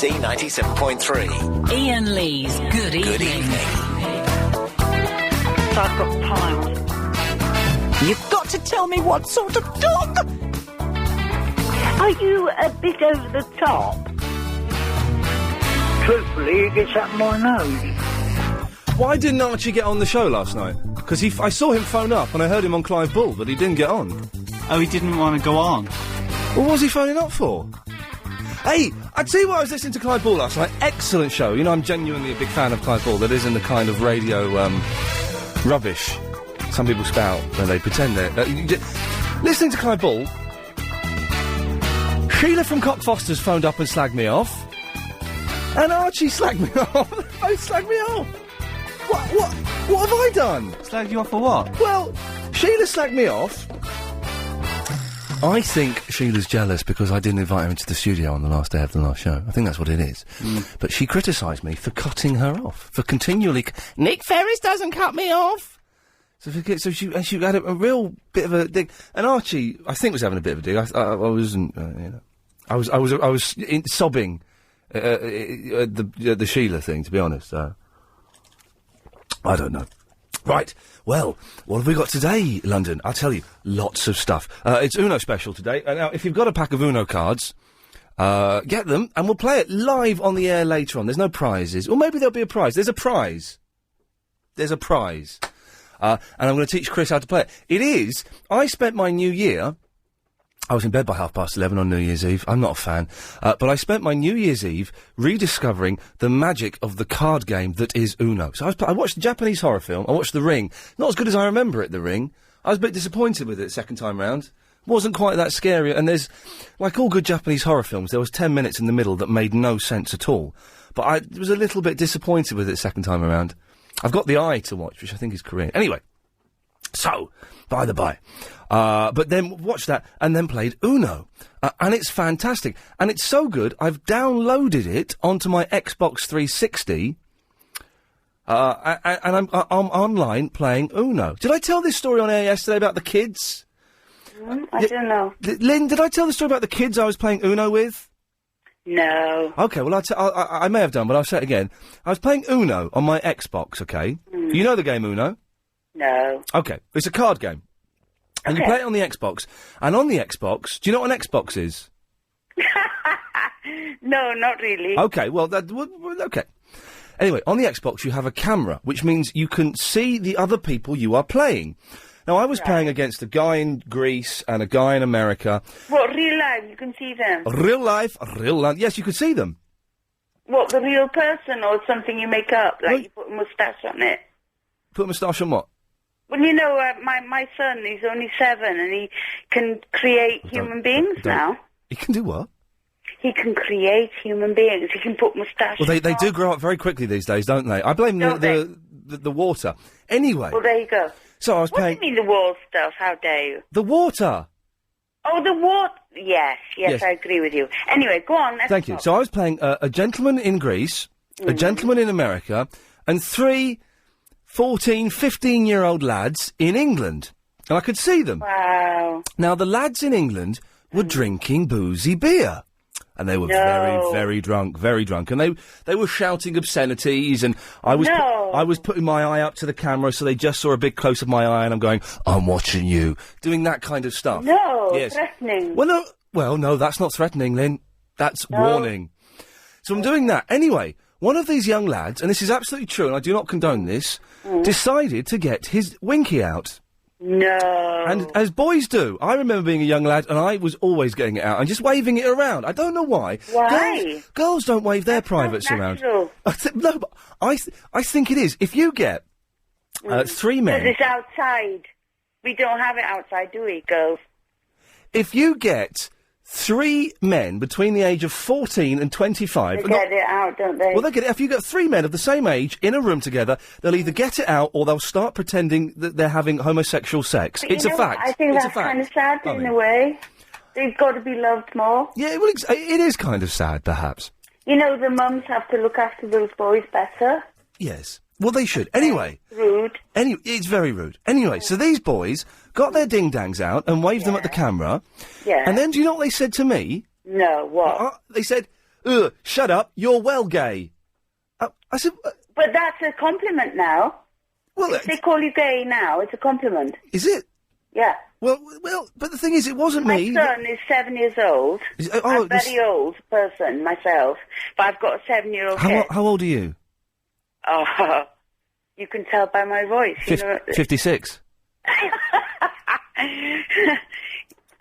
BBC 97.3. Iain Lee's Good Evening. Good evening. I've got piles. You've got to tell me what sort of dog. Are you a bit over the top? Truthfully, it gets up my nose. Why didn't Archie get on the show last night? Because I saw him phone up and I heard him on Clive Bull, but he didn't get on. Oh, he didn't want to go on. What was he phoning up for? Hey, I tell you what, I was listening to Clive Bull last night. Excellent show. You know, I'm genuinely a big fan of Clive Bull. That isn't the kind of radio rubbish some people spout when they pretend they're... listening to Clive Bull, Sheila from Cockfosters phoned up and slagged me off. And Archie slagged me off. Both slagged me off. What have I done? Slagged you off for what? Well, Sheila slagged me off. I think Sheila's jealous because I didn't invite her into the studio on the last day of the last show. I think that's what it is. But she criticised me for cutting her off, for continually... Nick Ferris doesn't cut me off! So she had a real bit of a dig. And Archie, I think, was having a bit of a dig. I wasn't, you know... I was sobbing at the Sheila thing, to be honest. I don't know. Right, well, what have we got today, London? I'll tell you, lots of stuff. It's Uno special today. Now, if you've got a pack of Uno cards, get them, and we'll play it live on the air later on. There's no prizes. Or maybe there'll be a prize. There's a prize. There's a prize. And I'm going to teach Chris how to play it. It is, I spent my New Year... I was in bed by 11:30 on New Year's Eve. I'm not a fan. But I spent my New Year's Eve rediscovering the magic of the card game that is Uno. So I watched the Japanese horror film. I watched The Ring. Not as good as I remember it, The Ring. I was a bit disappointed with it second time round. Wasn't quite that scary. And there's, like all good Japanese horror films, there was 10 minutes in the middle that made no sense at all. But I was a little bit disappointed with it second time around. I've got The Eye to watch, which I think is Korean. Anyway. So, by the by. But then watched that and then played Uno. And it's fantastic. And it's so good, I've downloaded it onto my Xbox 360. And I'm online playing Uno. Did I tell this story on air yesterday about the kids? I don't know. Lynn, did I tell the story about the kids I was playing Uno with? No. Okay, well, I may have done, but I'll say it again. I was playing Uno on my Xbox, okay? You know the game Uno? No. Okay, it's a card game. And you play it on the Xbox. And on the Xbox, do you know what an Xbox is? No, not really. Okay, well, okay. Anyway, on the Xbox you have a camera, which means you can see the other people you are playing. Now, I was playing against a guy in Greece and a guy in America. What, real life? You can see them? Real life. Yes, you could see them. What, the real person or something you make up? Like you put a moustache on it? Put a moustache on what? Well, you know, my son, he's only 7 and he can create human beings now. He can do what? He can create human beings. He can put moustaches Well, they do grow up very quickly these days, don't they? I blame the water. Anyway. Well, there you go. So I was playing... What do you mean the wall stuff? How dare you? The water! Oh, the water! Yes, I agree with you. Anyway, go on. Thank you. So I was playing a gentleman in Greece, a gentleman in America, and 3... 14, 15-year-old lads in England. And I could see them. Wow. Now, the lads in England were drinking boozy beer. And they were very, very drunk, And they were shouting obscenities, and I was putting my eye up to the camera so they just saw a big close of my eye, and I'm going, I'm watching you. Doing that kind of stuff. No, yes. Threatening. Well, no, that's not threatening, Lynn. That's warning. So I'm doing that. Anyway, one of these young lads, and this is absolutely true, and I do not condone this, decided to get his winky out. No. And as boys do. I remember being a young lad, and I was always getting it out and just waving it around. I don't know why. Why? Girls don't wave their privates around. No, but I think it is. If you get 3 men... Because it's outside. We don't have it outside, do we, girls? If you get 3 men between the age of 14 and 25... They get it out, don't they? Well, they get it. If you get 3 men of the same age in a room together, they'll either get it out or they'll start pretending that they're having homosexual sex. But it's a fact. I think that's kind of sad in a way. They've got to be loved more. Yeah, well, it is kind of sad, perhaps. You know, the mums have to look after those boys better. Yes. Well, they should. Anyway. Rude. It's very rude. Anyway, so these boys got their ding-dangs out and waved them at the camera. Yeah. And then do you know what they said to me? No, what? They said, shut up, you're well gay. I said... But that's a compliment now. Well, if they call you gay now, it's a compliment. Is it? Yeah. Well, but the thing is, it wasn't My me. My son is 7 years old. I'm a very old person myself, but I've got a 7-year-old kid. How old are you? Oh, you can tell by my voice. 56.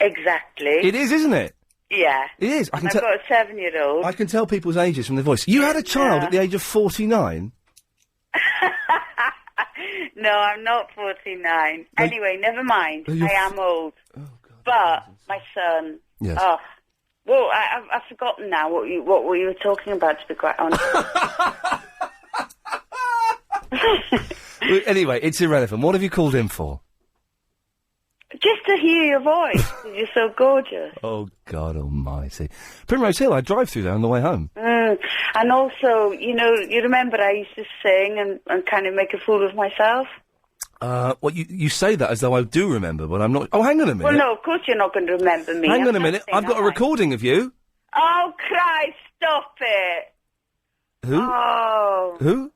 Exactly. It is, isn't it? Yeah. It is. I've got a 7-year-old. I can tell people's ages from their voice. You had a child at the age of 49? No, I'm not 49. Anyway, never mind. I am old. Oh, God. But my son... Yes. Oh, well, I've forgotten now what you were talking about, to be quite honest. Anyway, it's irrelevant. What have you called in for? Just to hear your voice. You're so gorgeous. Oh, God almighty. Primrose Hill, I drive through there on the way home. And also, you remember I used to sing and kind of make a fool of myself? Well, you say that as though I do remember, but I'm not... Oh, hang on a minute. Well, no, of course you're not going to remember me. Hang on a minute. I've got a recording of you. Oh, Christ, stop it. Who? Oh. Who?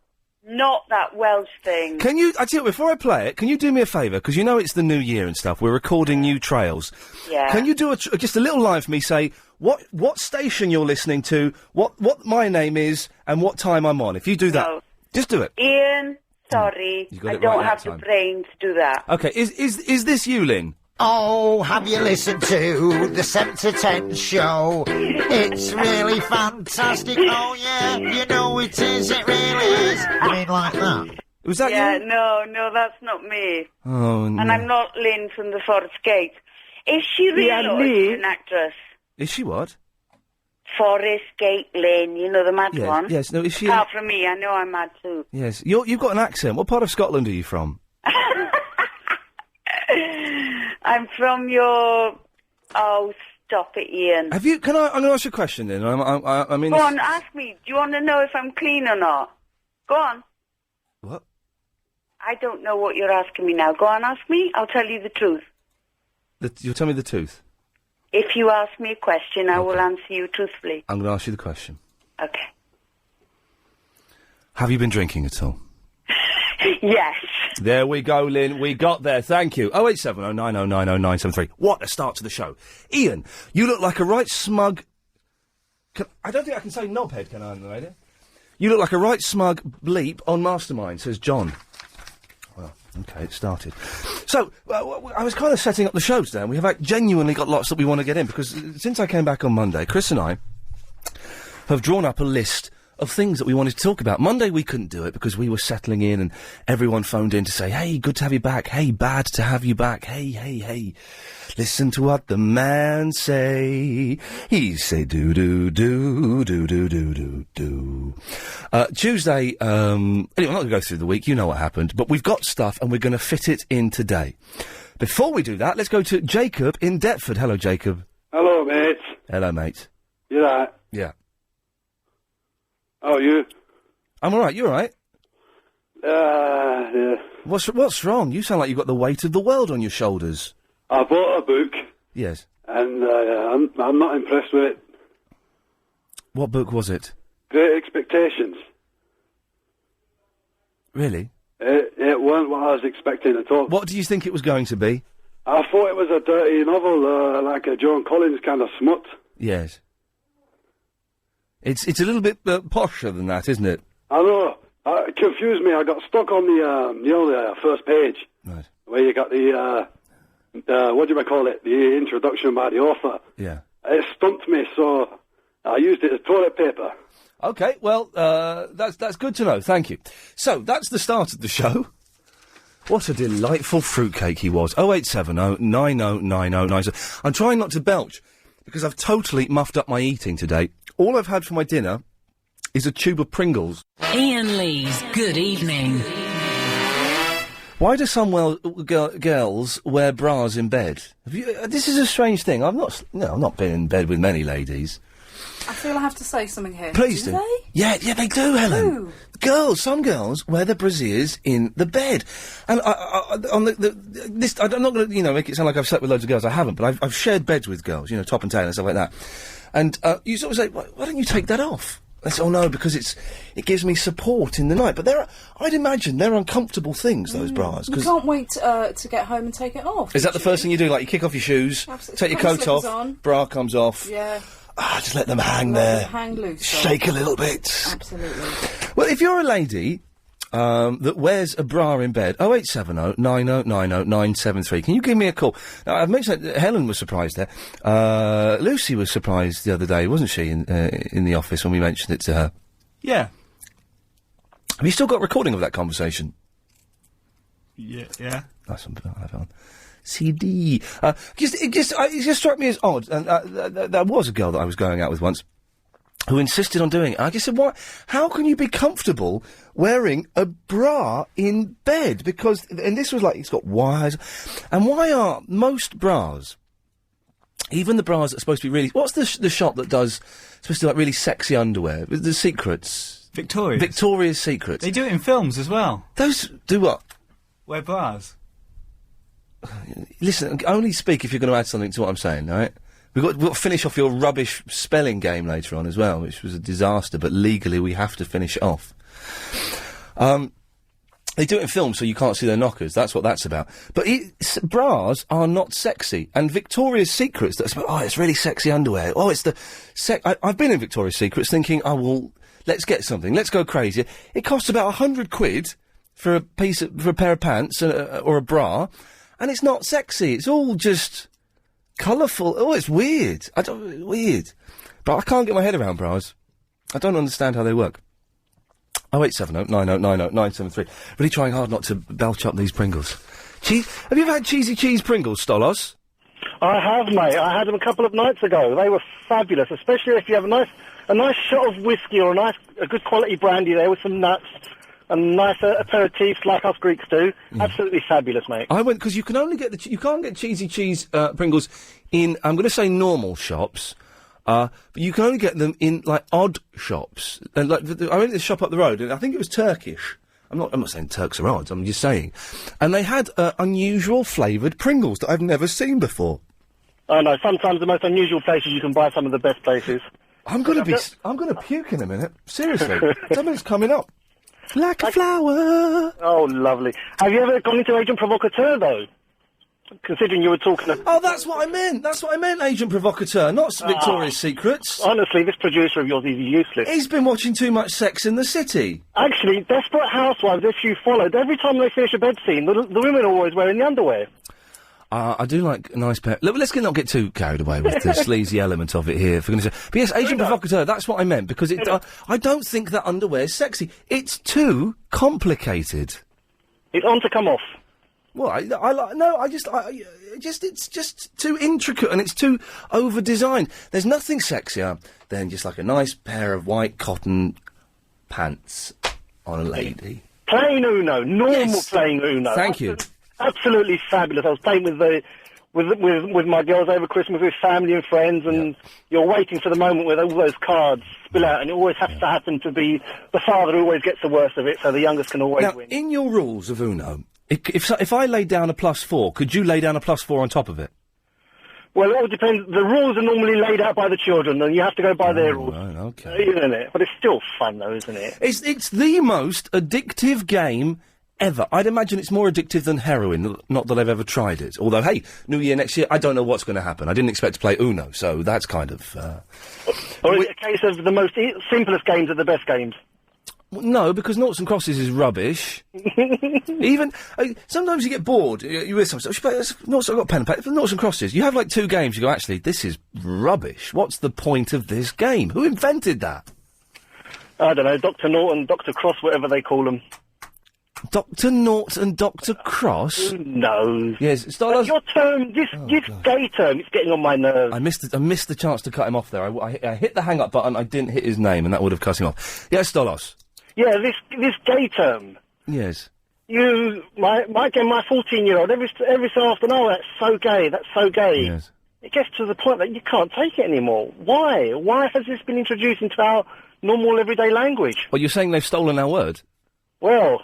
Not that Welsh thing. Can you... I tell you, before I play it, can you do me a favour? Because you know it's the new year and stuff. We're recording new trails. Yeah. Can you do just a little line for me, say what station you're listening to, what my name is, and what time I'm on? If you do that... No. Just do it. Ian, sorry. I don't have the brain to do that. OK, is this you, Lynn? Oh, have you listened to the 7 to 10 show? It's really fantastic. Oh, yeah, you know it is. It really is. I mean, like that. Was that you? No, that's not me. Oh, no. And I'm not Lynn from the Forest Gate. Is she really an actress? Is she what? Forest Gate Lynn, the mad one? Yes, no, is she... Apart from me, I know I'm mad too. Yes, you've got an accent. What part of Scotland are you from? I'm from your... Oh, stop it, Ian. I'm going to ask you a question then. I mean... Go on, ask me. Do you want to know if I'm clean or not? Go on. What? I don't know what you're asking me now. Go on, ask me. I'll tell you the truth. You'll tell me the truth? If you ask me a question, I will answer you truthfully. I'm going to ask you the question. Okay. Have you been drinking at all? Yes. There we go, Lynn. We got there. Thank you. 0870 9090 973. What a start to the show. Ian, you look like a right smug... I don't think I can say knobhead, can I, on the radio? You look like a right smug bleep on Mastermind, says John. Well, OK, it started. So, I was kind of setting up the show today, and we have genuinely got lots that we want to get in, because since I came back on Monday, Chris and I have drawn up a list of things that we wanted to talk about. Monday we couldn't do it because we were settling in and everyone phoned in to say, hey, good to have you back. Hey, bad to have you back. Hey. Listen to what the man say. He say do. Tuesday, anyway, I'm not going to go through the week. You know what happened. But we've got stuff and we're going to fit it in today. Before we do that, let's go to Jacob in Deptford. Hello, Jacob. Hello, mate. Hello, mate. You right? Yeah. Oh, you? I'm all right. You all right? Yeah. What's wrong? You sound like you've got the weight of the world on your shoulders. I bought a book. Yes. And I'm not impressed with it. What book was it? Great Expectations. Really? It weren't what I was expecting at all. What do you think it was going to be? I thought it was a dirty novel, like a Joan Collins kind of smut. Yes. It's a little bit posher than that, isn't it? I know. It confused me. I got stuck on the first page. Right. Where you got the, what do you call it? The introduction by the author. Yeah. It stumped me, so I used it as toilet paper. OK, well, that's good to know. Thank you. So, that's the start of the show. What a delightful fruitcake he was. 0870 9090 I'm trying not to belch, because I've totally muffed up my eating today. All I've had for my dinner is a tube of Pringles. Iain Lee's Good Evening. Why do some girls wear bras in bed? This is a strange thing. I've not been in bed with many ladies. I feel I have to say something here. Please do. They? Yeah, they do, Helen. Who? Some girls wear their brasiers in the bed, and I'm not going to make it sound like I've slept with loads of girls. I haven't, but I've shared beds with girls, top and tail and stuff like that. And you sort of say, why don't you take that off? They say, oh no, because it gives me support in the night. But I'd imagine they're uncomfortable things, those bras. You can't wait to get home and take it off. Is that the first thing you do? Like, you kick off your shoes, Absolutely. take your Put coat your off, slippers on. bra comes off. Yeah. Just let them hang Let there. them hang loose. Shake a little bit. Absolutely. Well, if you're a lady that wears a bra in bed, 0870 9090 973. Can you give me a call? Now, I've mentioned that Helen was surprised there. Lucy was surprised the other day, wasn't she, in the office when we mentioned it to her? Yeah. Have you still got a recording of that conversation? Yeah. Nice one. I have it on CD. It just struck me as odd. And there was a girl that I was going out with once who insisted on doing it. I just said, "What? How can you be comfortable wearing a bra in bed?" Because, and this was like, it's got wires. And why are most bras, even the bras that are supposed to be really... What's the shop that does, supposed to do like really sexy underwear? The Secrets. Victoria's Secrets. They do it in films as well. Those do what? Wear bras. Listen, only speak if you're going to add something to what I'm saying, all right? We've got to finish off your rubbish spelling game later on as well, which was a disaster, but legally we have to finish it off. They do it in films so you can't see their knockers. That's what that's about. But bras are not sexy. And Victoria's Secrets, that's about, it's really sexy underwear. Oh, it's the... I've been in Victoria's Secrets thinking, well, let's get something. Let's go crazy. It costs about £100 for a pair of pants or a bra, and it's not sexy. It's all just colourful. Oh, it's weird. Weird. But I can't get my head around bras. I don't understand how they work. 0870 9090 973. Really trying hard not to belch up these Pringles. Have you ever had cheesy cheese Pringles, Stolos? I have, mate. I had them a couple of nights ago. They were fabulous, especially if you have a nice shot of whiskey or a good quality brandy there with some nuts and nice aperitifs like us Greeks do. Absolutely fabulous, mate. I went because you can only get you can't get cheesy cheese Pringles in, I'm going to say normal shops. But you can only get them in, like, odd shops. And, like, I went to the shop up the road, and I think it was Turkish. I'm not saying Turks are odds, I'm just saying. And they had unusual flavoured Pringles that I've never seen before. Oh, no, sometimes the most unusual places you can buy some of the best places. I'm gonna puke in a minute. Seriously. Something's coming up. Like a flower. Oh, lovely. Have you ever gone into Agent Provocateur, though? Considering you were talking... Oh, that's what I meant. That's what I meant, Agent Provocateur, not Victoria's Secrets. Honestly, this producer of yours is useless. He's been watching too much Sex in the City. Actually, Desperate Housewives, if you followed, every time they finish a bed scene, the women are always wearing the underwear. I do like a nice pair... Let's not get too carried away with the sleazy element of it here, for goodness sake. But yes, Agent Provocateur, that's what I meant, because I don't think that underwear's sexy. It's too complicated. It's on to come off. Well, it's just too intricate and it's too over-designed. There's nothing sexier than just like a nice pair of white cotton pants on a lady. Playing Uno, normal playing Uno. Thank you. Absolutely fabulous. I was playing with my girls over Christmas with family and friends, and you're waiting for the moment where all those cards spill out, and it always has to happen to be the father who always gets the worst of it, so the youngest can always win. In your rules of Uno, if I laid down a +4, could you lay down a +4 on top of it? Well, it all depends. The rules are normally laid out by the children, and you have to go by their rules. Right, okay. Isn't it? But it's still fun, though, isn't it? It's the most addictive game ever. I'd imagine it's more addictive than heroin, not that I've ever tried it. Although, hey, New Year next year, I don't know what's going to happen. I didn't expect to play Uno, so that's kind of... Or is it a case of the most simplest games are the best games? No, because noughts and crosses is rubbish. Even sometimes you get bored. You with some stuff. Noughts, I've got pen and paper. Noughts and crosses. You have like 2 games. You go, actually, this is rubbish. What's the point of this game? Who invented that? I don't know. Dr. Norton, Dr. Cross, whatever they call them. Dr. Nought and Dr. Cross? Who knows? Yes, your term, this gay term, it's getting on my nerves. I missed the chance to cut him off there. I hit the hang-up button. I didn't hit his name, and that would have cut him off. Yes, Stolos. Yeah, this gay term. Yes. My 14-year-old, every so often, that's so gay, that's so gay. Yes. It gets to the point that you can't take it anymore. Why? Why has this been introduced into our normal everyday language? Well, you're saying they've stolen our word? Well,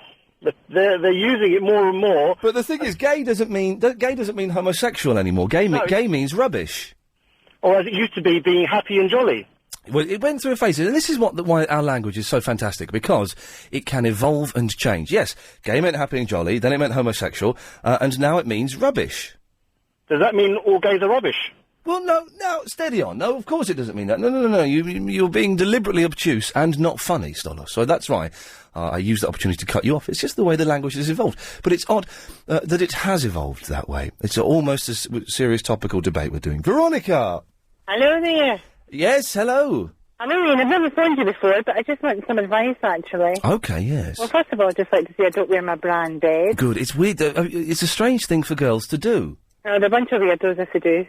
they're using it more and more. But the thing is, gay doesn't mean homosexual anymore. Gay means rubbish. or as it used to be, being happy and jolly. Well, it went through a phase, and this is why our language is so fantastic, because it can evolve and change. Yes, gay meant happy and jolly, then it meant homosexual, and now it means rubbish. Does that mean all gays are rubbish? Well, no, steady on. No, of course it doesn't mean that. No. You're being deliberately obtuse and not funny, Stolos. So that's why I used the opportunity to cut you off. It's just the way the language has evolved. But it's odd that it has evolved that way. It's almost a serious topical debate we're doing. Veronica! Hello there. Yes, hello. Hello, Ian. I've never phoned you before, but I just want some advice, actually. Okay, yes. Well, first of all, I'd just like to say I don't wear my bra in bed. Good. It's weird. It's a strange thing for girls to do. No, they're a bunch of weirdos if they do.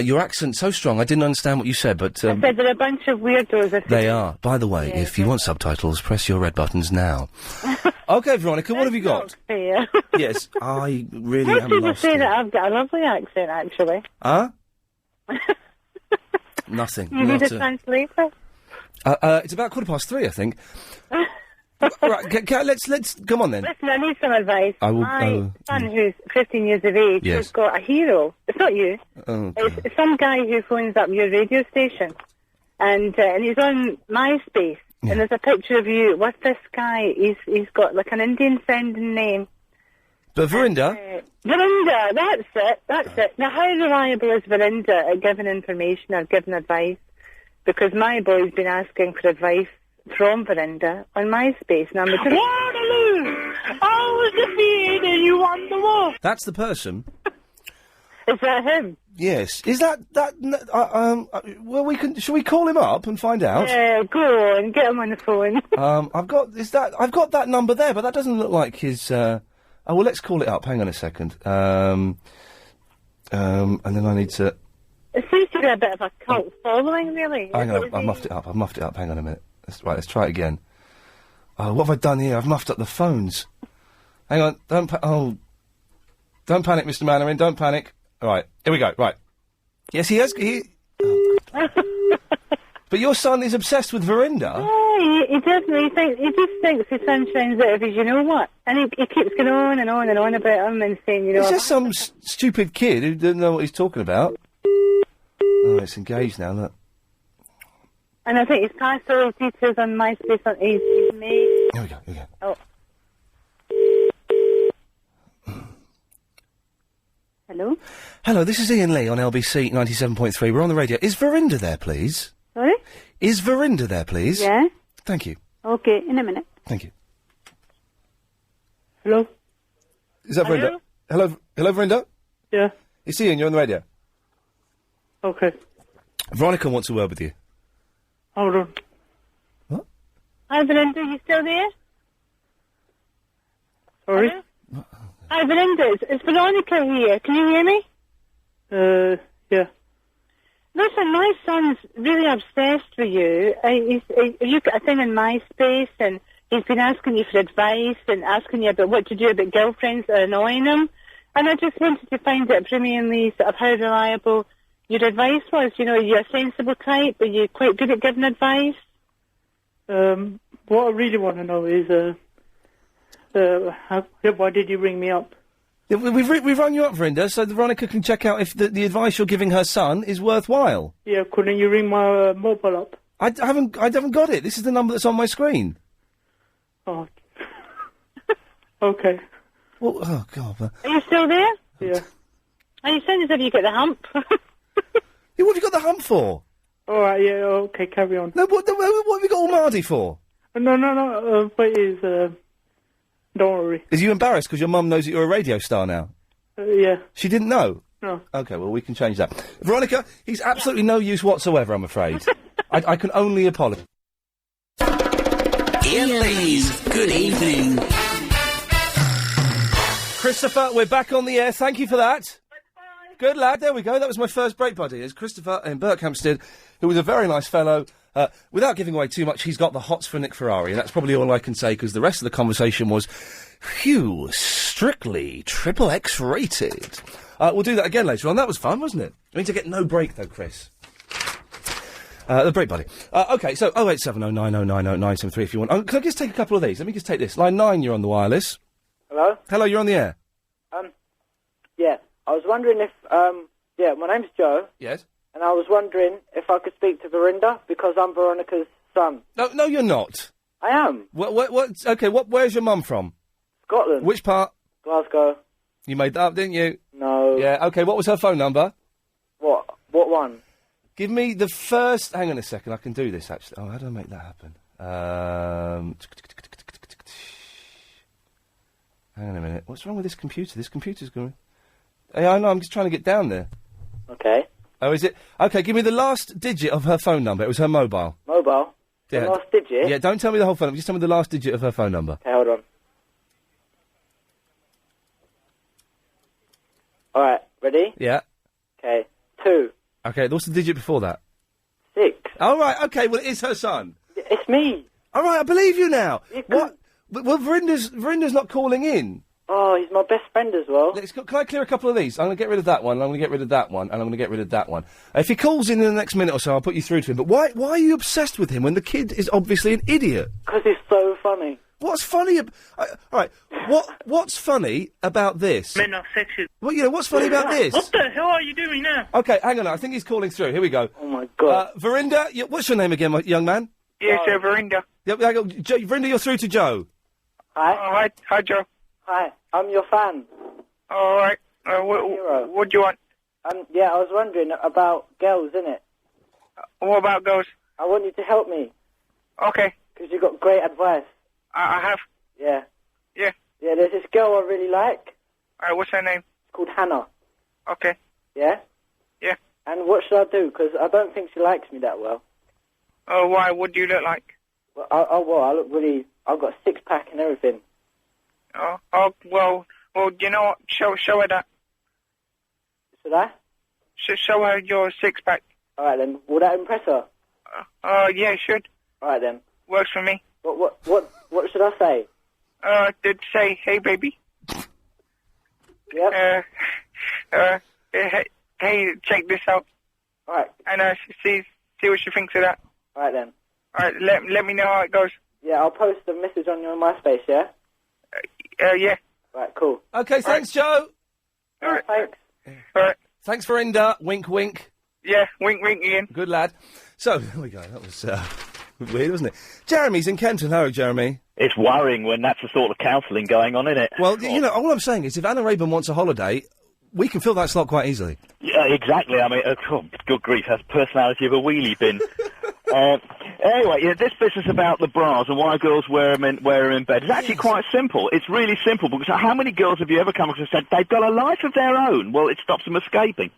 Your accent's so strong, I didn't understand what you said, but... I said they're a bunch of weirdos if they do. are. By the way, if you want subtitles, press your red buttons now. Okay, Veronica, what have you got? Fair. Yes, I really Most am people lost say here. that I've got a lovely accent, actually. Huh? Nothing. You need a translator? It's about 3:15, I think. Right, let's come on then. Listen, I need some advice. I will- My son, who's 15 years of age, Yes. has got a hero. It's not you. Oh, It's some guy who phones up your radio station, and he's on MySpace, and there's a picture of you with this guy. He's got like an Indian sounding name. But Verinda? Verinda, that's it. Now, how reliable is Verinda at giving information or giving advice? Because my boy's been asking for advice from Verinda on MySpace, and I'm like, Waterloo! I was defeated and you won the war! That's the person. Is that him? Yes. Is that well, shall we call him up and find out? Yeah, go on, get him on the phone. I've got that number there, but that doesn't look like his, oh, well, let's call it up. Hang on a second. And then I need to... It seems to be a bit of a cult following, really. Hang on, I've muffed it up. Hang on a minute. Let's try it again. Oh, what have I done here? I've muffed up the phones. Hang on, don't panic, Mr. Mannering, don't panic. All right, here we go, right. Yes, he has... But your son is obsessed with Verinda. Yeah, he doesn't. He just thinks his son shines out of his you-know-what. And he keeps going on and on and on about him and saying, you know... Is there some stupid kid who doesn't know what he's talking about? Oh, it's engaged now, look. And I think he's passed all his details on MySpace on his mate. Here we go. Oh. Hello? Hello, this is Iain Lee on LBC 97.3. We're on the radio. Is Verinda there, please? Sorry? Is Verinda there, please? Yeah? Thank you. Okay, in a minute. Thank you. Hello? Is that Verinda? Hello, Verinda? Yeah. It's Iain, you're on the radio. Okay. Veronica wants a word with you. Hold on. What? Hi, Verinda, you still there? Sorry? Hello? Hi, Verinda, it's Veronica here. Can you hear me? Yeah. Listen, my son's really obsessed with you. You've got a thing in MySpace, and he's been asking you for advice and asking you about what to do about girlfriends that are annoying him. And I just wanted to find out from Iain Lee sort of how reliable your advice was. You know, are you a sensible type? Are you quite good at giving advice? What I really want to know is, why did you ring me up? We've rung you up, Verinda, so that Veronica can check out if the advice you're giving her son is worthwhile. Yeah, couldn't you ring my mobile up? I haven't got it. This is the number that's on my screen. Oh. Okay. Well, oh, God. Are you still there? Yeah. Are you saying as if you get the hump? Yeah, what have you got the hump for? All right, yeah, okay, carry on. No, what have you got all mardy for? No, but don't worry. Is you embarrassed because your mum knows that you're a radio star now? Yeah. She didn't know? No. Okay, well, we can change that. Veronica, he's absolutely no use whatsoever, I'm afraid. I can only apologise. Iain Lee's Good Evening. Christopher, we're back on the air. Thank you for that. Good lad. There we go. That was my first break buddy. It's Christopher in Berkhamsted, who was a very nice fellow. Without giving away too much, he's got the hots for Nick Ferrari, and that's probably all I can say, because the rest of the conversation was, phew, strictly XXX rated. We'll do that again later on. That was fun, wasn't it? I need to get no break, though, Chris. The break buddy. Okay, so 08709090973 if you want. Can I just take a couple of these? Let me just take this. Line 9, you're on the wireless. Hello? Hello, you're on the air. Yeah. I was wondering if, my name's Joe. Yes? and I was wondering if I could speak to Verinda, because I'm Veronica's son. No, you're not. I am. Okay, where's your mum from? Scotland. Which part? Glasgow. You made that up, didn't you? No. Yeah, okay, what was her phone number? What one? Give me the first... Hang on a second, I can do this, actually. Oh, how do I make that happen? Hang on a minute. What's wrong with this computer? This computer's going... Yeah, I know, I'm just trying to get down there. Okay. Oh, is it? Okay, give me the last digit of her phone number. It was her mobile. Mobile? Yeah. The last digit? Yeah, don't tell me the whole phone number. Just tell me the last digit of her phone number. Okay, hold on. Alright, ready? Yeah. Okay. 2. Okay, what's the digit before that? 6. All right, okay, well, it is her son. It's me. All right, I believe you now. What? Well, Verinda's not calling in. Oh, he's my best friend as well. Can I clear a couple of these? I'm going to get rid of that one, I'm going to get rid of that one, and I'm going to get rid of that one. If he calls in the next minute or so, I'll put you through to him. But why are you obsessed with him when the kid is obviously an idiot? Because he's so funny. What's funny? All right, what's funny about this? Men are sexy. Well, what's funny about this? What the hell are you doing now? Okay, hang on. I think he's calling through. Here we go. Oh my God. Verinda, what's your name again, young man? Yes, Verinda. Yeah, Verinda, you're through to Joe. Hi. Hi, Joe. Hi. I'm your fan. All right. Hero. What do you want? Yeah, I was wondering about girls, innit? What about girls? I want you to help me. Okay. Because you got great advice. I have. Yeah. Yeah. Yeah, there's this girl I really like. All right, what's her name? It's called Hannah. Okay. Yeah? Yeah. And what should I do? Because I don't think she likes me that well. Oh, why? What do you look like? Well, I look really... I've got a 6-pack and everything. Well, you know what? Show her that. Should I? Show her your 6-pack. All right, then. Will that impress her? Yeah, it should. All right, then. Works for me. What should I say? Did say, hey, baby. Yep. Hey, check this out. All right. And see what she thinks of that. All right, then. All right, let me know how it goes. Yeah, I'll post a message on your MySpace, yeah? Yeah. Right, cool. Okay, thanks, Joe. All right, thanks. All right. Thanks, Verinda. Wink, wink. Yeah, wink, wink, Ian. Good lad. So, there we go. That was weird, wasn't it? Jeremy's in Kenton. Hello, Jeremy. It's worrying when that's the sort of counselling going on, isn't it? Well, all I'm saying is if Anna Rayburn wants a holiday, we can fill that slot quite easily. Yeah, exactly. I mean, good grief, has the personality of a wheelie bin. Anyway, this business about the bras and why girls wear them in bed is actually quite simple. It's really simple, because how many girls have you ever come across and said they've got a life of their own? Well, it stops them escaping.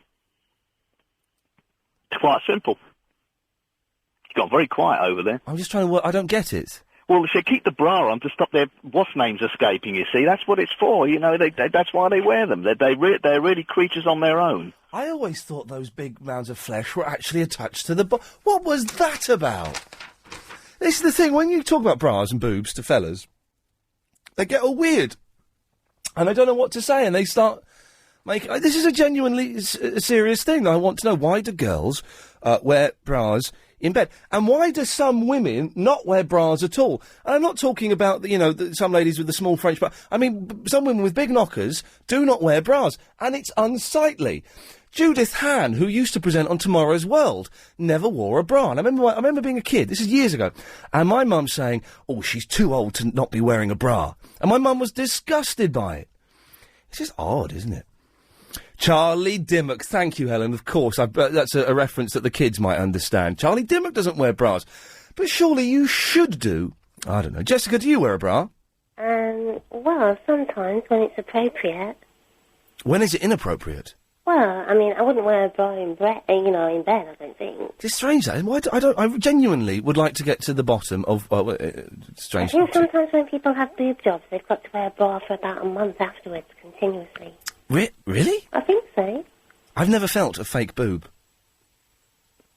It's quite simple. It's got very quiet over there. I'm just trying to work. I don't get it. Well, they keep the bra on to stop their what's-names escaping, you see. That's what it's for, that's why they wear them. They're really creatures on their own. I always thought those big mounds of flesh were actually attached to the What was that about? This is the thing, when you talk about bras and boobs to fellas, they get all weird. And I don't know what to say, and they start making... This is a genuinely serious thing. I want to know, why do girls wear bras in bed? And why do some women not wear bras at all? And I'm not talking about, some ladies with the small French bra. I mean, some women with big knockers do not wear bras. And it's unsightly. Judith Hann, who used to present on Tomorrow's World, never wore a bra. And I remember being a kid, this is years ago, and my mum saying, oh, she's too old to not be wearing a bra. And my mum was disgusted by it. It's just odd, isn't it? Charlie Dimmock. Thank you, Helen. Of course, that's a reference that the kids might understand. Charlie Dimmock doesn't wear bras. But surely you should do. I don't know. Jessica, do you wear a bra? Well, sometimes when it's appropriate. When is it inappropriate? Well, I mean, I wouldn't wear a bra in bed, I don't think. It's strange, that. Why I genuinely would like to get to the bottom of... strange. I think sometimes when people have boob jobs, they've got to wear a bra for about a month afterwards, continuously. Really? I think so. I've never felt a fake boob.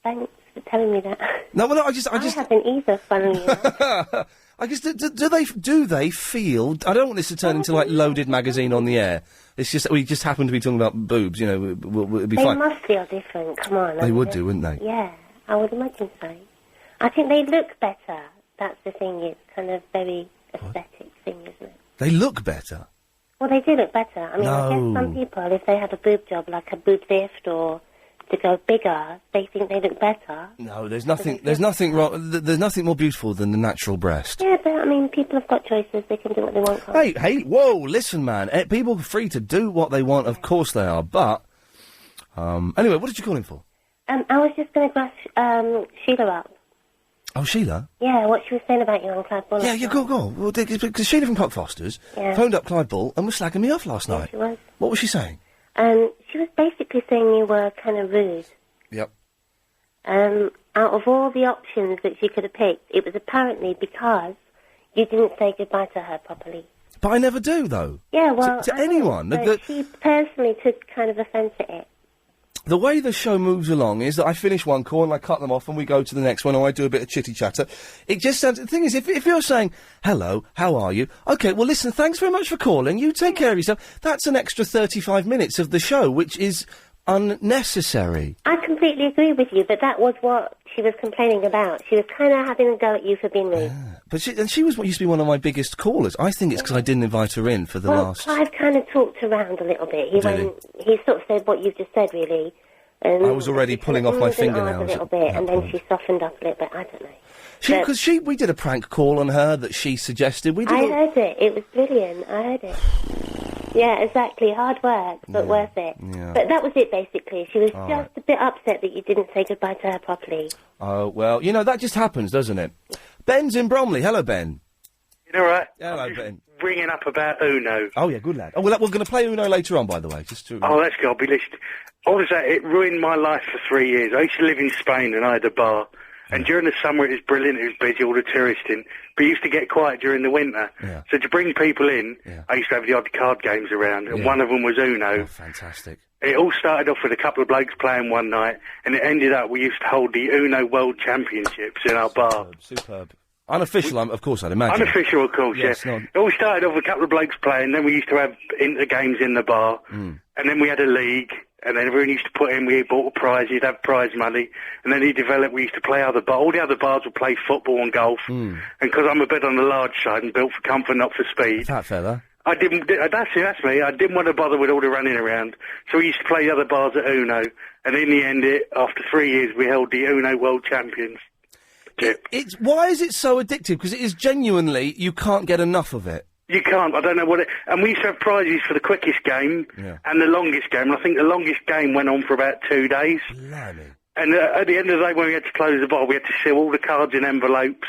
Thanks for telling me that. No, I haven't either, funnily enough. I guess, do they feel... I don't want this to turn into, Loaded Magazine on the air. It's just that we just happen to be talking about boobs, it'd be fine. They must feel different, come on. They would do, wouldn't they? Yeah, I would imagine so. I think they look better. That's the thing, it's kind of very aesthetic thing, isn't it? They look better? Well, they do look better. I mean, I guess some people, if they had a boob job, like a boob lift or to go bigger, they think they look better. No, there's nothing wrong. There's nothing more beautiful than the natural breast. Yeah, but I mean, people have got choices. They can do what they want. Hey, whoa, listen, man. People are free to do what they want. Of course they are. But anyway, what did you call him for? I was just going to grab Sheila up. Oh, Sheila? Yeah, what she was saying about you on Clive Bull. Yeah, go on. Well, because Sheila from Cock Fosters phoned up Clive Bull and was slagging me off last night. She was. What was she saying? She was basically saying you were kind of rude. Yep. Out of all the options that she could have picked, it was apparently because you didn't say goodbye to her properly. But I never do, though. Yeah, well... To anyone. But she personally took kind of offence at it. The way the show moves along is that I finish one call and I cut them off and we go to the next one, or I do a bit of chitty-chatter. It just sounds... The thing is, if you're saying, hello, how are you? OK, well, listen, thanks very much for calling. You take care of yourself. That's an extra 35 minutes of the show, which is unnecessary. I completely agree with you, but that was what she was complaining about. She was kind of having a go at you for being rude. But she was what used to be one of my biggest callers. I think it's because I didn't invite her in for the last... Clive kind of talked around a little bit. He sort of said what you've just said, really. I was already pulling off my fingernails. A little bit, and then she softened up a little bit. I don't know. Because we did a prank call on her that she suggested. I heard it. It was brilliant. I heard it. Yeah, exactly. Hard work, but worth it. Yeah. But that was it, basically. She was just a bit upset that you didn't say goodbye to her properly. Oh, well, that just happens, doesn't it? Ben's in Bromley. Hello, Ben. You know what? Hello, Ben. Ringing up about Uno. Oh, yeah, good lad. Oh, well, we're going to play Uno later on, by the way. Oh, that's got to be listening. All of that, it ruined my life for 3 years. I used to live in Spain and I had a bar. And during the summer it was brilliant, it was busy, all the tourists in. But it used to get quiet during the winter. Yeah. So to bring people in, I used to have the odd card games around, and one of them was Uno. Oh, fantastic. It all started off with a couple of blokes playing one night, and it ended up we used to hold the Uno World Championships in our bar. Superb. Unofficial, of course, I'd imagine. Unofficial, of course, yes, yeah. It all started off with a couple of blokes playing, then we used to have inter-games in the bar, and then we had a league, and then everyone used to put in, we bought a prize, you'd have prize money, and then he developed, we used to play other bars, all the other bars would play football and golf, and because I'm a bit on the large side and built for comfort, not for speed. Fat fella. That's me, I didn't want to bother with all the running around, so we used to play the other bars at Uno, and in the end, after 3 years, we held the Uno World Champions. Why is it so addictive? Because it is genuinely, you can't get enough of it. You can't, I don't know what it... And we used to have prizes for the quickest game and the longest game. And I think the longest game went on for about 2 days. Blimey. And at the end of the day, when we had to close the bar, we had to seal all the cards in envelopes.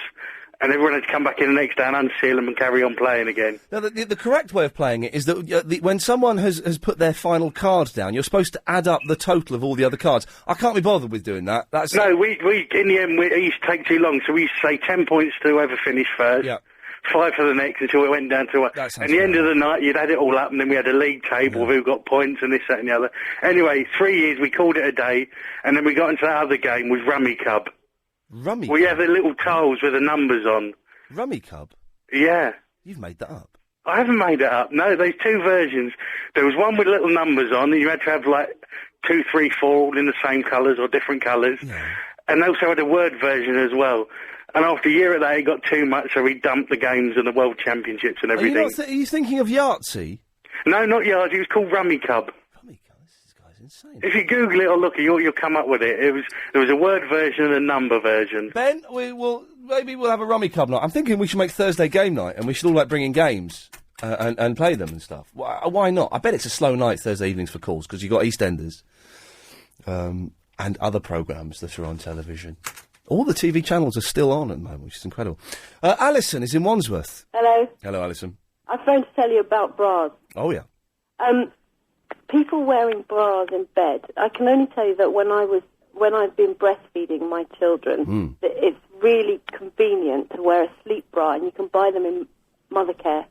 And everyone had to come back in the next day and unseal them and carry on playing again. Now, the correct way of playing it is that when someone has put their final card down, you're supposed to add up the total of all the other cards. I can't be bothered with doing that. No, we in the end, it used to take too long, so we used to say 10 points to whoever finished first. Yeah. 5 for the next until it went down to 1. At the end of the night, you'd add it all up, and then we had a league table of who got points and this, that, and the other. Anyway, 3 years, we called it a day, and then we got into that other game with Rummy Cub. Rummy We had the little tiles with the numbers on. Rummy Cub? Yeah. You've made that up. I haven't made it up. No, there's 2 versions. There was one with little numbers on, and you had to have, 2, 3, 4 all in the same colours or different colours. Yeah. And they also had a word version as well. And after a year of that, it got too much, so we dumped the games and the World Championships and everything. Are you thinking of Yahtzee? No, not Yahtzee. It was called Rummy Cub. Rummy Cub? This guy's insane. If you Google it or look, you'll come up with it. There was a word version and a number version. Ben, maybe we'll have a Rummy Cub night. I'm thinking we should make Thursday game night, and we should all bring in games and play them and stuff. Why not? I bet it's a slow night Thursday evenings for calls because you've got EastEnders and other programmes that are on television. All the TV channels are still on at the moment, which is incredible. Alison is in Wandsworth. Hello. Hello, Alison. I phoned to tell you about bras. Oh, yeah. People wearing bras in bed. I can only tell you that when I've been breastfeeding my children, that it's really convenient to wear a sleep bra, and you can buy them in Mothercare.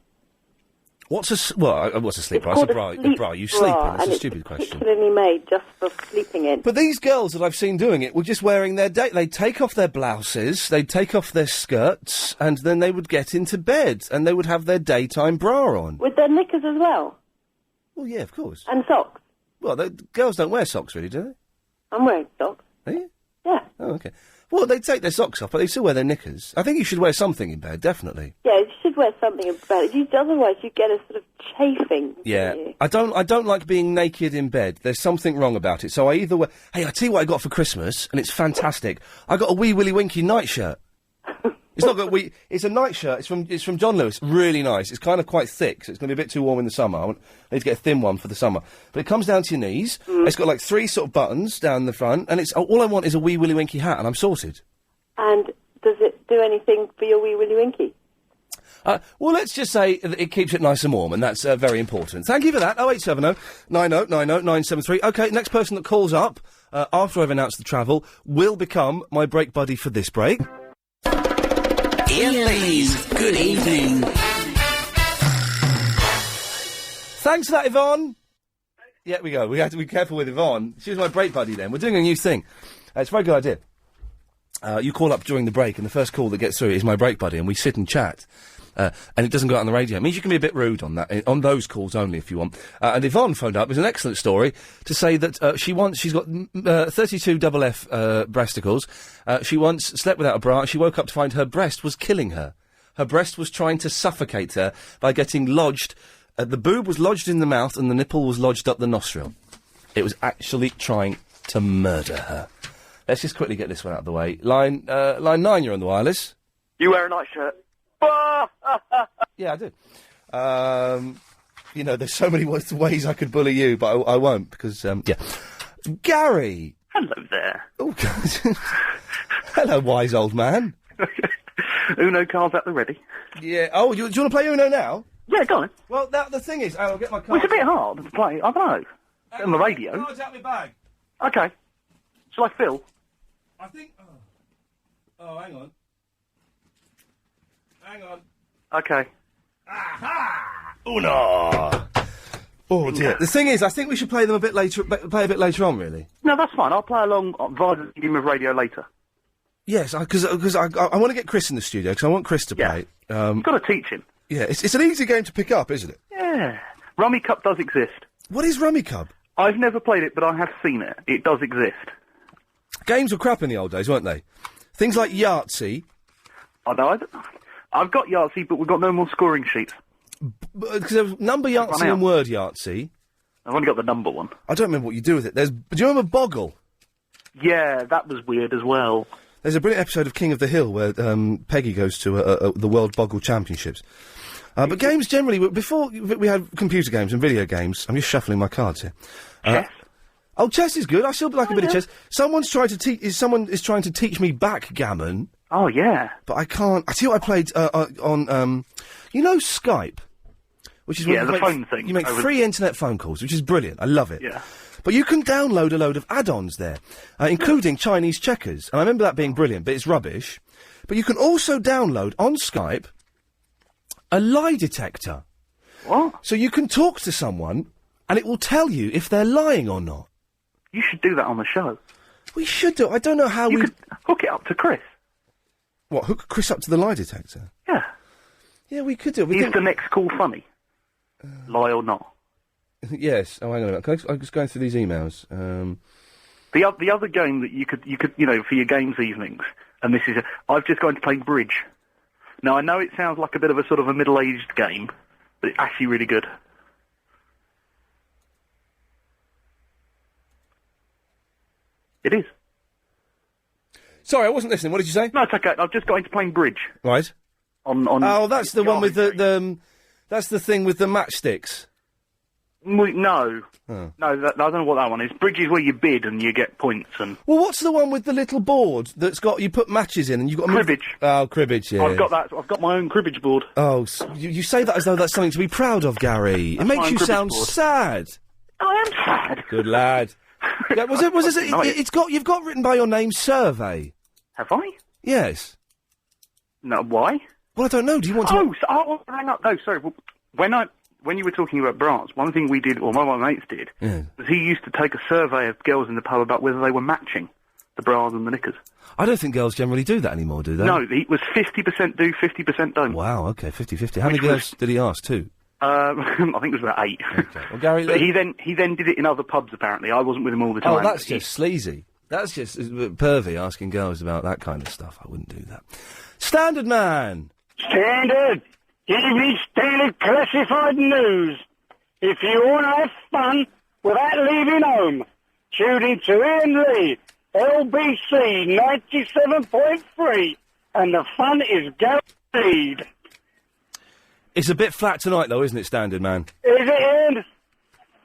What's a sleep bra? It's a bra you sleep in. That's a stupid question. Particularly made just for sleeping in. But these girls that I've seen doing it were just wearing their they'd take off their blouses, they'd take off their skirts, and then they would get into bed, and they would have their daytime bra on. With their knickers as well? Well, yeah, of course. And socks? Well, girls don't wear socks, really, do they? I'm wearing socks. Are you? Yeah. Oh, okay. Well, they take their socks off, but they still wear their knickers. I think you should wear something in bed, definitely. Yeah, you should wear something about it. Otherwise, you get a sort of chafing. Yeah, don't you? I don't like being naked in bed. There's something wrong about it. So I either wear... Hey, I tell you what I got for Christmas, and it's fantastic. I got a Wee Willy Winky nightshirt. It's not got it's a nightshirt. It's from John Lewis. Really nice. It's kind of quite thick, so it's going to be a bit too warm in the summer. I need to get a thin one for the summer. But it comes down to your knees. It's got like 3 sort of buttons down the front, and it's all I want is a Wee Willy Winky hat, and I'm sorted. And does it do anything for your Wee Willy Winky? Well, let's just say that it keeps it nice and warm, and that's very important. Thank you for that. 0870 90 90 973. OK, next person that calls up after I've announced the travel will become my break buddy for this break. Iain Lee's Good Evening. Thanks for that, Yvonne. Yeah, we go. We have to be careful with Yvonne. She was my break buddy then. We're doing a new thing. It's a very good idea. You call up during the break, and the first call that gets through is my break buddy, and we sit and chat. And it doesn't go out on the radio. It means you can be a bit rude on that, on those calls only if you want. And Yvonne phoned up. It was an excellent story to say that she's got 32 double F breasticles. She once slept without a bra. She woke up to find her breast was killing her. Her breast was trying to suffocate her by getting lodged. The boob was lodged in the mouth and the nipple was lodged up the nostril. It was actually trying to murder her. Let's just quickly get this one out of the way. Line 9, you're on the wireless. You wear a nightshirt. Yeah, I do. You know, there's so many ways I could bully you, but I won't, because, yeah. Gary! Hello there. Oh, God. Hello, wise old man. Uno cards at the ready. Yeah. Oh, do you want to play Uno now? Yeah, go on. Well, the thing is, I'll get my cards. Well, it's a bit hard to play. I don't know. On the radio. Cards out my bag. Okay. Shall I fill? I think... Oh, hang on. Hang on. Okay. Aha! Uno! Oh, dear. The thing is, I think we should play them a bit later, on, really. No, that's fine. I'll play along via the medium of radio later. Yes, because I want to get Chris in the studio, because I want Chris to play. You've got to teach him. Yeah, it's an easy game to pick up, isn't it? Yeah. Rummy Cup does exist. What is Rummy Cup? I've never played it, but I have seen it. It does exist. Games were crap in the old days, weren't they? Things like Yahtzee. I know. I've got Yahtzee, but we've got no more scoring sheets. Because there was number Yahtzee and word Yahtzee. I've only got the number one. I don't remember what you do with it. Do you remember Boggle? Yeah, that was weird as well. There's a brilliant episode of King of the Hill where Peggy goes to the World Boggle Championships. But games generally, before we had computer games and video games, I'm just shuffling my cards here. Chess? Oh, chess is good. I still like a bit of chess. Someone is trying to teach me backgammon. Oh, yeah. But I can't. I tell you what I played on, you know, Skype? Which is the phone thing. You make free internet phone calls, which is brilliant. I love it. Yeah. But you can download a load of add-ons there, including Chinese checkers. And I remember that being brilliant, but it's rubbish. But you can also download, on Skype, a lie detector. What? So you can talk to someone, and it will tell you if they're lying or not. You should do that on the show. We should do. I don't know how you could hook it up to Chris. What, hook Chris up to the lie detector? Yeah. Yeah, we could do. Is the next call funny? Lie or not? Yes. Oh, hang on a minute. I'm just going through these emails. The other game that you could for your games evenings, and this is I've just gone to play bridge. Now I know it sounds like a bit of a sort of a middle-aged game, but it's actually really good. It is. Sorry, I wasn't listening. What did you say? No, it's okay. I've just got into playing bridge. Right. On that's the one with the that's the thing with the matchsticks. No. Oh. No, I don't know what that one is. Bridge is where you bid and you get points and... Well, what's the one with the little board that's got... You put matches in and you've got... Cribbage. Oh, cribbage, yeah. I've got that. I've got my own cribbage board. Oh, you say that as though that's something to be proud of, Gary. It makes you sound sad. I am sad. Good lad. Yeah, you've got written by your name survey. Have I? Yes. No, why? Well, I don't know. Do you want to... hang up. No, sorry. When you were talking about bras, one thing we did, or one of my mates did, was he used to take a survey of girls in the pub about whether they were matching the bras and the knickers. I don't think girls generally do that anymore, do they? No, it was 50% do, 50% don't. Wow, okay, 50-50. How many girls did he ask, too? I think it was about 8. Okay. Well, Gary... But he then did it in other pubs, apparently. I wasn't with him all the time. Oh, that's just sleazy. That's just pervy, asking girls about that kind of stuff. I wouldn't do that. Standard Man! Standard! Evening Standard Classified News. If you want to have fun without leaving home, tune in to Iain Lee, LBC 97.3, and the fun is guaranteed. It's a bit flat tonight, though, isn't it, Standard Man? Is it, Ian?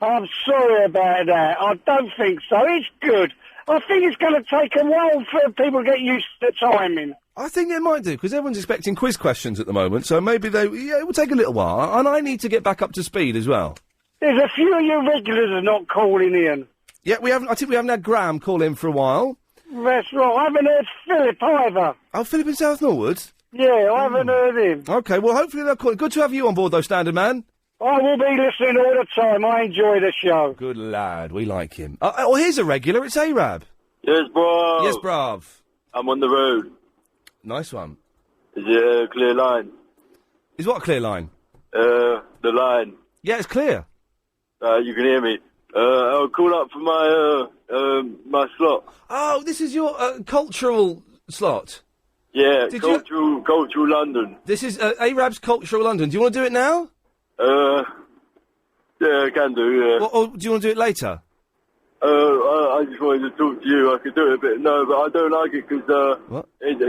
I'm sorry about that. I don't think so. It's good. I think it's going to take a while for people to get used to the timing. I think it might do, because everyone's expecting quiz questions at the moment, so maybe it will take a little while, and I need to get back up to speed as well. There's a few of you regulars not calling in. Yeah, I think we haven't had Graham call in for a while. That's right. I haven't heard Philip either. Oh, Philip in South Norwood? Yeah, I haven't heard him. OK, well, hopefully they'll call. Good to have you on board, though, Standard Man. I will be listening all the time. I enjoy the show. Good lad. We like him. Oh, here's a regular. It's Arab. Yes, bro. Yes, brav. I'm on the road. Nice one. Is it a clear line? Is what a clear line? The line. Yeah, it's clear. You can hear me. I'll call up for my, my slot. Oh, this is your, cultural slot? Yeah, cultural London. This is, Arab's Cultural London. Do you want to do it now? Yeah, I can do, yeah. Or do you want to do it later? I just wanted to talk to you. I could do it a bit, but I don't like it because,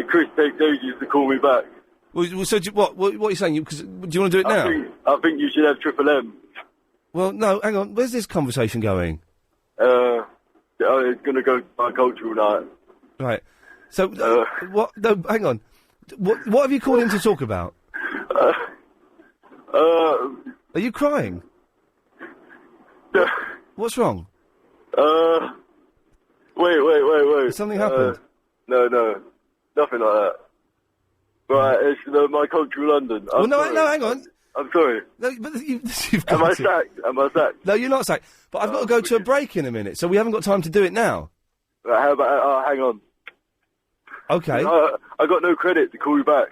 Chris takes ages to call me back. Well, so what are you saying? Do you want to do it now? I think you should have Triple M. Well, no, hang on. Where's this conversation going? It's going to go by cultural night. Right. So, what? No, hang on. What have you called in to talk about? Are you crying? What's wrong? Wait. Has something happened? No, nothing like that. Right, it's my cultural London. No, hang on. I'm sorry. No, but you've got Am I sacked? No, you're not sacked. But I've got to go to a break in a minute, so we haven't got time to do it now. Right, how about, hang on. Okay. I got no credit to call you back.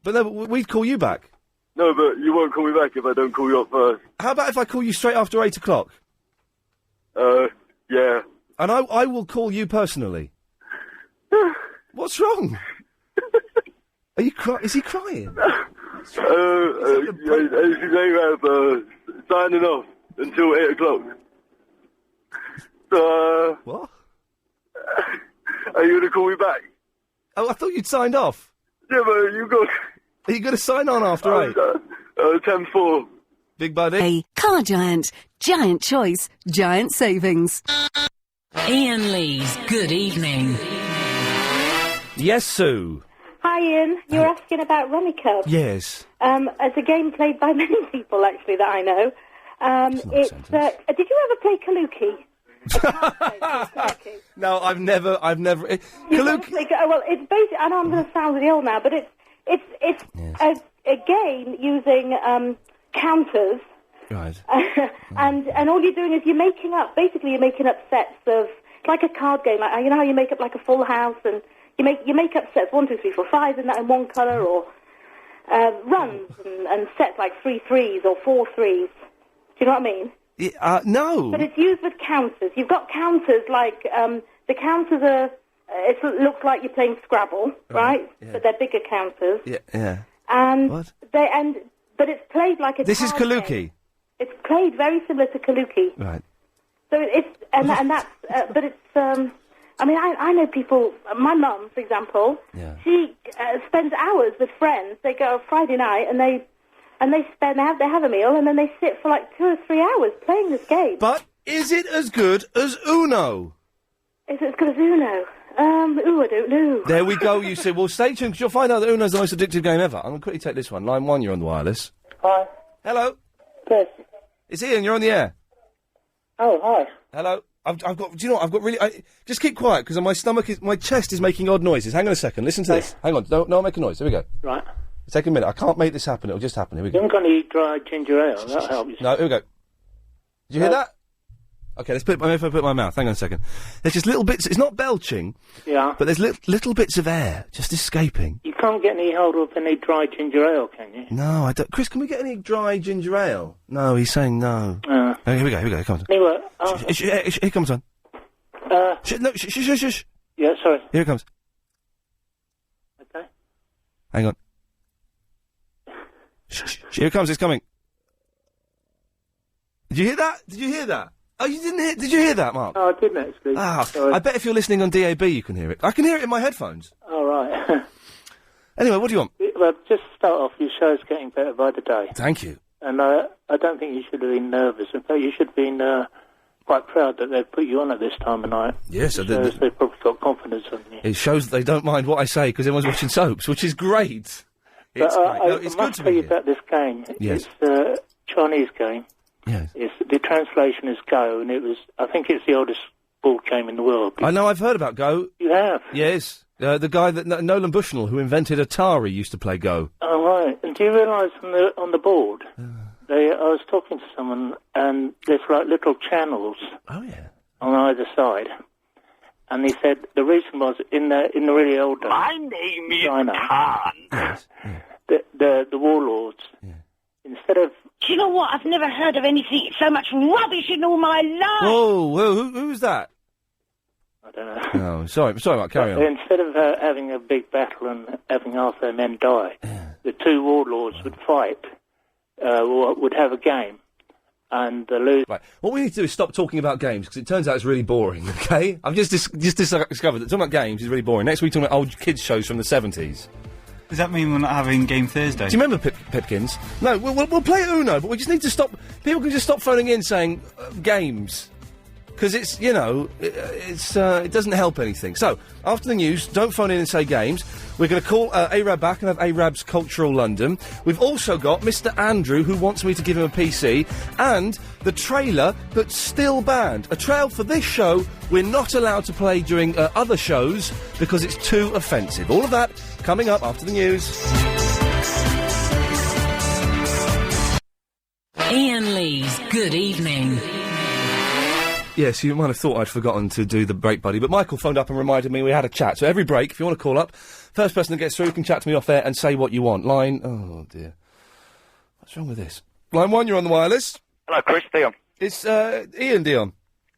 But no, we'd call you back. No, but you won't call me back if I don't call you up first. How about if I call you straight after 8 o'clock? Yeah. And I will call you personally. What's wrong? Are you Is he crying? This is Arab signing off until 8 o'clock. What? Are you going to call me back? Oh, I thought you'd signed off. Yeah, but you got... Are you going to sign on after 8? 10-4. Big buddy. A car giant. Giant choice. Giant savings. Iain Lee's Good Evening. Yes, Sue. Hi, Ian. You're asking about Rummikub. Yes. As a game played by many people, actually, that I know. Did you ever play Kaluki? No, I've never. Kaluki. Well, it's basically. I know I'm going to sound really old now, but it's a game using counters. Right. and all you're doing is you're making up sets of, it's like a card game. Like, you know how you make up like a full house, and you make up sets 1, 2, 3, 4, 5 in one colour, or runs and sets like 3 3s or 4 3s. Do you know what I mean? No. But it's used with counters. You've got counters like the counters are. It looks like you're playing Scrabble, right? Yeah. But they're bigger counters. Yeah. And what? But it's played like a. This is Kaluki. Game. It's played very similar to Kaluki. Right. So that's but it's. I mean, I know people. My mum, for example, she spends hours with friends. They go Friday night and they have a meal, and then they sit for like 2 or 3 hours playing this game. But is it as good as Uno? Is it as good as Uno? I don't know. There we go, you see. Well, stay tuned, because you'll find out that Uno's the most addictive game ever. I'm going to quickly take this one. Line 1, you're on the wireless. Hi. Hello. Yes. It's Iain, you're on the air. Oh, hi. Hello. I've got, do you know what, I've got really, just keep quiet, because my chest is making odd noises. Hang on a second, listen to this. Hang on, don't make a noise. Here we go. Right. Take a minute, I can't make this happen, it'll just happen. Here we go. You haven't got any dry ginger ale, that'll help you. No, here we go. Did you hear that? Okay, let's put it in my mouth. Hang on a second. There's just little bits, it's not belching. Yeah. But there's little bits of air just escaping. You can't get any hold of any dry ginger ale, can you? No, I don't. Chris, can we get any dry ginger ale? No, he's saying no. Okay, here we go, here comes. Anyway, here comes one. Shush. Yeah, sorry. Here it comes. Okay. Hang on. Here it comes, it's coming. Did you hear that? Did you hear that? Oh, you didn't hear... Did you hear that, Mark? Oh, I didn't actually. I bet if you're listening on DAB you can hear it. I can hear it in my headphones. All right. Anyway, what do you want? Well, just to start off, your show's getting better by the day. Thank you. And I don't think you should have been nervous. In fact, you should have been quite proud that they've put you on at this time of night. Yes, I did. They've probably got confidence on you. It shows that they don't mind what I say because everyone's watching soaps, which is great. It's But, great. No, it's I good must to tell be you here. about this game. Yes. It's a Chinese game. Yes. The translation is Go, and I think it's the oldest board game in the world. I know, I've heard about Go. You have? Yes. The guy that Nolan Bushnell, who invented Atari, used to play Go. Oh, right. And do you realise on the board, I was talking to someone, and there's like little channels. Oh, yeah. On either side. And he said the reason was in the really old days. My name is China, Khan. Yes. the warlords, instead of... Do you know what? I've never heard of anything so much rubbish in all my life. Whoa, who's that? I don't know. Oh, sorry, Mark, carry on. Instead of having a big battle and having half their men die, the two warlords would fight, or would have a game, and the loser... Right, what we need to do is stop talking about games, because it turns out it's really boring, okay? I've just discovered that talking about games is really boring. Next week, talking about old kids' shows from the 70s. Does that mean we're not having Game Thursday? Do you remember Pipkins? No, we'll play Uno, but we just need to stop... People can just stop phoning in saying games. Because it's, you know, it doesn't help anything. So, after the news, don't phone in and say games. We're going to call Arab back and have Arab's Cultural London. We've also got Mr. Andrew, who wants me to give him a PC, and the trailer that's still banned. A trail for this show we're not allowed to play during other shows because it's too offensive. All of that coming up after the news. Iain Lee's Good Evening. Yes, you might have thought I'd forgotten to do the break, buddy, but Michael phoned up and reminded me we had a chat. So every break, if you want to call up, first person that gets through can chat to me off air and say what you want. Line... Oh, dear. What's wrong with this? Line 1, you're on the wireless. Hello, Chris. Dion. It's, Ian Dion.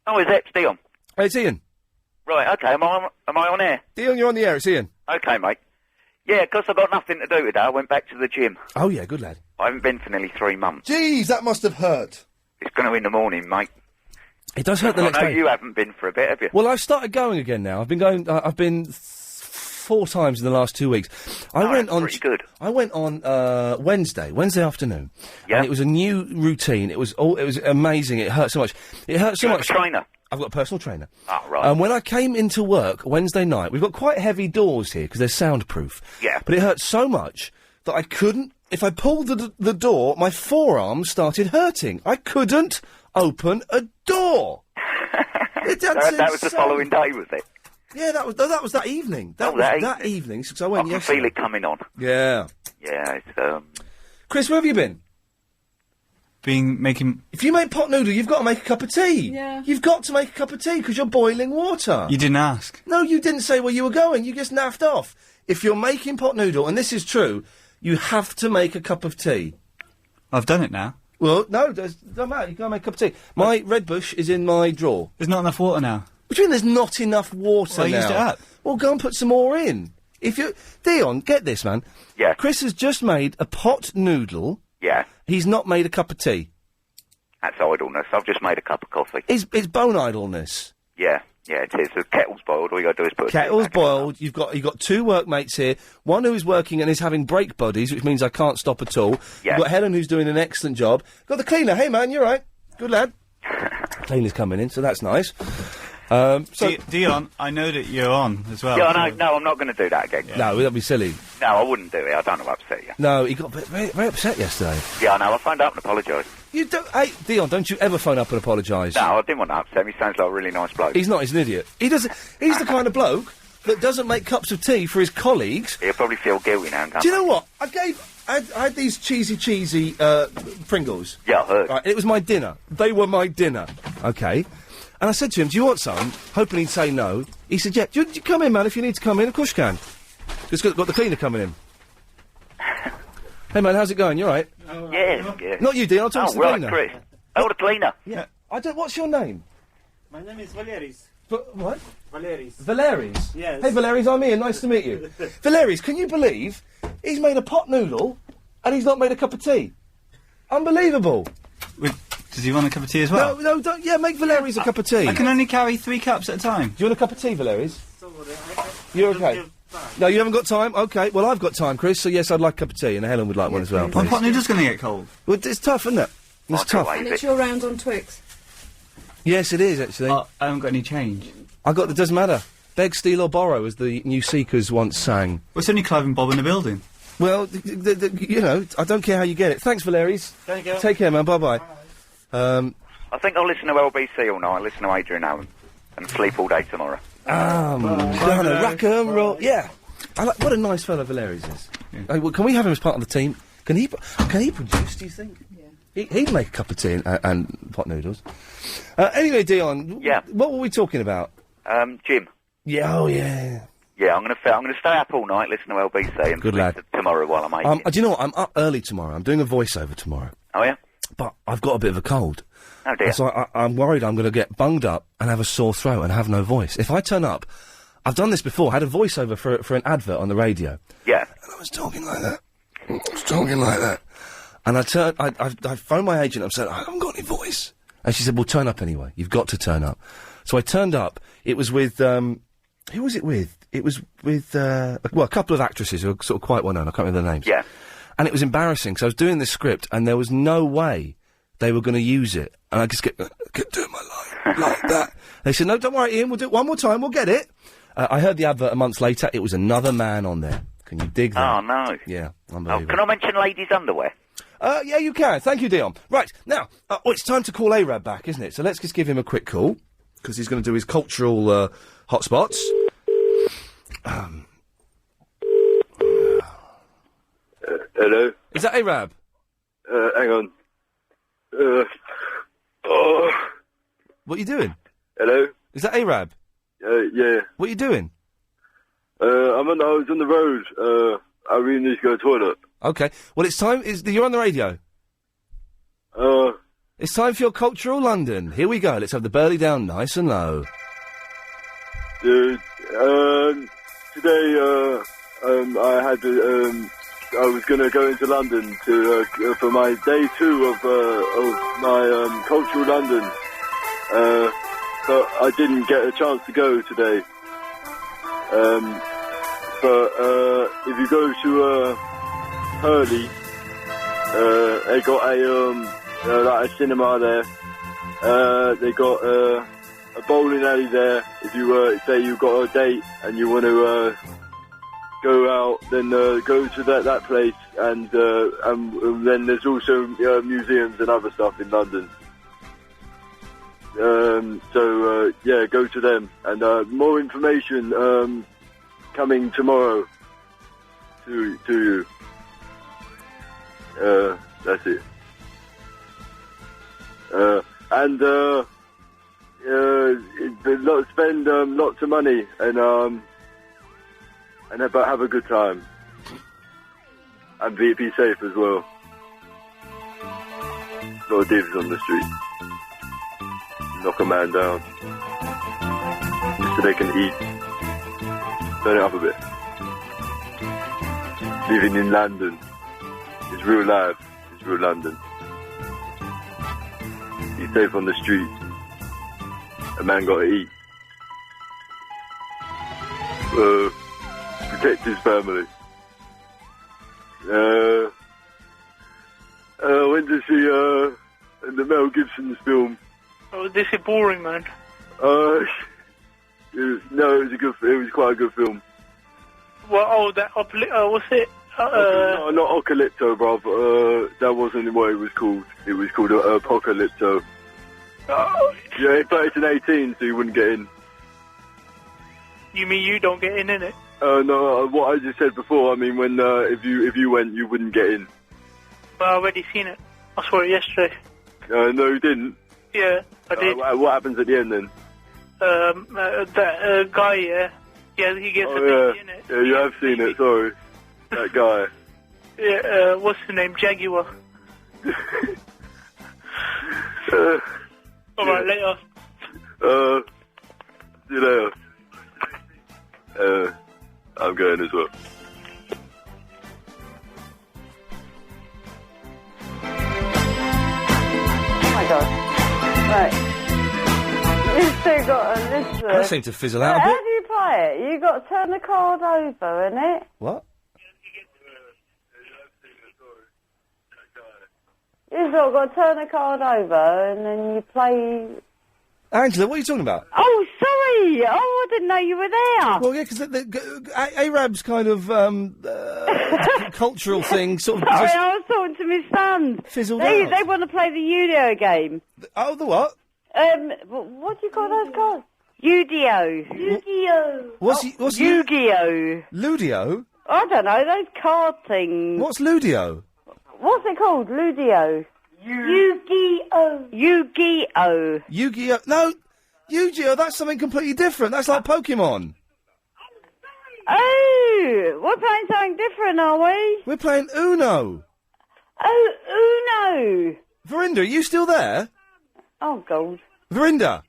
Oh, is it? It's Dion. Hey, it's Ian. Right, okay. Am I on air? Dion, you're on the air. It's Ian. Okay, mate. Yeah, 'cause I've got nothing to do today. I went back to the gym. Oh, yeah, good lad. I haven't been for nearly 3 months. Jeez, that must have hurt. It's going to in the morning, mate. It does hurt the next I know day. you haven't been for a bit, have you? Well, I've started going again now. I've been going. I've been 4 times in the last 2 weeks. I went on. Pretty good. I went on Wednesday afternoon. Yeah. And it was a new routine. It was amazing. It hurt so much. It hurt so You have much. a trainer? I've got a personal trainer. Oh, right. And when I came into work Wednesday night, we've got quite heavy doors here because they're soundproof. Yeah. But it hurt so much that I couldn't. If I pulled the door, my forearms started hurting. I couldn't open a door. That was the following day, was it? Yeah, that was that evening. That evening. So I went I can yesterday. feel it coming on. Yeah. Yeah, it's, Chris, where have you been? Making... If you make pot noodle, you've got to make a cup of tea. Yeah. You've got to make a cup of tea because you're boiling water. You didn't ask. No, you didn't say where you were going. You just naffed off. If you're making pot noodle, and this is true, you have to make a cup of tea. I've done it now. Well, no, don't matter. You can't make a cup of tea. My Red Bush is in my drawer. There's not enough water now. What do you mean there's not enough water Well, I now? used it up. Well, go and put some more in. If you... Dion, get this, man. Yeah. Chris has just made a pot noodle. Yeah. He's not made a cup of tea. That's idleness. I've just made a cup of coffee. It's bone idleness. Yeah, it is. The kettle's boiled. All you got to do is put Kettle's boiled. You've got 2 workmates here. One who is working and is having break buddies, which means I can't stop at all. Yeah. You've got Helen who's doing an excellent job. Got the cleaner. Hey, man, you're right. Good lad. Cleaner's coming in, so that's nice. Dion, I know that you're on as well. Yeah, no, I'm not going to do that again. No, that'd be silly. No, I wouldn't do it. I don't want to upset you. No, he got very, very upset yesterday. Yeah, I know. I phoned up and apologised. You don't... Hey, Dion, don't you ever phone up and apologise. No, I didn't want to upset him. He sounds like a really nice bloke. He's not. He's an idiot. He's the kind of bloke that doesn't make cups of tea for his colleagues. He'll probably feel guilty now. Do you know what? I had these cheesy Pringles. Yeah, I heard. Right, and it was my dinner. They were my dinner. Okay. And I said to him, do you want some? Hoping he'd say no. He said, yeah. Do you come in, man, if you need to come in. Of course you can. Just got the cleaner coming in. Hey, man, how's it going? You all right? Yeah. Not you, Dean. I'll talk to the cleaner. Chris. Oh, the cleaner. Yeah. What's your name? My name is Valeris. What? Valeris. Valeris? Yes. Hey, Valeris, I'm Ian. Nice to meet you. Valeris, can you believe he's made a pot noodle and he's not made a cup of tea. Unbelievable. Does he want a cup of tea as well? No, don't. Yeah, make Valerius a cup of tea. I can only carry 3 cups at a time. Do you want a cup of tea, Valerius? You're okay. No, you haven't got time? Okay, well, I've got time, Chris, so yes, I'd like a cup of tea, and Helen would like one as well, My please. pot noodle's going to get cold. Well, it's tough, isn't it? It's tough. And it's your round on Twix. Yes, it is, actually. I haven't got any change. It doesn't matter. Beg, steal or borrow, as the New Seekers once sang. Well, it's only Clive and Bob in the building. Well, you know, I don't care how you get it. Thanks, Valerius. There you go. Take care, man. Bye-bye. I think I'll listen to LBC all night, listen to Adrian Allen, and sleep all day tomorrow. Rock and roll. Yeah. What a nice fellow Valerius is. Yeah. Well, can we have him as part of the team? Can he produce, do you think? Yeah. He'd make a cup of tea and pot noodles. Anyway, Dion. Yeah. What were we talking about? Jim. Yeah, oh yeah. Yeah, I'm gonna stay up all night, listen to LBC, and Good sleep lad. tomorrow while I'm eating. Do you know what? I'm up early tomorrow. I'm doing a voiceover tomorrow. Oh, yeah? But I've got a bit of a cold. Oh, dear. So I'm worried I'm going to get bunged up and have a sore throat and have no voice. If I turn up, I've done this before, had a voiceover for an advert on the radio. Yeah. And I was talking like that. And I phoned my agent, I said, I haven't got any voice. And she said, well, turn up anyway. You've got to turn up. So I turned up. It was with, who was it with? It was with, a couple of actresses who are sort of quite well known. I can't remember their names. Yeah. And it was embarrassing, because I was doing this script, and there was no way they were going to use it. And I just kept doing my line like that. They said, no, don't worry, Ian, we'll do it one more time, we'll get it. I heard the advert a month later, it was another man on there. Can you dig that? Oh, no. Yeah, Oh, unbelievable. can I mention ladies' underwear? Yeah, you can. Thank you, Dion. Right, now, it's time to call Arab back, isn't it? So let's just give him a quick call, because he's going to do his cultural hotspots. Hello? Is that Arab? Hang on. What are you doing? Hello? Is that Arab? Yeah. What are you doing? I was on the road. I really need to go to the toilet. Okay. Well, it's time. You're on the radio. It's time for your cultural London. Here we go. Let's have the Burley down nice and low. Today, I had to, I was going to go into London for my day 2 of my cultural London. But I didn't get a chance to go today. But if you go to Hurley, they got like a cinema there. They got a bowling alley there. If you say you've got a date and you want to go out, then go to that place. And then there's also museums and other stuff in London. So go to them. And more information coming tomorrow to you. That's it. Spend lots of money and but have a good time and be safe as well. A lot of divs on the street. Knock a man down just so they can eat. Turn it up a bit. Living in London is real life. It's real London. Be safe on the street. A man got to eat. Protect his family. Went to see the Mel Gibson's film. Oh, this is boring, man. It was quite a good film. Well, what's it? No, not Ocalypto, bruv. That wasn't what it was called. It was called Apocalypto. Yeah, but it's an 18, so you wouldn't get in. You mean you don't get in it? No, what I just said before, I mean, when, if you went, you wouldn't get in. Well, I already seen it. I saw it yesterday. No, you didn't? Yeah, I did. What happens at the end, then? That guy, yeah. Yeah, he gets a baby in it. Yeah, you have seen it, sorry. That guy. Yeah, what's the name? Jaguar. Alright, later. See you later. I'm going as well. my God. Right. You've still got to listen. That seemed to fizzle out a How bit. do you play it? You got to turn the card over, innit? What? You've got to turn the card over and then you play... Angela, what are you talking about? Oh, sorry! Oh, I didn't know you were there! Well, yeah, because Arab's kind of cultural thing sort of... Sorry, just I was talking to my son. fizzled They out. want to play the Udio game. Oh, the what? What do you call those cards? Udio. Yu-Gi-Oh! What's Yu-Gi-Oh! Ludio? I don't know, those card things. What's Ludio? What's it called? Ludio? Yu-Gi-Oh! Yu-Gi-Oh! Yu-Gi-Oh! No! Yu-Gi-Oh! That's something completely different. That's like Pokemon. Oh! We're playing something different, are we? We're playing Uno. Oh, Uno! Verinda, are you still there? Oh, God. Verinda!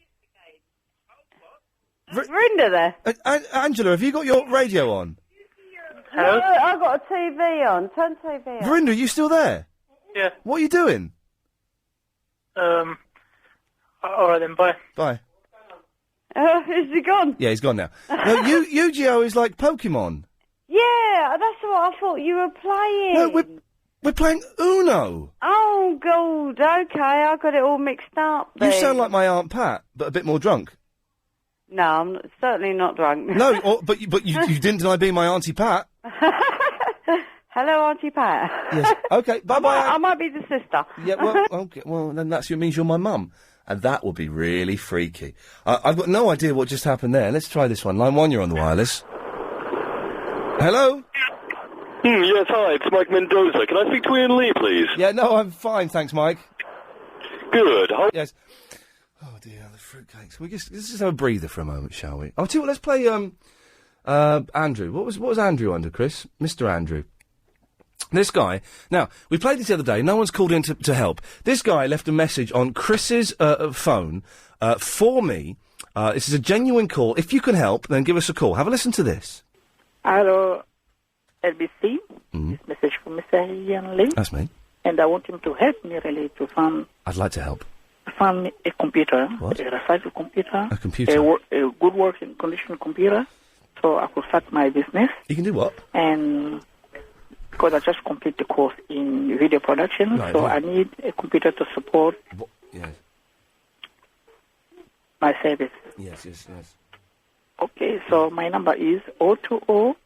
Verinda there? Angela, have you got your radio on? Hello? No, I've got a TV on. Turn TV on. Verinda, are you still there? Yeah. What are you doing? Alright then, bye. Bye. Is he gone? Yeah, he's gone now. No, Yu-Gi-Oh! Is like Pokemon. Yeah, that's what I thought you were playing. No, we're playing Uno. Oh, God, okay, I got it all mixed up then. You sound like my Aunt Pat, but a bit more drunk. No, I'm certainly not drunk. No, but you didn't deny being my Auntie Pat. Hello, Auntie Pat. Yes. Okay, bye-bye. I might be the sister. Yeah, well, okay, well, then means you're my mum. And that would be really freaky. I've got no idea what just happened there. Let's try this one. Line 1, you're on the wireless. Hello? Yes, hi, it's Mike Mendoza. Can I speak to Iain Lee, please? Yeah, no, I'm fine, thanks, Mike. Good. Yes. Oh, dear, the fruitcakes. Let's just have a breather for a moment, shall we? Oh, tell you what, let's play, Andrew. What was Andrew under, Chris? Mr. Andrew. This guy, now, we played this the other day, no one's called in to help. This guy left a message on Chris's phone for me. This is a genuine call. If you can help, then give us a call. Have a listen to this. Hello, LBC. This message from Mr. Iain Lee. That's me. And I want him to help me really to find I'd like to help. me a computer. What? A reliable computer. A computer? A good working condition computer. So I could start my business. You can do what? And because I just complete the course in video production, Right, so right. I need a computer to support Yes. my service. Yes. Okay, so my number is 020.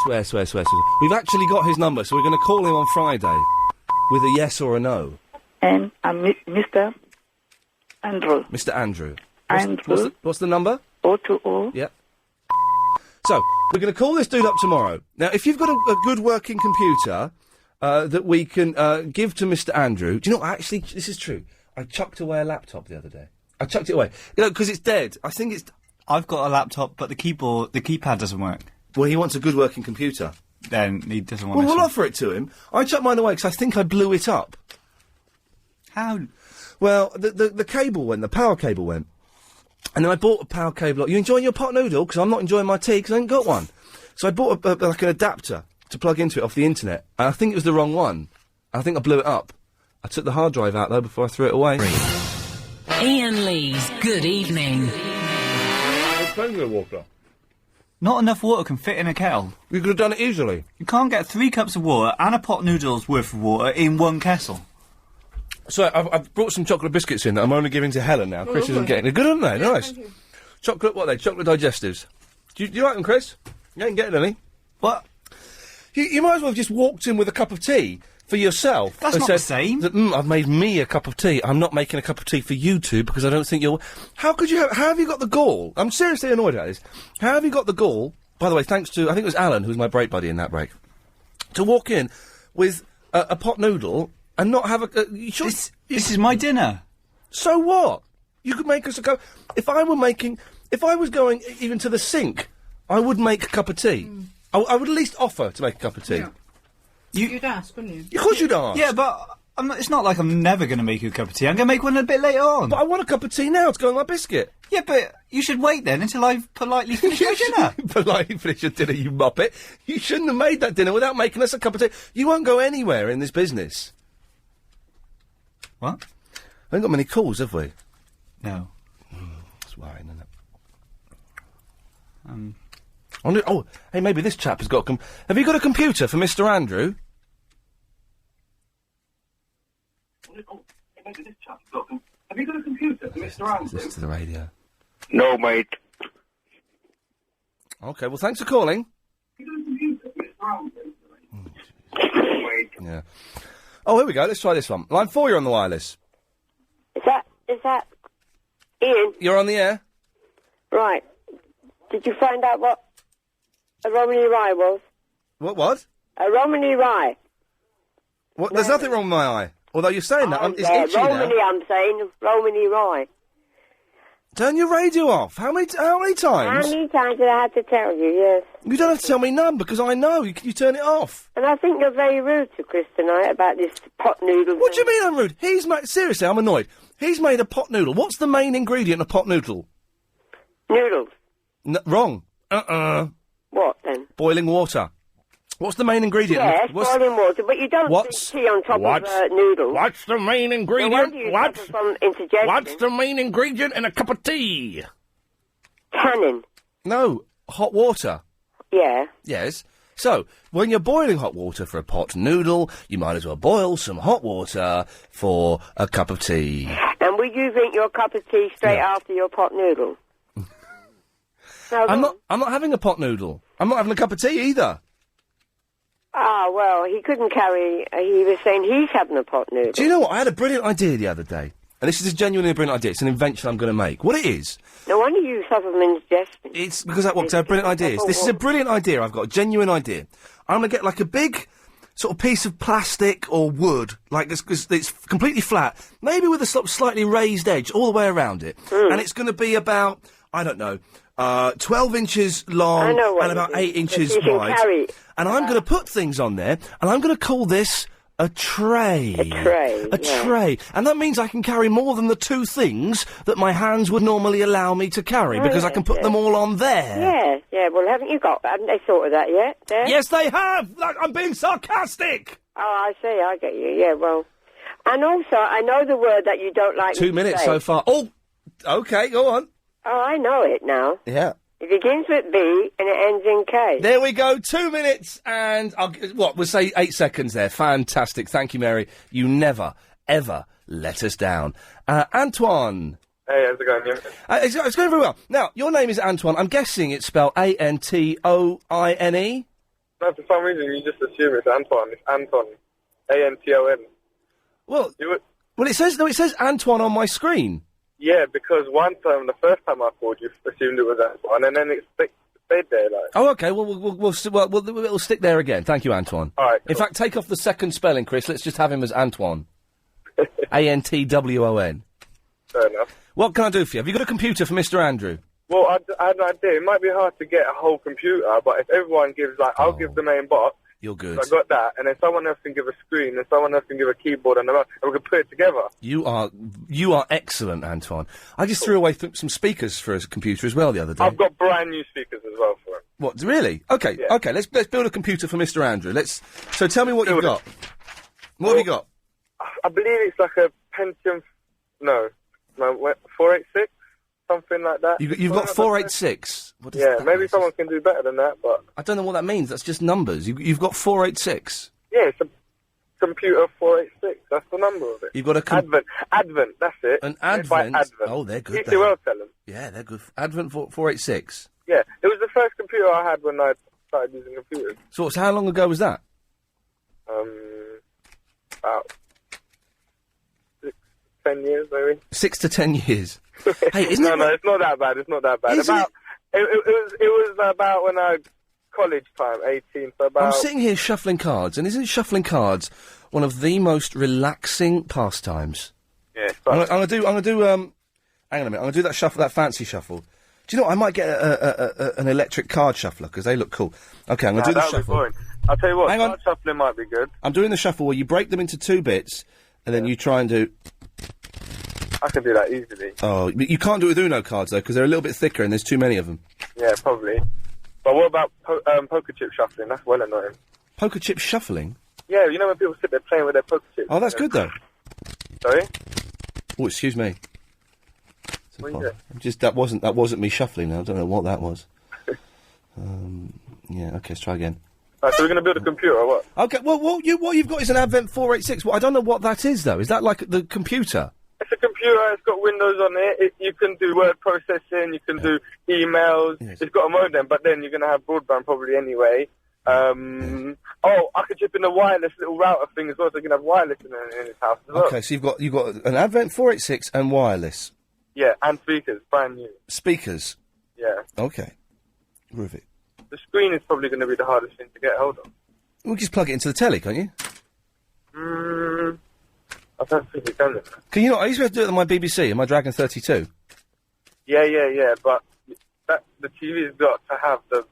Swear. We've actually got his number, so we're going to call him on Friday with a yes or a no. And I'm Mr. Andrew. Mr. Andrew. Andrew. What's the number? 020. Yep. So, we're going to call this dude up tomorrow. Now, if you've got a good working computer that we can give to Mr. Andrew... Do you know what? Actually, this is true. I chucked away a laptop the other day. I chucked it away. You know, because it's dead. I think it's... I've got a laptop, but the keypad doesn't work. Well, he wants a good working computer. Then he doesn't want Well, this we'll one. offer it to him. I chucked mine away because I think I blew it up. How? Well, the cable went, the power cable went. And then I bought a power cable. You enjoying your pot noodle? Because I'm not enjoying my tea because I ain't got one. So I bought like an adapter to plug into it off the internet. And I think it was the wrong one. I think I blew it up. I took the hard drive out, though, before I threw it away. Iain Lee's Good Evening. Water. Not enough water can fit in a kettle. You could have done it easily. You can't get 3 cups of water and a pot noodles worth of water in one kettle. So I've brought some chocolate biscuits in that I'm only giving to Helen now. Chris isn't getting. They're good, aren't they? Nice. Chocolate, what are they? Chocolate digestives. Do you like them, Chris? You ain't getting any. What? You might as well have just walked in with a cup of tea for yourself. That's and not said the same. That, I've made me a cup of tea. I'm not making a cup of tea for you two because I don't think you'll... How could you have... How have you got the gall? I'm seriously annoyed at this. How have you got the gall... By the way, thanks to... I think it was Alan who was my break buddy in that break. To walk in with a pot noodle and not have a... This is my dinner. So what? You could make us a cup... If I was going even to the sink, I would make a cup of tea. I would at least offer to make a cup of tea. Yeah. You'd ask, wouldn't you? Of course you'd ask. Yeah, but it's not like I'm never going to make you a cup of tea. I'm going to make one a bit later on. But I want a cup of tea now to go on my biscuit. Yeah, but you should wait then until I've politely finished my dinner. Politely finish your dinner, you muppet. You shouldn't have made that dinner without making us a cup of tea. You won't go anywhere in this business. What? haven't got many calls, have we? No. That's worrying, isn't it? Oh, hey, maybe this chap has got have you got a computer for Mr. Andrew? Have you got a computer for Mr. Andrew? Listen to the radio. No, mate. Okay, well, thanks for calling. Yeah. Oh, here we go. Let's try this one. Line 4, you're on the wireless. Is that Ian? You're on the air. Right. Did you find out what a Romany Rye was? What? A Romany Rye. What? There's nothing wrong with my eye. Although you're saying that, it's itchy Romany, now. I'm saying. Romany Rye. Turn your radio off. How many times? How many times did I have to tell you, yes? You don't have to tell me none, because I know. You turn it off. And I think you're very rude to Chris tonight about this pot noodle. What do you mean I'm rude? Seriously, I'm annoyed. He's made a pot noodle. What's the main ingredient in a pot noodle? Noodles. Wrong. What, then? Boiling water. What's the main ingredient? Yes, boiling water, but you don't put tea on top of noodles. What's the main ingredient? No wonder you suffer from indigestion. What's the main ingredient in a cup of tea? Tannin. No, hot water. Yeah. Yes. So, when you're boiling hot water for a pot noodle, you might as well boil some hot water for a cup of tea. And would you drink your cup of tea straight after your pot noodle? No, I'm not having a pot noodle. I'm not having a cup of tea either. Ah, well, he couldn't carry... he was saying he's having a pot noodle. Do you know what? I had a brilliant idea the other day. And this is genuinely a brilliant idea. It's an invention I'm going to make. What it is... No wonder you suffer from indigestion. It's because I have brilliant ideas. This is a brilliant idea I've got, a genuine idea. I'm going to get like a big sort of piece of plastic or wood, like it's completely flat, maybe with a sort of slightly raised edge all the way around it. And it's going to be about, I don't know, 12 inches long and about 8 inches wide. And I'm going to put things on there, and I'm going to call this a tray. A tray. And that means I can carry more than the two things that my hands would normally allow me to carry, because I can put them all on there. Yeah. Well, haven't they thought of that yet? There? Yes, they have! I'm being sarcastic! Oh, I see, I get you, yeah, well. And also, I know the word that you don't like 2 minutes so far. Oh, OK, go on. Oh, I know it now. Yeah. It begins with B and it ends in K. There we go, 2 minutes and, we'll say 8 seconds there. Fantastic. Thank you, Mary. You never, ever let us down. Antoine. Hey, how's it going? It's going very well. Now, your name is Antoine. I'm guessing it's spelled A-N-T-O-I-N-E? No, for some reason you just assume it's Antoine. It's Anton. A-N-T-O-N. Well, it says Antoine on my screen. Yeah, because the first time I called you, assumed it was Antoine, and then it stayed there, like. Oh, OK, we'll stick there again. Thank you, Antoine. All right, In fact, take off the second spelling, Chris. Let's just have him as Antoine. A-N-T-W-O-N. Fair enough. What can I do for you? Have you got a computer for Mr. Andrew? Well, I had an idea. It might be hard to get a whole computer, but if everyone gives, I'll give the main box. You're good. So I got that, and then someone else can give a screen, and someone else can give a keyboard, and we can put it together. You are excellent, Antoine. I just threw away some speakers for a computer as well the other day. I've got brand new speakers as well for it. What, really? Okay, Yeah. Okay, let's build a computer for Mr. Andrew. So tell me what you've got. What have you got? I believe it's like a Pentium, 486, something like that. You've got 486. What does Yeah, that maybe mean? someone can do better than that, but... I don't know what that means. That's just numbers. You've got 486. Yeah, it's a computer 486. That's the number of it. You've got a... Advent, that's it. An Made by Advent? Oh, they're good. You well tell them. Yeah, they're good. Advent 486. Yeah, it was the first computer I had when I started using computers. So how long ago was that? About 6 to 10 years, maybe. 6 to 10 years. Hey, isn't No, it's not that bad. It's not that bad. Isn't It was about when I college time, 18. So about. I'm sitting here shuffling cards, and isn't shuffling cards one of the most relaxing pastimes? Yeah. I'm gonna do. Hang on a minute. I'm gonna do that fancy shuffle. Do you know what? I might get an electric card shuffler because they look cool. Okay, I'm gonna do the that'll be shuffle. boring. I'll tell you what. Hang on. Card shuffling might be good. I'm doing the shuffle where you break them into 2 bits, and then you try and do. I can do that easily. Oh, you can't do it with Uno cards though because they're a little bit thicker and there's too many of them. Yeah, probably. But what about poker chip shuffling? That's well annoying. Poker chip shuffling? Yeah, you know when people sit there playing with their poker chips. Oh, that's good though. Sorry? Oh, excuse me. What is it? Just that wasn't me shuffling. Now I don't know what that was. Yeah. Okay, let's try again. Right, so we're going to build a computer or what? Okay. Well, what you've got is an Advent 486. Well, I don't know what that is though. Is that like the computer? It's a computer. It's got Windows on it. You can do word processing. You can do emails. Yes. It's got a modem, but then you're going to have broadband probably anyway. Oh, I could chip in a wireless little router thing as well, so you can have wireless in this house as well. Okay, so you've got an Advent 486 and wireless. Yeah, and speakers, brand new. Speakers. Yeah. Okay. Groovy. The screen is probably going to be the hardest thing to get hold of. We'll just plug it into the telly, can't you? I don't think you can. Can you not? I used to have to do it on my BBC and my Dragon 32. Yeah, but the TV's got to have the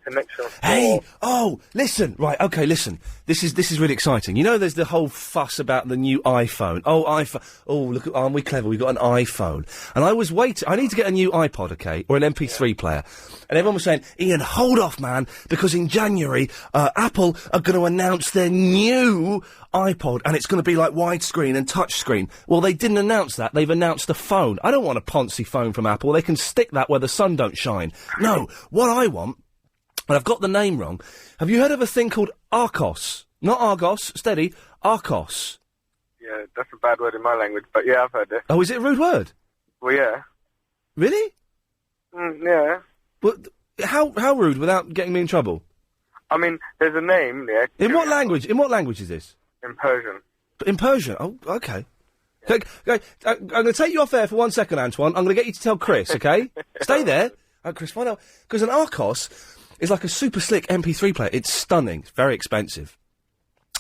connection. Hey! Oh, listen. Right. Okay. Listen. This is really exciting. You know, there's the whole fuss about the new iPhone. Oh, iPhone. Oh, look. Aren't we clever? We've got an iPhone. And I was waiting. I need to get a new iPod, okay, or an MP3 player. And everyone was saying, Ian, hold off, man, because in January, Apple are going to announce their new iPod, and it's going to be like widescreen and touchscreen. Well, they didn't announce that. They've announced a phone. I don't want a poncy phone from Apple. They can stick that where the sun don't shine. No, what I want. And I've got the name wrong. Have you heard of a thing called Arcos? Not Argos, steady, Arcos. Yeah, that's a bad word in my language, but yeah, I've heard it. Oh, is it a rude word? Well, yeah. Really? Yeah. But how rude without getting me in trouble? I mean, there's a name, yeah. In what language? In what language is this? In Persian. In Persian? Oh, okay. Okay, I'm going to take you off air for 1 second, Antoine. I'm going to get you to tell Chris, okay? Stay there. Chris, find out. Because an Arcos is like a super slick MP3 player. It's stunning. It's very expensive.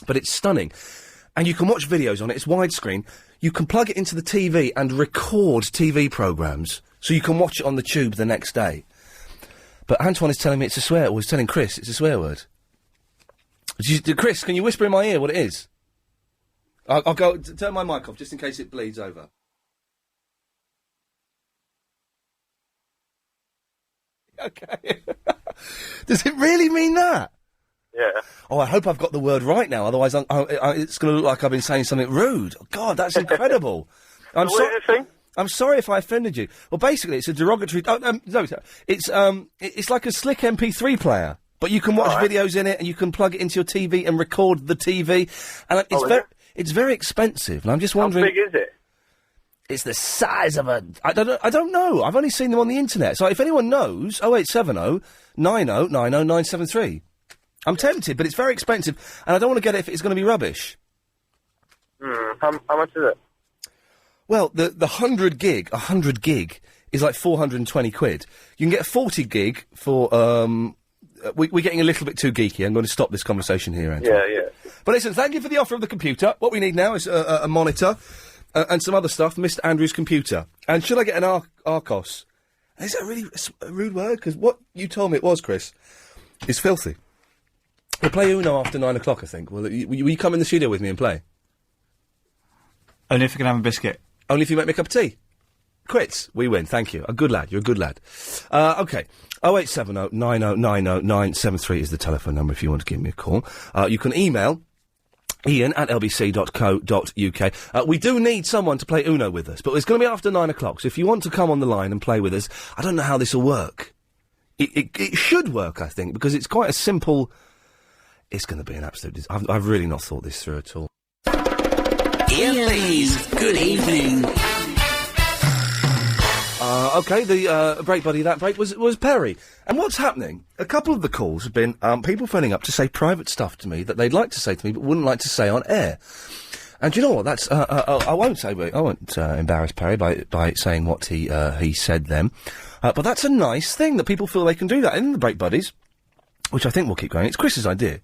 But it's stunning. And you can watch videos on it. It's widescreen. You can plug it into the TV and record TV programmes. So you can watch it on the tube the next day. But Antoine is telling me it's a swear, or he's telling Chris it's a swear word. Chris, can you whisper in my ear what it is? I'll go, turn my mic off just in case it bleeds over. Okay. Does it really mean that? Yeah. Oh, I hope I've got the word right now, otherwise it's going to look like I've been saying something rude. Oh, God, that's incredible. I'm sorry if I offended you. Well, basically, it's a derogatory... no, it's like a slick MP3 player, but you can watch videos in it, and you can plug it into your TV and record the TV, and it's very expensive, and I'm just wondering... How big is it? It's the size of a... I don't know. I've only seen them on the internet. So if anyone knows, 0870 90 90 973. I'm tempted, but it's very expensive, and I don't want to get it if it's going to be rubbish. How much is it? Well, the 100 gig is like 420 quid. You can get a 40 gig for... we're getting a little bit too geeky. I'm going to stop this conversation here, Antoine. Yeah. But listen, thank you for the offer of the computer. What we need now is a monitor... and some other stuff, Mr. Andrew's computer. And should I get an Arcos? Is that really a rude word? Because what you told me it was, Chris, is filthy. We'll play Uno after 9 o'clock, I think. Will you come in the studio with me and play? Only if I can have a biscuit. Only if you make me a cup of tea. Quits. We win. Thank you. A good lad. You're a good lad. Okay. 0870 90 90 973 is the telephone number if you want to give me a call. You can email... Iain at lbc.co.uk. We do need someone to play Uno with us, but it's going to be after 9 o'clock, so if you want to come on the line and play with us, I don't know how this will work. It should work, I think, because it's quite a simple... It's going to be an absolute... I've really not thought this through at all. Iain Lee's Good Evening. Okay, the break buddy, that break was Perry. And what's happening? A couple of the calls have been people phoning up to say private stuff to me that they'd like to say to me but wouldn't like to say on air. And do you know what? That's I won't embarrass Perry by saying what he said then. But that's a nice thing that people feel they can do that in the break buddies, which I think will keep going. It's Chris's idea.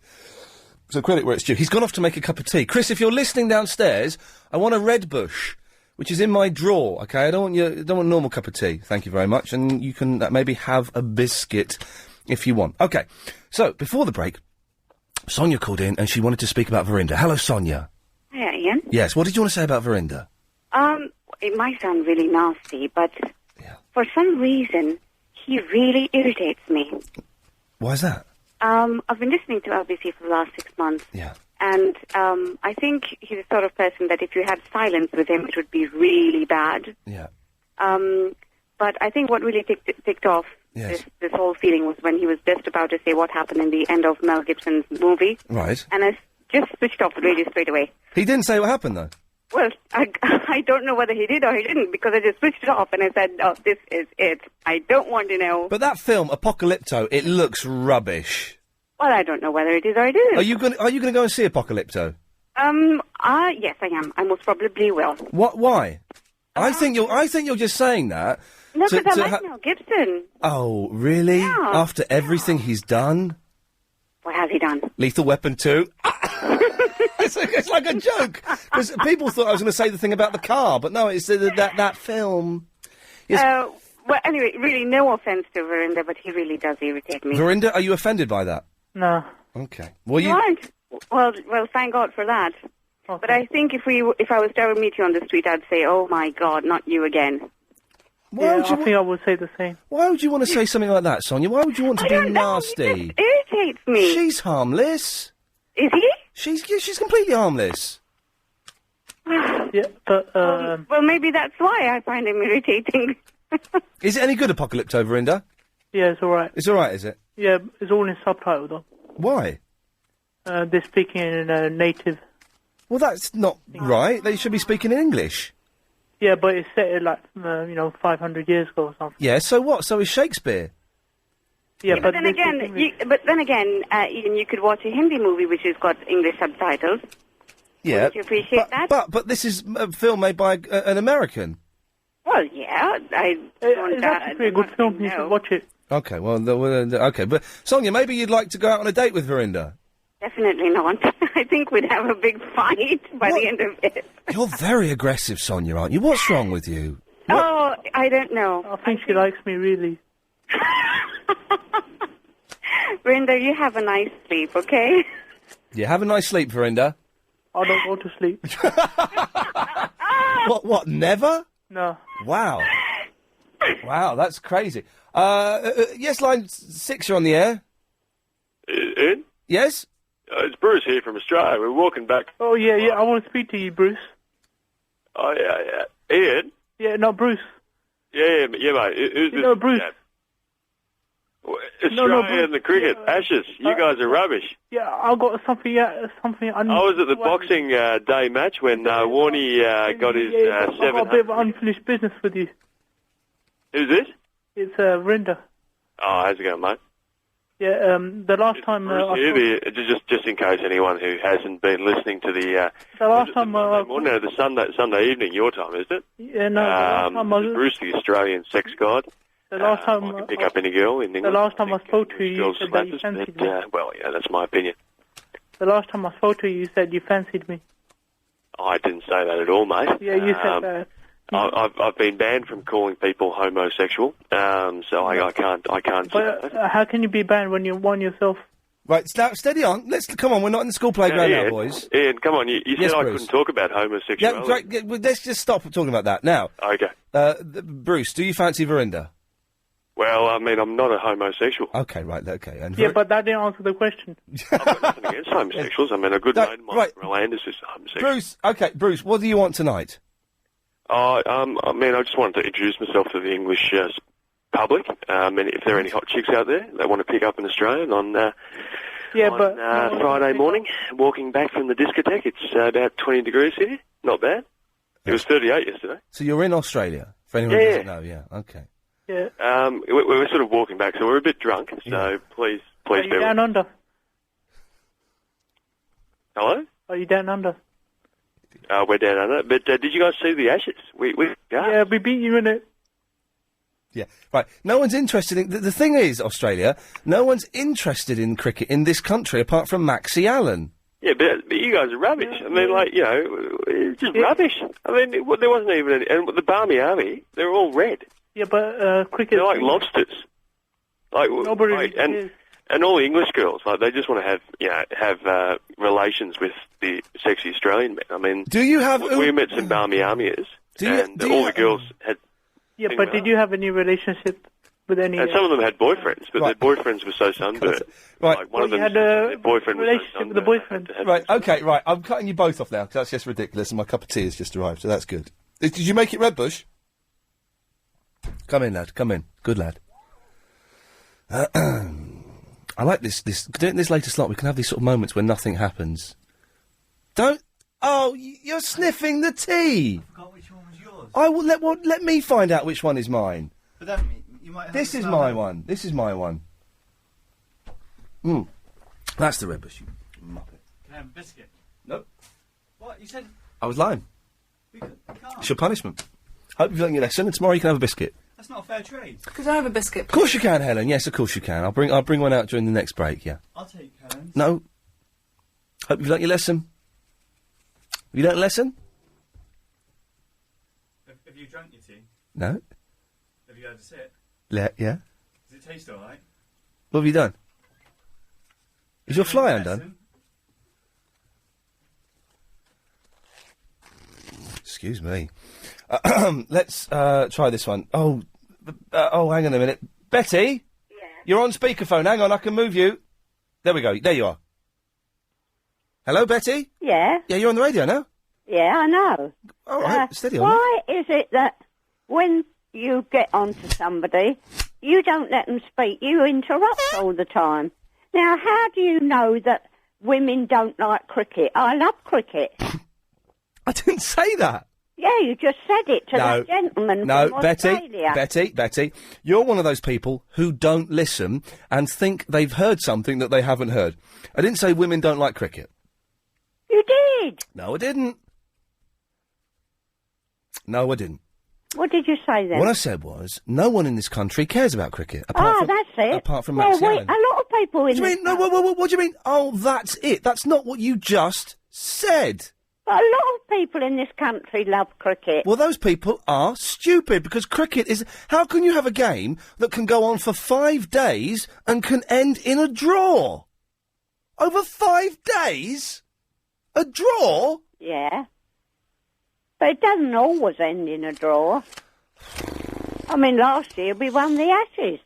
So credit where it's due. He's gone off to make a cup of tea. Chris, if you're listening downstairs, I want a Red Bush, which is in my drawer, okay? I don't want a normal cup of tea. Thank you very much. And you can maybe have a biscuit if you want. Okay. So, before the break, Sonia called in and she wanted to speak about Verinda. Hello, Sonia. Hiya, Ian. Yes, what did you want to say about Verinda? It might sound really nasty, but for some reason, he really irritates me. Why is that? I've been listening to LBC for the last 6 months. Yeah. And I think he's the sort of person that if you had silence with him, it would be really bad. Yeah. But I think what really ticked off this whole feeling was when he was just about to say what happened in the end of Mel Gibson's movie. Right. And I just switched off the radio straight away. He didn't say what happened, though? Well, I don't know whether he did or he didn't, because I just switched it off and I said, oh, this is it. I don't want to know. But that film, Apocalypto, it looks rubbish. Well, I don't know whether it is or it isn't. Are you going to go and see Apocalypto? Yes, I am. I most probably will. What? Why? I think you're just saying that. No, because I like Mel Gibson. Oh, really? Yeah. After everything he's done? What has he done? Lethal Weapon 2. It's like a joke. Because people thought I was going to say the thing about the car, but no, it's that film. Yes. Well, anyway, really, no offence to Verinda, but he really does irritate me. Verinda, are you offended by that? No. Okay. Well, You aren't? Well, thank God for that. Okay. But I think if I was to ever meet you on the street, I'd say, oh my God, not you again. I think I would say the same. Why would you want to say something like that, Sonia? Why would you want to be nasty? He just irritates me. She's harmless. Is he? She's completely harmless. Yeah, but well, maybe that's why I find him irritating. Is it any good, Apocalypto, Verinda? yeah, it's all right. It's all right, is it? Yeah, it's all in subtitle though. Why? They're speaking in native. Well, that's not right. They should be speaking in English. Yeah, but it's set in 500 years ago or something. Yeah, so what? So is Shakespeare. Yeah, but then again, Ian, you could watch a Hindi movie which has got English subtitles. Yeah. Would you appreciate that? But this is a film made by an American. Well, yeah, It's actually a good film. You should watch it. Okay, okay, but Sonia, maybe you'd like to go out on a date with Verinda. Definitely not. I think we'd have a big fight by the end of it. You're very aggressive, Sonia, aren't you? What's wrong with you? Oh, I don't know. I think she likes me, really. Verinda, you have a nice sleep, okay? Yeah, have a nice sleep, Verinda. I don't go to sleep. What, never? No. Wow. Wow, that's crazy. Yes, line 6, you're on the air. Ian? Yes? It's Bruce here from Australia. We're walking back. Oh, yeah, I want to speak to you, Bruce. Oh, yeah. Ian? Yeah, not Bruce. Yeah, mate. Who's this? No, Bruce. chap? Australia and the cricket. Ashes. You guys are rubbish. Yeah, I've got something. I was at the Boxing Day match when Warney got his I've 7. got a bit of unfinished business with you. Who's this? It's Verinda. Oh, how's it going, mate? Yeah, the last time just in case anyone who hasn't been listening to the last time the Sunday evening, your time, isn't it? Yeah, no. The last time Bruce, the Australian sex god. The last time I can pick up any girl in England. The last time I spoke to you, you said that you fancied me. Well, yeah, that's my opinion. The last time I spoke to you, you said you fancied me. I didn't say that at all, mate. Yeah, you said that. I've been banned from calling people homosexual, so I can't say that. How can you be banned when you're one yourself? Right, steady on. Come on, we're not in the school playground now, boys. Ian, come on, you Yes, said I Bruce. couldn't talk about homosexuality. Yeah, right, let's just stop talking about that now. Okay. Bruce, do you fancy Verinda? Well, I mean, I'm not a homosexual. Okay, right, okay. And Yeah, but that didn't answer the question. I've got nothing against homosexuals. I mean, a good mate of mine, Rolandis, is homosexual. Bruce, what do you want tonight? I mean, I just wanted to introduce myself to the English public, and if there are any hot chicks out there that want to pick up an Australian on Friday morning, walking back from the discotheque. It's about 20 degrees here. Not bad. It was 38 yesterday. So you're in Australia, for anyone who doesn't know, yeah, okay. Yeah. We're sort of walking back, so we're a bit drunk, so please Are you down under? Hello? Are you down under? We're down under. But did you guys see the Ashes? Yeah, we beat you in it. Yeah, right. No one's interested in... The thing is, Australia, no one's interested in cricket in this country apart from Maxie Allen. Yeah, but you guys are rubbish. I mean, it's just rubbish. I mean, there wasn't even any... And the Barmy Army, they're all red. Yeah, but cricket... They're like lobsters. And all the English girls, they just want to have relations with the sexy Australian men. I mean... Do you have... We met some Barmy Armiers, and all the girls had... Yeah, but did you have any relationship with any... And some of them had boyfriends, but their boyfriends were so sunburned. Right. Like one of them, had their boyfriend was so relationship with the sunburned. boyfriend. Right, okay, right. I'm cutting you both off now, because that's just ridiculous, and my cup of tea has just arrived, so that's good. Did you make it Redbush? Come in, lad, come in. Good lad. I like this later slot, we can have these sort of moments when nothing happens. Don't... Oh, you're sniffing the tea! I forgot which one was yours. I will let me find out which one is mine. But then you might have This to is smell my it. one. This is my one. That's the Redbush, you muppet. Can I have a biscuit? Nope. What? You said... I was lying. We can't. It's your punishment. Hope you've learned your lesson, and tomorrow you can have a biscuit. That's not a fair trade. Could I have a biscuit? Of course you can, Helen. Yes, of course you can. I'll bring one out during the next break. Yeah. I'll take Helen's. No. Hope you've learnt your lesson. Have you learnt a lesson? Have you drunk your tea? No. Have you had a sip? Yeah. Does it taste alright? What have you done? Is your fly undone? Excuse me. Let's try this one. Oh, hang on a minute. Betty? Yeah? You're on speakerphone. Hang on, I can move you. There we go. There you are. Hello, Betty? Yeah? Yeah, you're on the radio now? Yeah, I know. All right, steady on. Why is it that when you get onto somebody, you don't let them speak, you interrupt all the time? Now, how do you know that women don't like cricket? I love cricket. I didn't say that. Yeah, you just said it to that gentleman from Australia. Betty, you're one of those people who don't listen and think they've heard something that they haven't heard. I didn't say women don't like cricket. You did. No, I didn't. No, I didn't. What did you say then? What I said was, no one in this country cares about cricket. Apart from, that's it. Apart from well, Max Allen. a lot of people in What do you mean? No, what do you mean? Oh, that's it. That's not what you just said. But a lot of people in this country love cricket. Well, those people are stupid, because cricket is... How can you have a game that can go on for 5 days and can end in a draw? Over 5 days? A draw? Yeah. But it doesn't always end in a draw. I mean, last year we won the Ashes.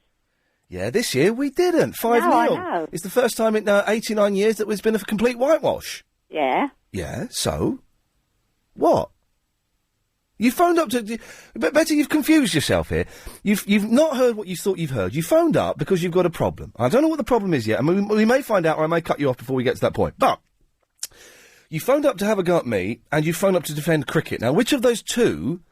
Yeah, this year we didn't. 5-0. I know. It's the first time in 89 years that there's been a complete whitewash. Yeah. Yeah, so? What? You phoned up to... But Betty, you've confused yourself here. You've not heard what you thought you've heard. You phoned up because you've got a problem. I don't know what the problem is yet, and we may find out, or I may cut you off before we get to that point. But you phoned up to have a go at me, and you phoned up to defend cricket. Now, which of those two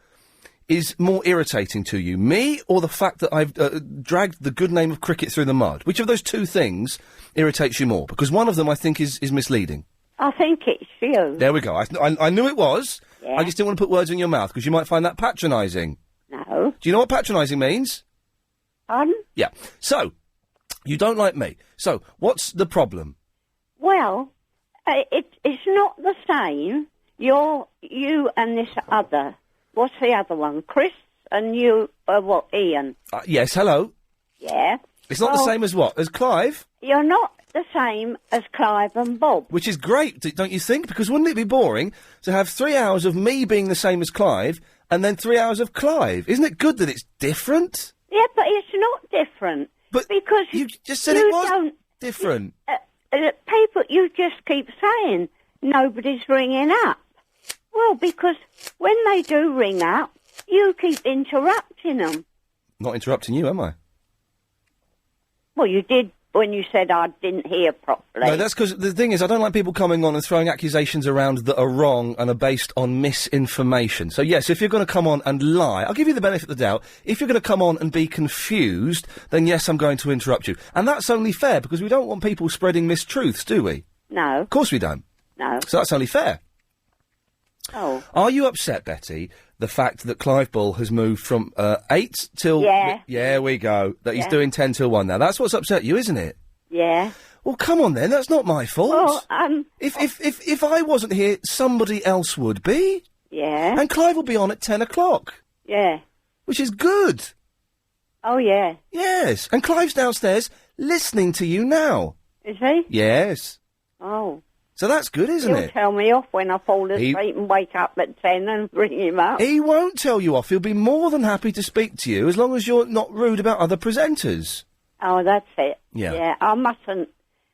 is more irritating to you? Me, or the fact that I've dragged the good name of cricket through the mud? Which of those two things irritates you more? Because one of them, I think, is misleading. I think it's you. There we go. I knew it was. Yeah. I just didn't want to put words in your mouth, because you might find that patronising. No. Do you know what patronising means? Pardon? Yeah. So, you don't like me. So, what's the problem? Well, it's not the same. You and this other. What's the other one? Chris and you, Iain? Yes, hello. Yeah. It's not the same as what? As Clive? You're not the same as Clive and Bob. Which is great, don't you think? Because wouldn't it be boring to have 3 hours of me being the same as Clive and then 3 hours of Clive? Isn't it good that it's different? Yeah, but it's not different. But because you just said it was different. People, you just keep saying nobody's ringing up. Well, because when they do ring up, you keep interrupting them. Not interrupting you, am I? Well, you did when you said I didn't hear properly. No, that's because the thing is, I don't like people coming on and throwing accusations around that are wrong and are based on misinformation. So, yes, if you're going to come on and lie, I'll give you the benefit of the doubt. If you're going to come on and be confused, then yes, I'm going to interrupt you. And that's only fair, because we don't want people spreading mistruths, do we? No. Of course we don't. No. So that's only fair. Oh. Are you upset, Betty, the fact that Clive Bull has moved from 8 till... Yeah. Yeah, we go. That he's Yeah. doing 10 till 1 now. That's what's upset you, isn't it? Yeah. Well, come on then. That's not my fault. Well, If I wasn't here, somebody else would be. Yeah. And Clive will be on at 10 o'clock. Yeah. Which is good. Oh, yeah. Yes. And Clive's downstairs listening to you now. Is he? Yes. Oh. So that's good, isn't He'll it? tell me off when I fall asleep and wake up at 10 and bring him up. He won't tell you off. He'll be more than happy to speak to you as long as you're not rude about other presenters. Oh, that's it. Yeah. Yeah, I mustn't.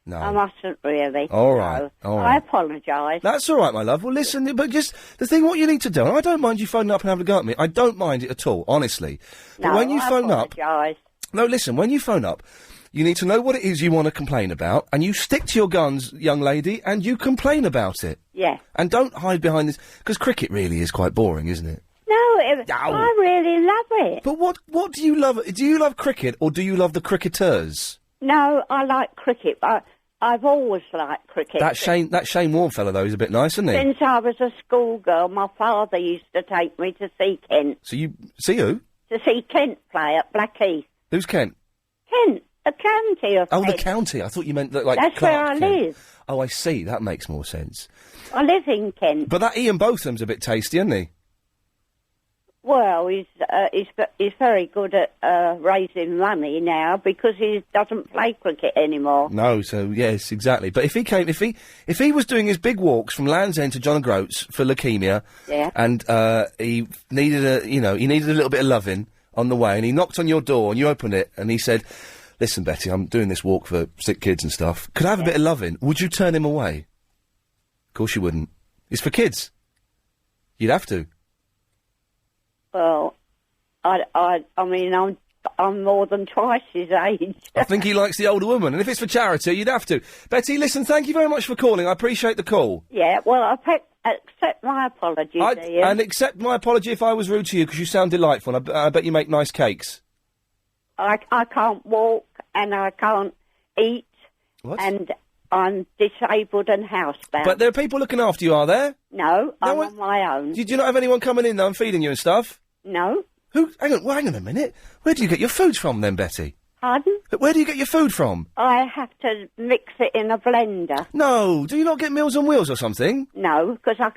No. I mustn't really. All right, No. all I right. apologise. That's all right, my love. Well, listen, but just the thing, what you need to do, and I don't mind you phoning up and having a go at me. I don't mind it at all, honestly. But No, when you I phone up, apologise. no, listen, when you phone up, you need to know what it is you want to complain about, and you stick to your guns, young lady, and you complain about it. Yeah. And don't hide behind this, because cricket really is quite boring, isn't it? No, I really love it. But what do you love? Do you love cricket, or do you love the cricketers? No, I like cricket. I've always liked cricket. That Shane Warne fella, though, is a bit nice, isn't he? Since I was a schoolgirl, my father used to take me to see Kent. So you see who? To see Kent play at Blackheath. Who's Kent? Kent, the county of Oh, the Kent. county. I thought you meant like That's Clark where I Kent. live. Oh, I see. That makes more sense. I live in Kent. But that Ian Botham's a bit tasty, isn't he? Well, he's very good at raising money now because he doesn't play cricket anymore. No, so yes, exactly. But if he was doing his big walks from Land's End to John O'Groats for leukemia, Yeah. and he needed a little bit of loving on the way, and he knocked on your door and you opened it, and he said, "Listen, Betty, I'm doing this walk for sick kids and stuff. Could I have a bit of loving?" Would you turn him away? Of course you wouldn't. It's for kids. You'd have to. Well, I mean, I'm more than twice his age. I think he likes the older woman, and if it's for charity, you'd have to. Betty, listen, thank you very much for calling. I appreciate the call. Yeah, well, accept my apologies, Ian. And accept my apology if I was rude to you, because you sound delightful, and I bet you make nice cakes. I can't walk and I can't eat. What? And I'm disabled and housebound. But there are people looking after you, are there? No, I'm on my own. Do you not have anyone coming in, though, and feeding you and stuff? No. Who? Hang on a minute. Where do you get your food from, then, Betty? Pardon? Where do you get your food from? I have to mix it in a blender. No, do you not get Meals on Wheels or something? No, because I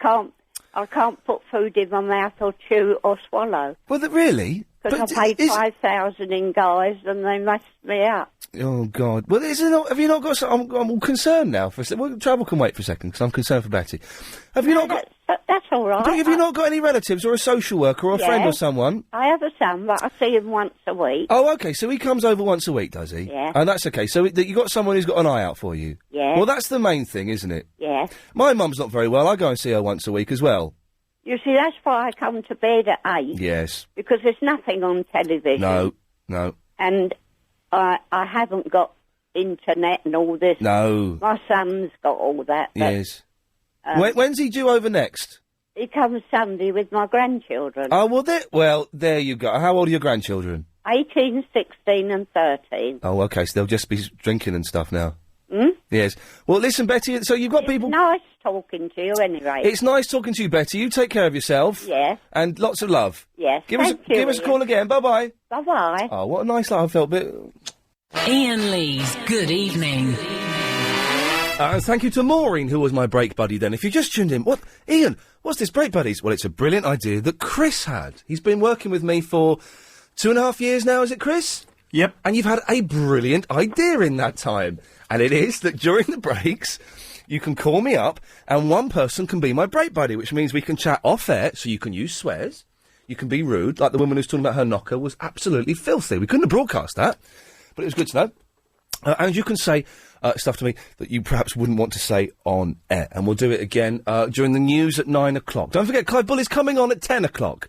can't put food in my mouth or chew or swallow. Well, really? Because I paid 5,000 in guys and they messed me up. Oh, God. Well, have you not got some... I'm all concerned now for a second. Well, Travel can wait for a second, because I'm concerned for Betty. Have you not got... That's all right. Have you not got any relatives or a social worker or a friend or someone? I have a son, but I see him once a week. Oh, OK, so he comes over once a week, does he? Yeah. And that's OK. So you got someone who's got an eye out for you? Yeah. Well, that's the main thing, isn't it? Yeah. My mum's not very well. I go and see her once a week as well. You see, that's why I come to bed at 8. Yes. Because there's nothing on television. No. And I haven't got internet and all this. No. My son's got all that. But, Yes. When's he due over next? He comes Sunday with my grandchildren. Oh, well, there you go. How old are your grandchildren? 18, 16 and 13. Oh, OK, so they'll just be drinking and stuff now. Hmm? Yes. Well, listen, Betty, so you've got people... Nice talking to you anyway. It's nice talking to you, Betty. You take care of yourself. Yeah. And lots of love. Yes, Give us a call again. Bye-bye. Bye-bye. Oh, what a nice laugh. I felt a bit... Iain Lee's Good Evening. Thank you to Maureen, who was my break buddy then. If you just tuned in... What? Ian, what's this break buddies? Well, it's a brilliant idea that Chris had. He's been working with me for 2.5 years now, is it, Chris? Yep. And you've had a brilliant idea in that time. And it is that during the breaks, you can call me up and one person can be my break buddy, which means we can chat off air, so you can use swears, you can be rude, like the woman who's talking about her knocker was absolutely filthy. We couldn't have broadcast that, but it was good to know. And you can say stuff to me that you perhaps wouldn't want to say on air. And we'll do it again during the news at 9 o'clock. Don't forget, Clive Bull is coming on at 10 o'clock.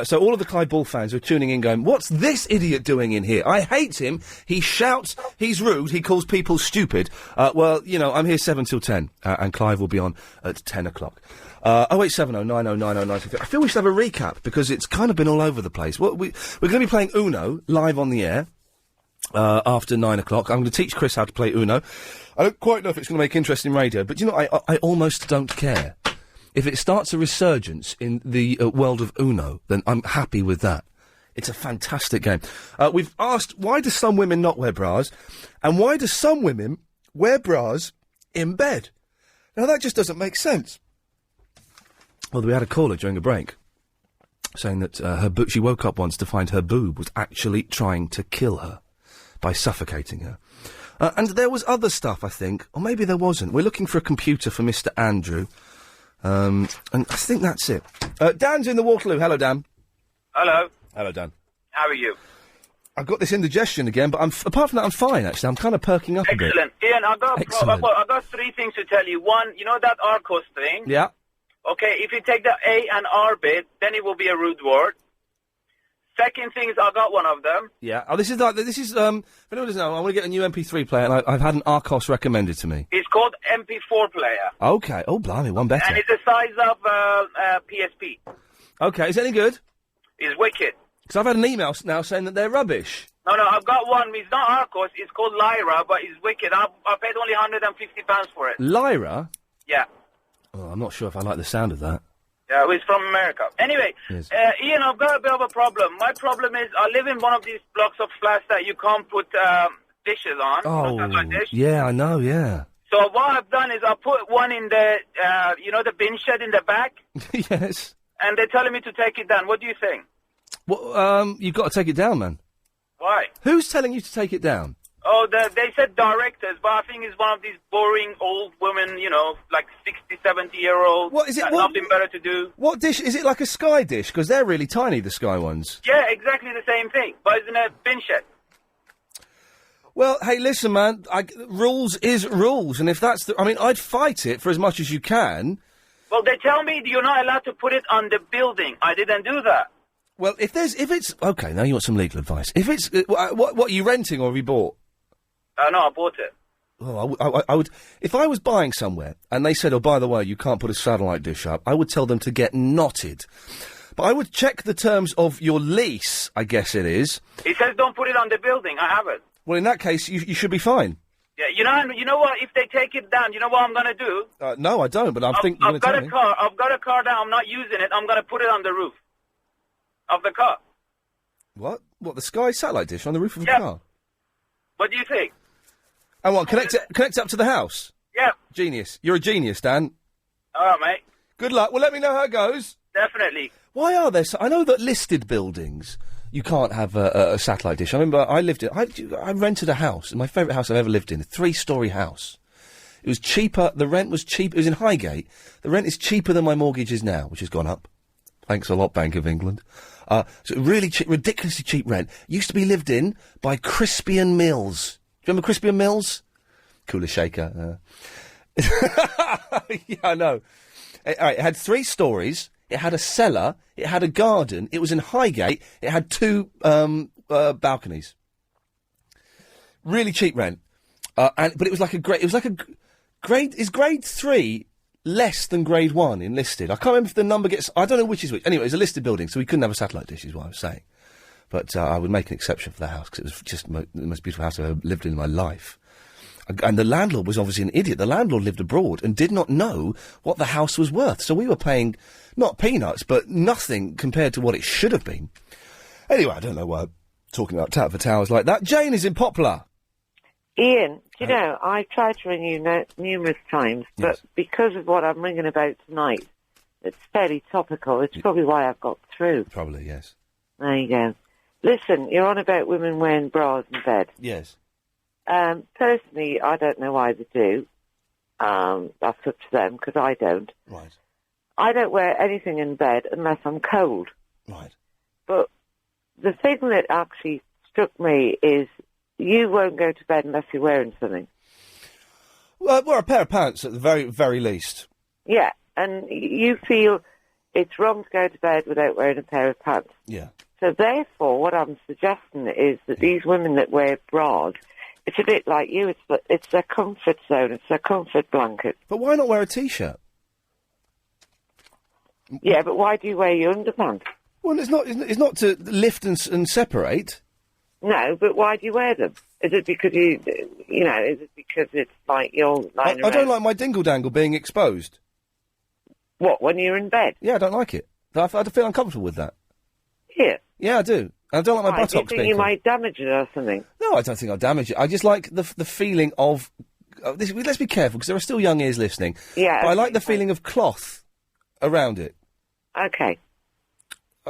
So all of the Clive Bull fans are tuning in going, what's this idiot doing in here? I hate him. He shouts. He's rude. He calls people stupid. Well, you know, I'm here 7 till 10, and Clive will be on at 10 o'clock. 0870 90 90 90. I feel we should have a recap, because it's kind of been all over the place. We're going to be playing Uno live on the air after 9 o'clock. I'm going to teach Chris how to play Uno. I don't quite know if it's going to make interesting radio, but, you know, I almost don't care. If it starts a resurgence in the world of Uno, then I'm happy with that. It's a fantastic game. We've asked, why do some women not wear bras? And why do some women wear bras in bed? Now, that just doesn't make sense. Well, we had a caller during a break saying that she woke up once to find her boob was actually trying to kill her by suffocating her. And there was other stuff, I think, or maybe there wasn't. We're looking for a computer for Mr. Andrew, and I think that's it. Dan's in the Waterloo. Hello, Dan. Hello. Hello, Dan. How are you? I've got this indigestion again, but apart from that, I'm fine, actually. I'm kind of perking up a bit. Excellent. Ian, I got three things to tell you. One, you know that Arcos thing? Yeah. Okay, if you take the A and R bit, then it will be a rude word. Second thing is, I got one of them. Yeah. Oh, this is, if anyone doesn't know, I want to get a new MP3 player, and I've had an Arcos recommended to me. It's called MP4 player. Okay. Oh, blimey, one better. And it's the size of PSP. Okay, is it any good? It's wicked. Because I've had an email now saying that they're rubbish. No, I've got one. It's not Arcos. It's called Lyra, but it's wicked. I paid only £150 for it. Lyra? Yeah. Oh, I'm not sure if I like the sound of that. Yeah, it's from America. Anyway, Yes. Ian, I've got a bit of a problem. My problem is I live in one of these blocks of flats that you can't put dishes on. Oh, Like dish. yeah, I know, yeah. So what I've done is I put one in the, the bin shed in the back, Yes. and they're telling me to take it down. What do you think? Well, you've got to take it down, man. Why? Who's telling you to take it down? Oh, they said directors, but I think it's one of these boring old women, like 60, 70-year-olds. What is it? Nothing better to do. What dish? Is it like a Sky dish? Because they're really tiny, the Sky ones. Yeah, exactly the same thing, but it's in a bin shed. Well, hey, listen, man, rules is rules, and if that's I'd fight it for as much as you can. Well, they tell me you're not allowed to put it on the building. I didn't do that. Well, if it's... Okay, now you want some legal advice. If it's... what are you renting or have you bought? No, I bought it. Oh, I would... If I was buying somewhere and they said, oh, by the way, you can't put a satellite dish up, I would tell them to get knotted. But I would check the terms of your lease, I guess it is. It says don't put it on the building. I have it. Well, in that case, you should be fine. Yeah, you know what? If they take it down, you know what I'm going to do? No, I don't, but I've got a car. I've got a car now. I'm not using it. I'm going to put it on the roof of the car. What? What, the Sky satellite dish on the roof of the car? What do you think? And what, connect it up to the house? Yeah. Genius. You're a genius, Dan. All right, mate. Good luck. Well, let me know how it goes. Definitely. Why are there... I know that listed buildings, you can't have a satellite dish. I remember I rented a house, my favourite house I've ever lived in, a 3-storey house. It was cheaper, the rent was cheap, it was in Highgate. The rent is cheaper than my mortgage is now, which has gone up. Thanks a lot, Bank of England. So really cheap, ridiculously cheap rent. Used to be lived in by Crispian Mills. Do you remember Crispian Mills? Cooler shaker. Yeah, I know. It had 3 stories. It had a cellar. It had a garden. It was in Highgate. It had 2 balconies. Really cheap rent. But it was like a grade. It was like a grade. Is grade 3 less than grade 1 in listed? I can't remember if the number gets. I don't know which is which. Anyway, it was a listed building, so we couldn't have a satellite dish. Is what I was saying. But I would make an exception for the house because it was just the most beautiful house I've ever lived in my life. And the landlord was obviously an idiot. The landlord lived abroad and did not know what the house was worth. So we were paying, not peanuts, but nothing compared to what it should have been. Anyway, I don't know why I'm talking about for towers like that. Jane is in Poplar. Ian, do you know, I tried to ring you numerous times, but because of what I'm ringing about tonight, it's fairly topical. It's probably why I've got through. Probably, yes. There you go. Listen, you're on about women wearing bras in bed. Yes. Personally, I don't know why they do. That's up to them, because I don't. Right. I don't wear anything in bed unless I'm cold. Right. But the thing that actually struck me is you won't go to bed unless you're wearing something. Well, wear a pair of pants at the very, very least. Yeah, and you feel it's wrong to go to bed without wearing a pair of pants. Yeah. So therefore, what I'm suggesting is that these women that wear bras, it's a bit like you. It's their comfort zone. It's their comfort blanket. But why not wear a T-shirt? Yeah, but why do you wear your underpants? Well, it's not to lift and separate. No, but why do you wear them? Is it because is it because it's like you're lying I don't like my dingle-dangle being exposed. What, when you're in bed? Yeah, I don't like it. I feel uncomfortable with that. Here? Yeah, I do. I don't like my buttocks being... Do you think you might damage it or something? No, I don't think I'll damage it. I just like the feeling of... let's be careful, because there are still young ears listening. Yeah. But I like the feeling of cloth around it. Okay.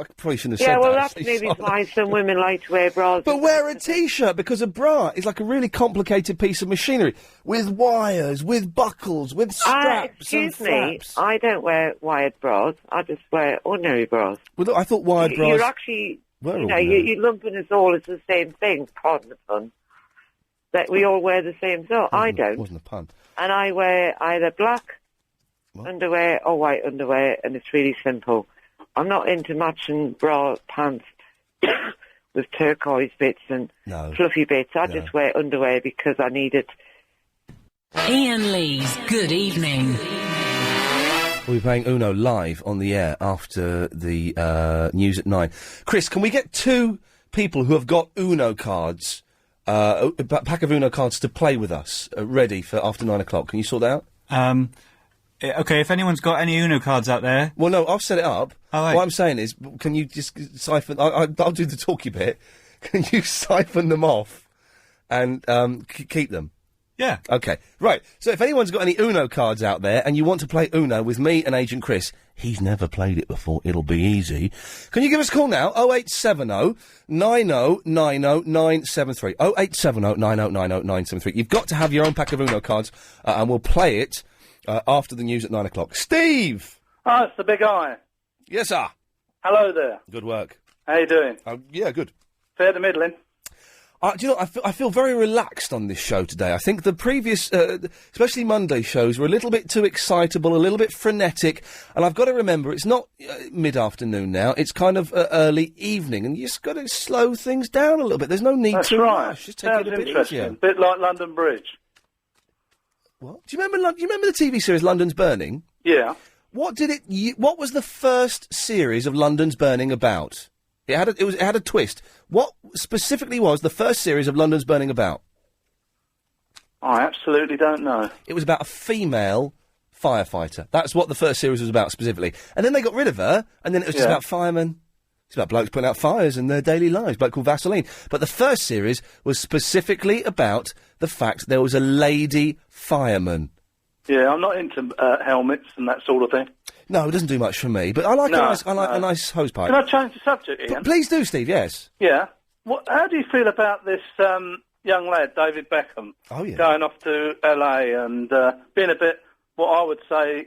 I probably shouldn't have said Yeah, well, that. that's maybe why some women like to wear bras. But wear a T-shirt, because a bra is like a really complicated piece of machinery, with wires, with buckles, with straps excuse and me, flaps. I don't wear wired bras. I just wear ordinary bras. Well, look, I thought wired bras... You're actually, were you know, ordinary. you're lumping us all as the same thing, pardon the pun, that we all wear the same stuff. I don't. Wasn't a pun. And I wear either black underwear or white underwear, and it's really simple. I'm not into matching bra pants with turquoise bits and fluffy bits. I just wear underwear because I need it. Iain Lee's Good Evening. We'll be playing Uno live on the air after the news at 9. Chris, can we get 2 people who have got Uno cards, a pack of Uno cards to play with us, ready for after 9 o'clock? Can you sort that out? Okay, if anyone's got any Uno cards out there... Well, no, I've set it up. Oh, right. What I'm saying is, can you just siphon... I'll do the talky bit. Can you siphon them off and keep them? Yeah. Okay, right. So if anyone's got any Uno cards out there and you want to play Uno with me and Agent Chris, he's never played it before, it'll be easy. Can you give us a call now? 0870 90 90 973. 0870 90 90 973. You've got to have your own pack of Uno cards and we'll play it after the news at 9 o'clock. Steve! Oh, it's the big eye. Yes, sir. Hello there. Good work. How you doing? Yeah, good. Fair to middling. Do you know, I feel very relaxed on this show today. I think the previous, especially Monday shows, were a little bit too excitable, a little bit frenetic, and I've got to remember, it's not mid-afternoon now, it's kind of early evening, and you just got to slow things down a little bit. There's no need to rush. Just take Sounds it a bit interesting. easier. A bit like London Bridge. What? Do you remember the TV series London's Burning? Yeah. What was the first series of London's Burning about? It had a twist. What specifically was the first series of London's Burning about? I absolutely don't know. It was about a female firefighter. That's what the first series was about specifically. And then they got rid of her, and then it was just about firemen. It's about blokes putting out fires in their daily lives, bloke called Vaseline. But the first series was specifically about the fact there was a lady fireman. Yeah, I'm not into helmets and that sort of thing. No, it doesn't do much for me, but I like a nice hose pipe. Can I change the subject, Ian? Please do, Steve, yes. Yeah. How do you feel about this young lad, David Beckham, going off to LA and being a bit, what I would say,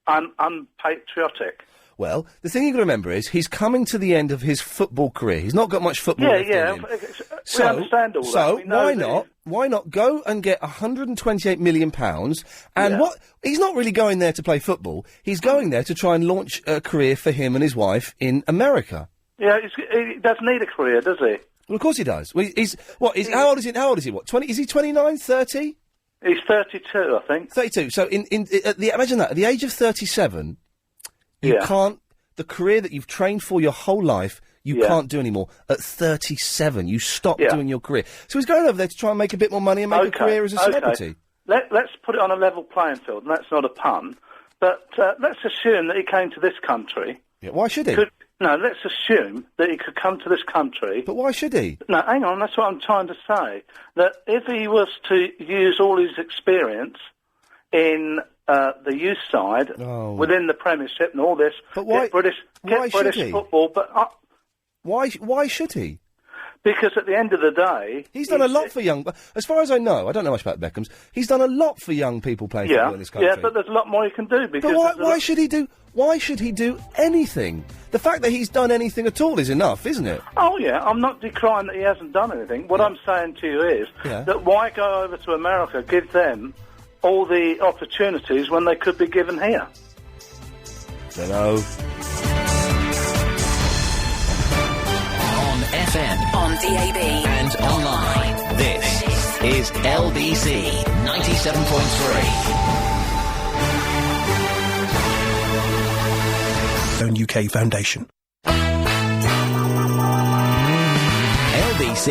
unpatriotic? Well, the thing you got to remember is he's coming to the end of his football career. He's not got much football left in him. We understand all that. So We know why not go and get £128 million and what? He's not really going there to play football. He's going there to try and launch a career for him and his wife in America. Yeah, he doesn't need a career, does he? Well, of course he does. Well, how old is he? How old is he? What? 20? Is he 29? 30? He's 32, I think. 32. So imagine that at the age of 37. You can't, the career that you've trained for your whole life, you can't do anymore. At 37, you stop doing your career. So he's going over there to try and make a bit more money and make a career as a celebrity. Let's put it on a level playing field, and that's not a pun, but let's assume that he came to this country. Yeah, why should he? Let's assume that he could come to this country. But why should he? No, hang on, that's what I'm trying to say. That if he was to use all his experience in the youth side, within the Premiership and all this, but why, get British football, but... Why should he? Because at the end of the day... He's done a lot for young... As far as I know, I don't know much about Beckham's, he's done a lot for young people playing football in this country. Yeah, but there's a lot more he can do. Because but why should he do... Why should he do anything? The fact that he's done anything at all is enough, isn't it? Oh, yeah, I'm not decrying that he hasn't done anything. What I'm saying to you is that why go over to America, give them all the opportunities when they could be given here? Dunno. On FM, on DAB, and online. This is LBC 97.3. UK Foundation. LBC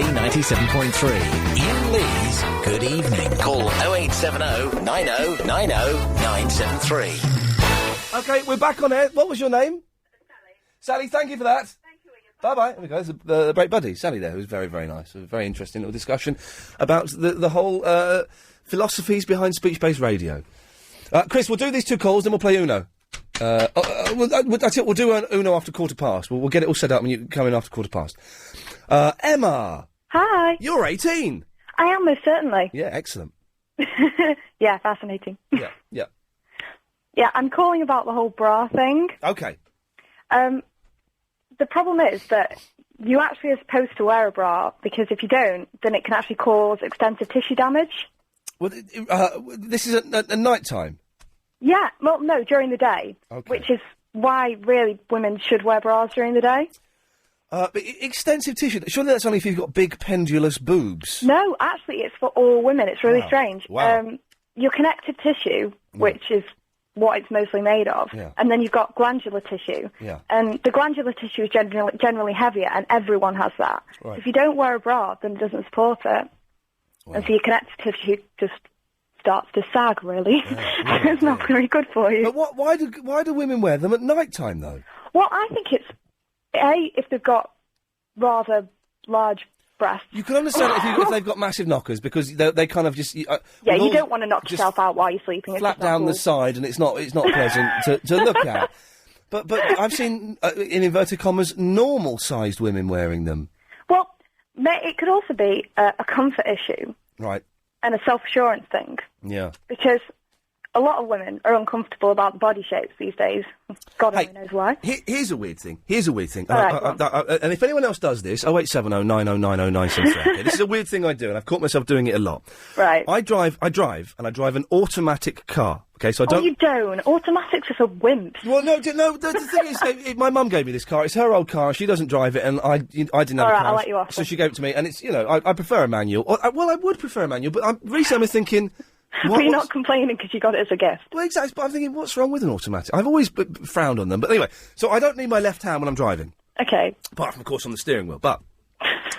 97.3. Iain Lee's Good Evening. Call 0870 90 90 973. OK, we're back on air. What was your name? Sally, thank you for that. Thank you. Bye-bye. There we go. There's the great buddy, Sally there, who's very, very nice. A very interesting little discussion about the whole philosophies behind speech-based radio. Chris, we'll do these 2 calls, then we'll play Uno. That's it. We'll do an Uno after 15:15. We'll get it all set up and you come in after 15:15. Emma. Hi. You're 18. I am, most certainly. Yeah, excellent. Yeah, fascinating. Yeah. Yeah, I'm calling about the whole bra thing. Okay. The problem is that you actually are supposed to wear a bra, because if you don't, then it can actually cause extensive tissue damage. Well, this is at night time. Yeah, well, no, during the day, which is why, really, women should wear bras during the day. But extensive tissue, surely that's only if you've got big pendulous boobs. No, actually, it's for all women. It's really strange. Wow. Your connective tissue, which is what it's mostly made of, and then you've got glandular tissue. Yeah. And the glandular tissue is generally heavier, and everyone has that. Right. If you don't wear a bra, then it doesn't support it. And so your connective tissue just starts to sag, really. It's not very good for you. But why do women wear them at night time, though? Well, I think it's, if they've got rather large breasts. You can understand it if they've got massive knockers, because they kind of just... you don't want to knock yourself out while you're sleeping. Flat down the side, and it's not pleasant to look at. But I've seen, in inverted commas, normal-sized women wearing them. Well, it could also be a comfort issue. Right. And a self-assurance thing. Yeah. Because a lot of women are uncomfortable about the body shapes these days. God only knows why. Here's a weird thing. All right, and if anyone else does this, 0870 90 90 973. This is a weird thing I do, and I've caught myself doing it a lot. Right. I drive an automatic car. Okay, so I don't... Oh, you don't. Automatics are for wimps. Well, no, the thing is, my mum gave me this car. It's her old car. She doesn't drive it, and I didn't have a car. All right, I'll let you off. So she gave it to me, and it's, I prefer a manual. I would prefer a manual, but recently I was thinking... But you're not complaining because you got it as a gift. Well, exactly, but I'm thinking, what's wrong with an automatic? I've always frowned on them. But anyway, so I don't need my left hand when I'm driving. Okay. Apart from, of course, on the steering wheel. But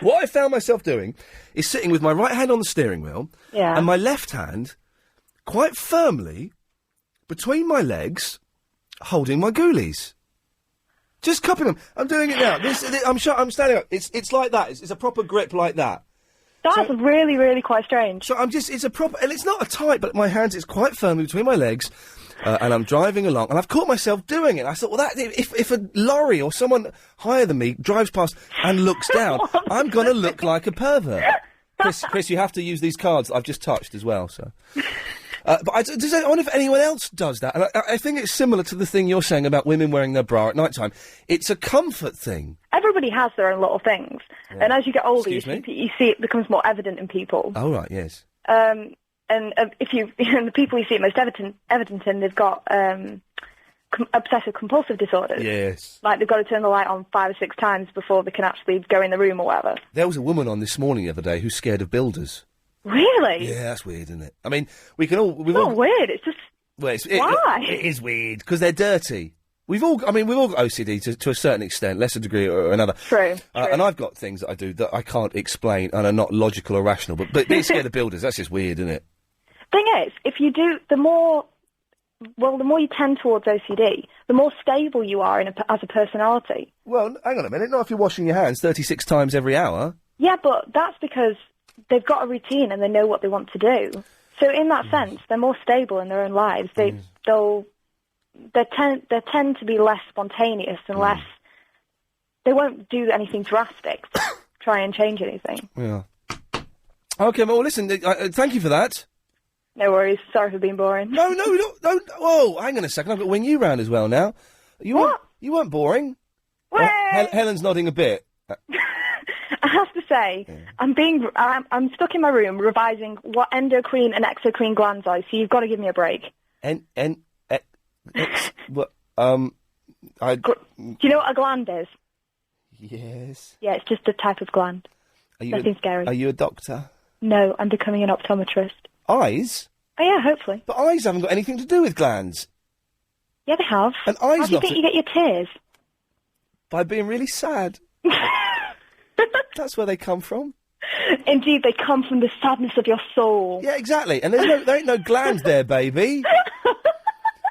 what I found myself doing is sitting with my right hand on the steering wheel and my left hand quite firmly between my legs, holding my ghoulies. Just cupping them. I'm doing it now. I'm standing up. It's like that. It's a proper grip like that. That's really, really quite strange. So it's a proper, and it's not a tight, but my hands, it's quite firmly between my legs, and I'm driving along, and I've caught myself doing it. I thought, well, if a lorry or someone higher than me drives past and looks down, I'm going to look like a pervert. Chris, you have to use these cards that I've just touched as well, so... But I wonder if anyone else does that. And I think it's similar to the thing you're saying about women wearing their bra at night time. It's a comfort thing. Everybody has their own little things. Yeah. And as you get older, you see it becomes more evident in people. Oh, right, yes. And if the people you see it most evident in, they've got obsessive-compulsive disorders. Yes. Like they've got to turn the light on 5 or 6 times before they can actually go in the room or whatever. There was a woman on this morning the other day who's scared of builders. Really? Yeah, that's weird, isn't it? I mean, we've all... weird, it's just... Well, why? It is weird, because they're dirty. We've all got OCD to a certain extent, less a degree or another. True. And I've got things that I do that I can't explain and are not logical or rational, but being scared of builders, that's just weird, isn't it? Thing is, if you do, the more you tend towards OCD, the more stable you are as a personality. Well, hang on a minute, not if you're washing your hands 36 times every hour. Yeah, but that's because they've got a routine and they know what they want to do. So in that sense, they're more stable in their own lives. They tend to be less spontaneous and less... They won't do anything drastic to try and change anything. Yeah. Okay, well, listen, thank you for that. No worries. Sorry for being boring. No. Whoa, hang on a second. I've got to wing you round as well now. You weren't boring. Helen's nodding a bit. I have to say, I'm stuck in my room revising what endocrine and exocrine glands are, so you've got to give me a break. Do you know what a gland is? Yes. Yeah, it's just a type of gland. Nothing scary. Are you a doctor? No, I'm becoming an optometrist. Eyes? Oh yeah, hopefully. But eyes haven't got anything to do with glands. Yeah, they have. And eyes How do you think you get your tears? By being really sad. That's where they come from. Indeed, they come from the sadness of your soul. Yeah, exactly. And there ain't no gland there, baby.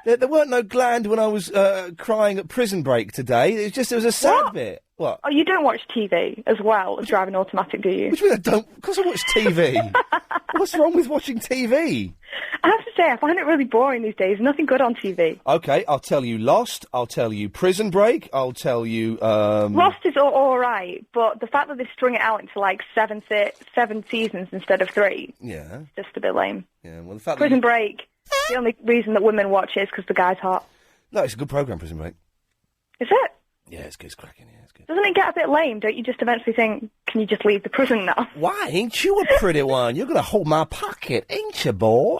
There weren't no gland when I was crying at Prison Break today. There was a sad bit. What? Oh, you don't watch TV as well as driving automatic, do you? What do you mean I don't? Of course I watch TV. What's wrong with watching TV? I have to say, I find it really boring these days. Nothing good on TV. Okay, I'll tell you Lost. I'll tell you Prison Break. I'll tell you. Lost is all right, but the fact that they strung it out into like seven seasons instead of 3, Yeah. it's just a bit lame. Yeah. Well, the fact Prison that Break. The only reason that women watch it is because the guy's hot. No, it's a good program, Prison Break. Is it? Yeah, it's good. It's cracking. Yeah, it's good. Doesn't it get a bit lame? Don't you just eventually think, can you just leave the prison now? Why ain't you a pretty one? You're going to hold my pocket, ain't you, boy?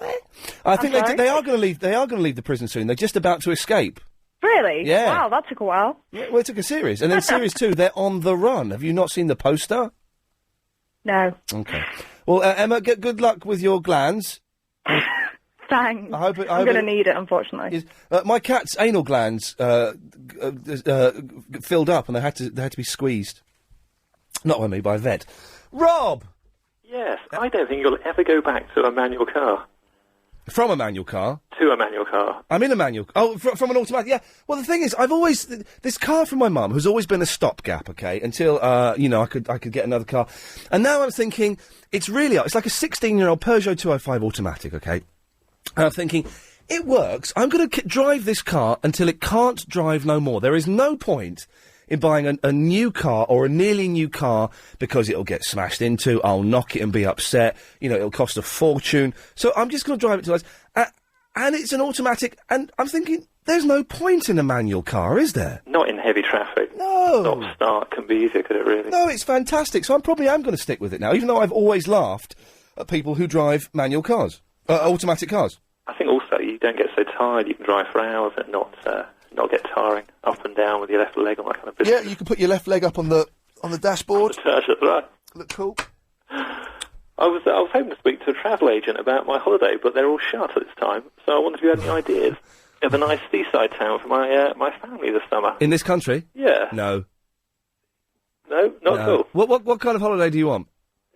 I think sorry? they are going to leave. They are going to leave the prison soon. They're just about to escape. Really? Yeah. Wow, that took a while. Yeah, well, it took a series, and then series 2, they're on the run. Have you not seen the poster? No. Okay. Well, Emma, good luck with your glands. Thanks. I'm going to need it, unfortunately. My cat's anal glands filled up, and they had to be squeezed. Not by me, by a vet. Rob. Yes, I don't think you'll ever go back to a manual car. From a manual car? To a manual car. I'm in a manual... Oh, from an automatic... Yeah. Well, the thing is, I've always... This car from my mum has always been a stopgap, okay, until, I could get another car. And now I'm thinking, it's really... It's like a 16-year-old Peugeot 205 automatic, okay? And I'm thinking, it works. I'm going to drive this car until it can't drive no more. There is no point in buying a new car or a nearly new car because it'll get smashed into, I'll knock it and be upset, it'll cost a fortune. So I'm just going to drive it till and it's an automatic, and I'm thinking, there's no point in a manual car, is there? Not in heavy traffic. No. Stop-start can be easier, could it really? No, it's fantastic. So I probably am going to stick with it now, even though I've always laughed at people who drive manual cars, automatic cars. I think also you don't get so tired, you can drive for hours and not get tiring, up and down with your left leg on that kind of business. Yeah, you can put your left leg up on the dashboard. That's right. Look cool. I was hoping to speak to a travel agent about my holiday, but they're all shut at this time, so I wondered if you had any ideas of a nice seaside town for my family this summer. In this country? Yeah. No. No? Not at all. What kind of holiday do you want?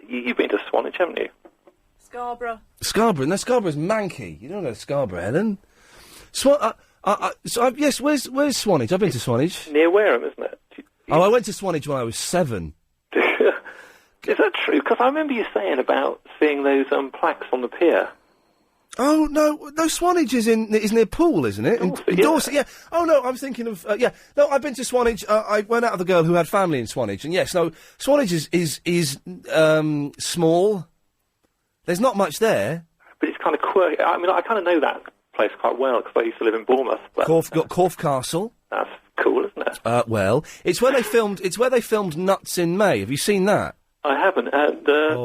You've been to Swanage, haven't you? Scarborough. Scarborough? No, Scarborough's manky. You don't go to Scarborough, Helen. Yes, where's Swanage? I've been to Swanage. Near Wareham, isn't it? I went to Swanage when I was 7. Is that true? Because I remember you saying about seeing those plaques on the pier. Oh, no, Swanage is near Poole, isn't it? In Dorset, yeah. Oh, no, I'm thinking of, yeah. No, I've been to Swanage. I went out with a girl who had family in Swanage, and yes, no, Swanage is small. There's not much there. But it's kind of quirky. I mean, I kind of know that place quite well, because I used to live in Bournemouth. But, Got Corfe Castle. That's cool, isn't it? Well, it's where they filmed Nuts in May. Have you seen that? I haven't, and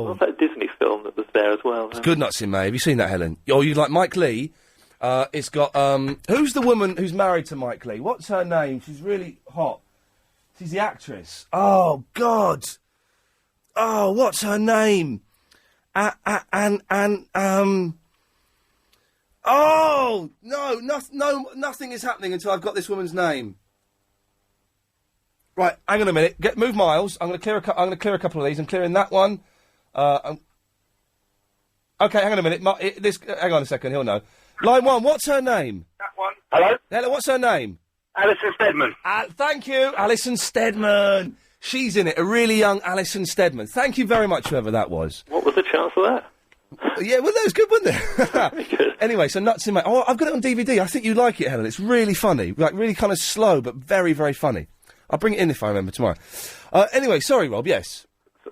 what's that Disney film that was there as well? It's good, Nuts in May. Have you seen that, Helen? Oh, you like Mike Leigh? It's got, who's the woman who's married to Mike Leigh? What's her name? She's really hot. She's the actress. Oh, God. Oh, what's her name? Oh, no, nothing is happening until I've got this woman's name. Right, hang on a minute. Move miles. I'm going to clear a couple of these. I'm clearing that one. Okay, hang on a minute. Hang on a second. He'll know. Line 1. What's her name? That one. Hello. Hello. What's her name? Alison Steadman. Thank you, Alison Steadman. She's in it. A really young Alison Steadman. Thank you very much, whoever that was. What was the chance of that? Yeah, well, that was good, wasn't it? Anyway, so Nuts in May. Oh, I've got it on DVD. I think you like it, Helen. It's really funny. Like, really kind of slow, but very, very funny. I'll bring it in if I remember tomorrow. Anyway, sorry, Rob, yes.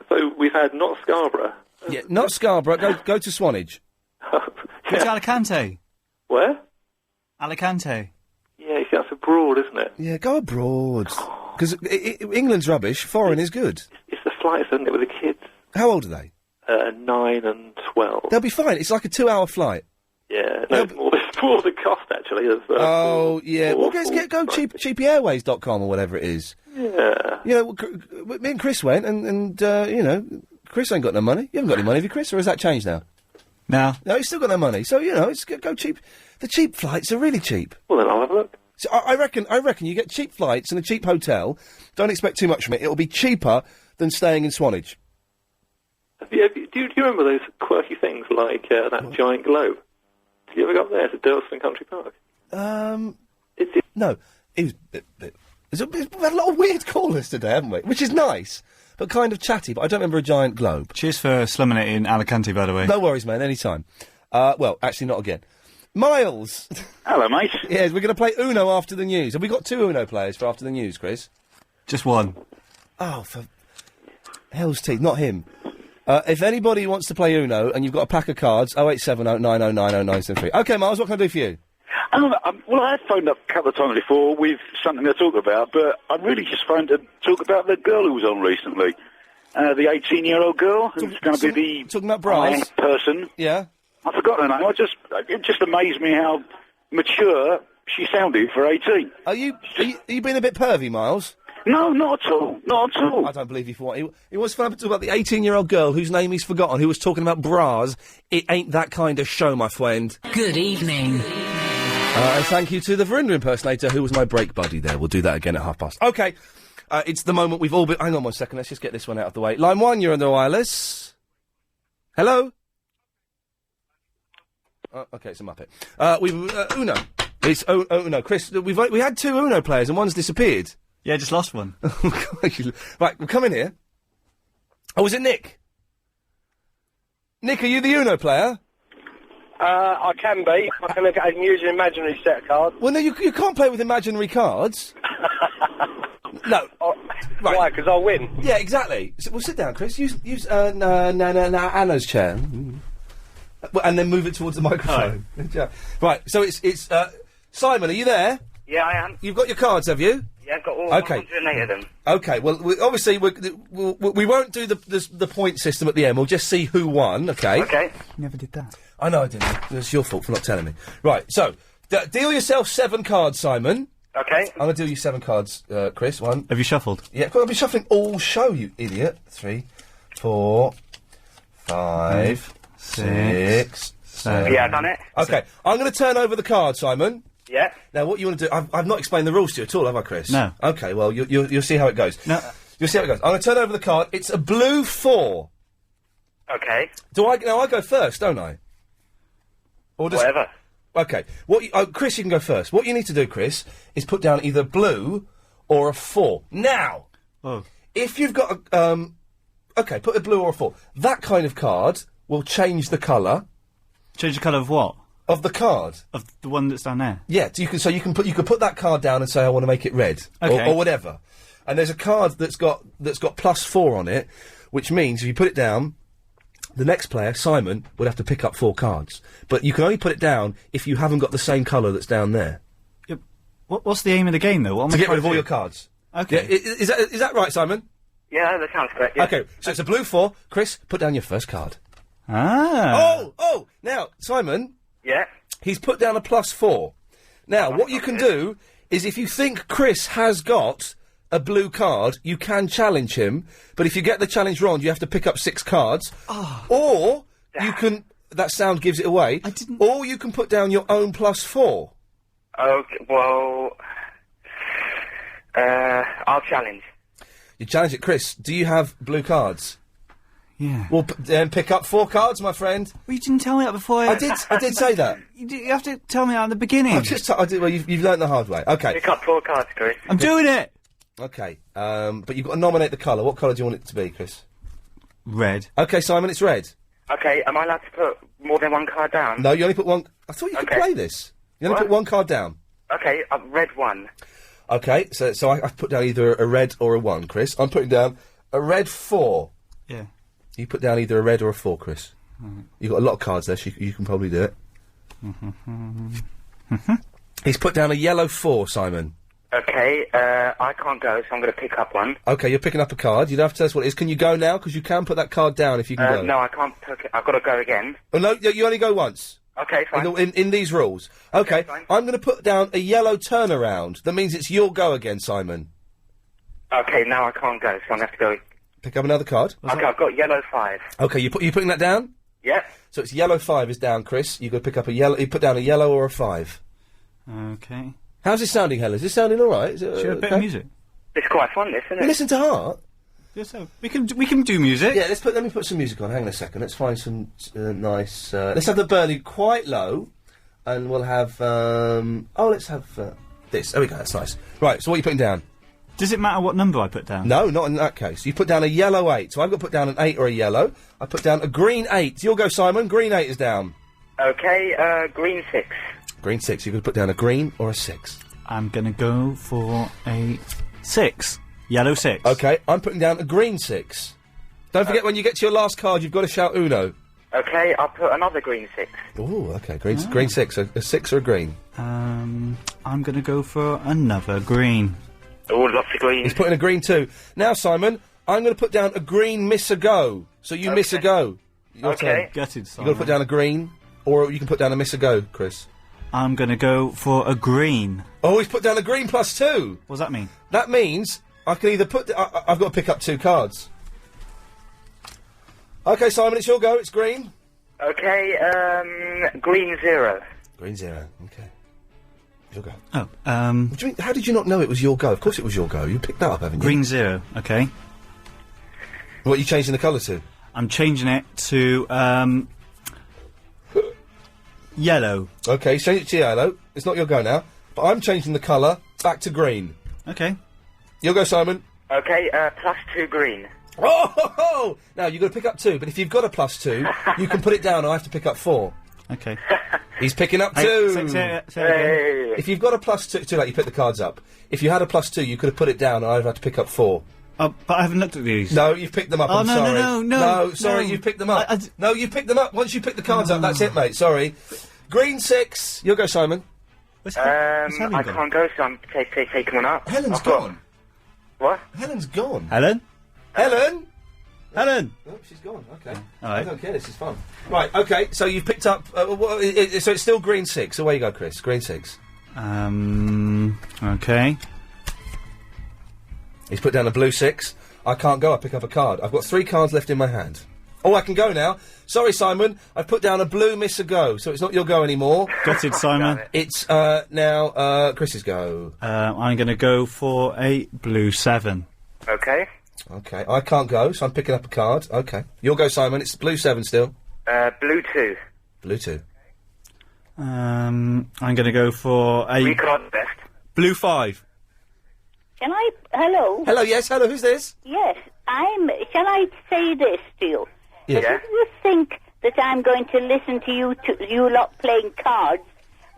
So we've had not Scarborough. Yeah, not Scarborough. Go to Swanage. Go to Alicante. Where? Alicante. Yeah, you see, that's abroad, isn't it? Yeah, go abroad. Because England's rubbish, foreign is good. It's the flights, isn't it, with the kids? How old are they? 9 and 12. They'll be fine. It's like a 2-hour flight. Yeah, no, it's more the cost, actually. Yeah. Well, go cheapyairways.com or whatever it is. Yeah. Me and Chris went, and Chris ain't got no money. You haven't got any money, have you, Chris? Or has that changed now? No. No, he's still got no money. So, it's go cheap. The cheap flights are really cheap. Well, then I'll have a look. So I reckon you get cheap flights and a cheap hotel. Don't expect too much from it. It'll be cheaper than staying in Swanage. Do you remember those quirky things like that giant globe? Have you ever got there to Durlston Country Park? No. It was We've had a lot of weird callers today, haven't we? Which is nice, but kind of chatty, but I don't remember a giant globe. Cheers for slumming it in Alicante, by the way. No worries, man, any time. Well, actually not again. Miles! Hello, mate. Yes, we're going to play Uno after the news. Have we got 2 Uno players for after the news, Chris? Just one. Oh, for hell's teeth, not him. If anybody wants to play Uno and you've got a pack of cards, 0870 90 90 973. OK, Miles, what can I do for you? Well, I have phoned up a couple of times before with something to talk about, but I really just phoned to talk about the girl who was on recently. The 18-year-old girl who's going to be the talking about bras person. Yeah. I forgot her name. It just amazed me how mature she sounded for 18. Are you being a bit pervy, Miles? No, not at all. Not at all. I don't believe you for what. He was fun to talk about the 18-year-old girl whose name he's forgotten, who was talking about bras. It ain't that kind of show, my friend. Good evening. And thank you to the Verinda impersonator, who was my break buddy there. We'll do that again at 12:30. OK. It's the moment we've all been... Hang on 1 second. Let's just get this one out of the way. Line 1, you're on the wireless. Hello? Oh, OK, it's a Muppet. Uno. It's Uno. Chris, we had 2 Uno players and one's disappeared. Yeah, just lost one. Right, well, come in here. Oh, was it Nick? Nick, are you the Uno player? I can be. I can use an imaginary set of cards. Well, no, you can't play with imaginary cards. No. Right. Why? Because I'll win. Yeah, exactly. Well, sit down, Chris. Use Anna's chair. And then move it towards the microphone. Right, so it's Simon, are you there? Yeah, I am. You've got your cards, have you? Yeah, I've got all 108 of them. Okay, well, obviously, we won't do the point system at the end. We'll just see who won, okay? Okay. Never did that. I know I didn't. It's your fault for not telling me. Right, so, deal yourself 7 cards, Simon. Okay. I'm going to deal you 7 cards, Chris. 1. Have you shuffled? Yeah, I've been shuffling all show, you idiot. 3, 4, 5, 6, 7. Yeah, I've done it. Okay, I'm going to turn over the card, Simon. Yeah. Now, what you want to do... I've not explained the rules to you at all, have I, Chris? No. Okay, well, you'll see how it goes. No. You'll see how it goes. I'm going to turn over the card. It's a blue 4. Okay. Now, I go first, don't I? Or Whatever. Okay. Chris, you can go first. What you need to do, Chris, is put down either blue or a 4. Now, if you've got a... okay, put a blue or a 4. That kind of card will change the colour. Change the colour of what? Of the card. Of the one that's down there? Yeah, you can put that card down and say, I want to make it red. Okay. Or whatever. And there's a card that's got +4 on it, which means if you put it down, the next player, Simon, would have to pick up 4 cards. But you can only put it down if you haven't got the same colour that's down there. Yeah, what's the aim of the game, though? To get rid of all your cards. Okay. Yeah, is that right, Simon? Yeah, that sounds correct, yeah. Okay, so it's a blue 4. Chris, put down your first card. Ah. Oh! Now, Simon... Yeah? He's put down a +4. Now, what you can do is if you think Chris has got a blue card, you can challenge him, but if you get the challenge wrong, you have to pick up 6 cards. Oh. Or you can... That sound gives it away. I didn't... Or you can put down your own +4. Okay, well... I'll challenge. You challenge it. Chris, do you have blue cards? Yeah. Well, then pick up 4 cards, my friend. Well, you didn't tell me that before. I did say that. You have to tell me that at the beginning. Well, you've learnt the hard way. Okay. Pick up 4 cards, Chris. I'm doing it! Okay, but you've got to nominate the colour. What colour do you want it to be, Chris? Red. Okay, Simon, it's red. Okay, am I allowed to put more than 1 card down? No, you only put 1... I thought you could play this. You only put 1 card down. Okay, red 1. Okay, so I've put down either a red or a 1, Chris. I'm putting down a red 4. Yeah. You put down either a red or a 4, Chris. You've got a lot of cards there, so you can probably do it. He's put down a yellow 4, Simon. Okay, I can't go, so I'm going to pick up 1. Okay, you're picking up a card. You don't have to tell us what it is. Can you go now? Because you can put that card down if you can go. No, I can't pick it. I've got to go again. Oh, no, you only go once. Okay, fine. In these rules. Okay, I'm going to put down a yellow turnaround. That means it's your go again, Simon. Okay, now I can't go, so I'm going to have to go... Pick up another card. Okay, I've got yellow 5. Okay, you putting that down? Yeah. So it's yellow 5 is down, Chris. You've got to pick up a yellow... You put down a yellow or a 5. Okay. How's this sounding, Helen? Is this sounding all right? Is it, Should we have a bit of music? It's quite fun, this, isn't it? You listen to Heart? Yes, so we can do music. Yeah, let me put some music on. Hang on a second. Let's find some nice... let's have the Burnley quite low, and we'll have... let's have this. There we go, that's nice. Right, so what are you putting down? Does it matter what number I put down? No, not in that case. You put down a yellow 8, so I've got to put down an 8 or a yellow. I put down a green 8. You'll go, Simon. Green 8 is down. Okay, green 6. Green 6. You could put down a green or a 6. I'm gonna go for a 6. Yellow 6. Okay, I'm putting down a green 6. Don't forget, when you get to your last card, you've got to shout Uno. Okay, I'll put another green 6. Ooh, okay, green 6. A 6 or a green? I'm gonna go for another green. Oh, lots of green. He's putting a green 2. Now, Simon, I'm going to put down a green miss a go. So you miss a go. Your turn. Gutted, You've Simon. got to put down a green, or you can put down a miss a go, Chris. I'm gonna go for a green. Oh, he's put down a green plus 2. What does that mean? That means I can either put... I've got to pick up 2 cards. Okay, Simon, it's your go. It's green. Okay, green 0. Green 0. Okay. Your go. Oh, What do you mean? How did you not know it was your go? Of course it was your go. You picked that up, haven't you? green 0. Okay. What are you changing the colour to? I'm changing it to yellow. Okay, change it to yellow. It's not your go now. But I'm changing the colour back to green. Okay. You'll go, Simon. Okay, plus 2 green. Oh! Ho, ho! Now, you've got to pick up 2, but if you've got a plus 2, you can put it down, I have to pick up 4. Okay. He's picking up 2! Say it again. If you've got a plus 2... Too late, you pick the cards up. If you had a plus 2, you could have put it down, and I'd have to pick up 4. But I haven't looked at these. No, you've picked them up, Oh, I'm no, sorry. no, No, sorry, you've picked them up. No, you picked them up. Once you pick the cards up, that's it, mate, sorry. Green 6. You'll go, Simon. I can't go, so I'm taking one up. Helen's gone. What? Helen's gone. Helen? Helen? Helen? Oh, she's gone. Okay. All right. I don't care. This is fun. Right. Okay. So you've picked up. So it's still green 6. Away you go, Chris. Green 6. Okay. He's put down a blue 6. I can't go. I pick up a card. I've got 3 cards left in my hand. Oh, I can go now. Sorry, Simon. I've put down a blue miss a go, so it's not your go anymore. Got it, Simon. It's now Chris's go. I'm going to go for a blue 7. Okay. Okay. I can't go, so I'm picking up a card. Okay. You'll go, Simon. It's blue 7 still. Blue 2. Blue 2. I'm going to go for a 3 cards left. blue 5. Can I... Hello? Hello, yes, hello, who's this? Yes, shall I say this to you? Yes. That if you think that I'm going to listen to you lot playing cards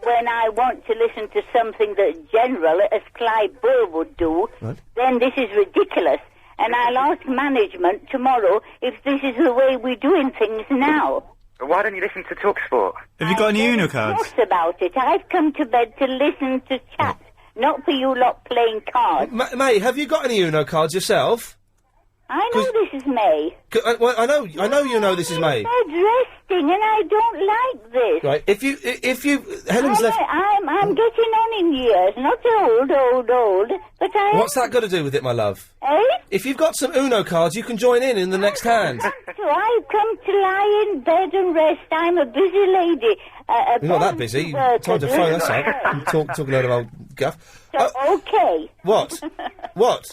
when I want to listen to something that's general, as Clyde Burr would do, then this is ridiculous. And I'll ask management tomorrow if this is the way we're doing things now. Why don't you listen to TalkSport? Have you got any Uno cards? Yes, about it. I've come to bed to listen to chat, not for you lot playing cards. May, have you got any Uno cards yourself? I know this is May. Well, I know you know this is May. Bed resting, and I don't like this. Right, if you, Helen's left... I'm getting on in years, not old, but I... What's that got to do with it, my love? Eh? If you've got some Uno cards, you can join in the next hand. So I've come to lie in bed and rest. I'm a busy lady. You're not that busy. Time to phone us up. Talking a load of old guff. So, okay. What? What?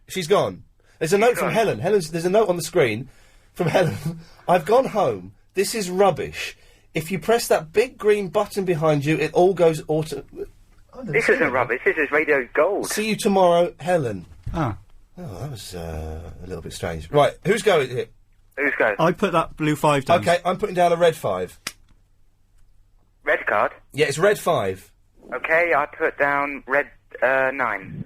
She's gone. There's a note from Helen. There's a note on the screen from Helen. I've gone home. This is rubbish. If you press that big green button behind you, it all goes auto... This isn't rubbish. This is Radio Gold. See you tomorrow, Helen. Ah. Oh, that was a little bit strange. Right, who's going here? Who's going? I put that blue 5 down. Okay, I'm putting down a red 5. Red card? Yeah, it's red 5. Okay, I put down red 9.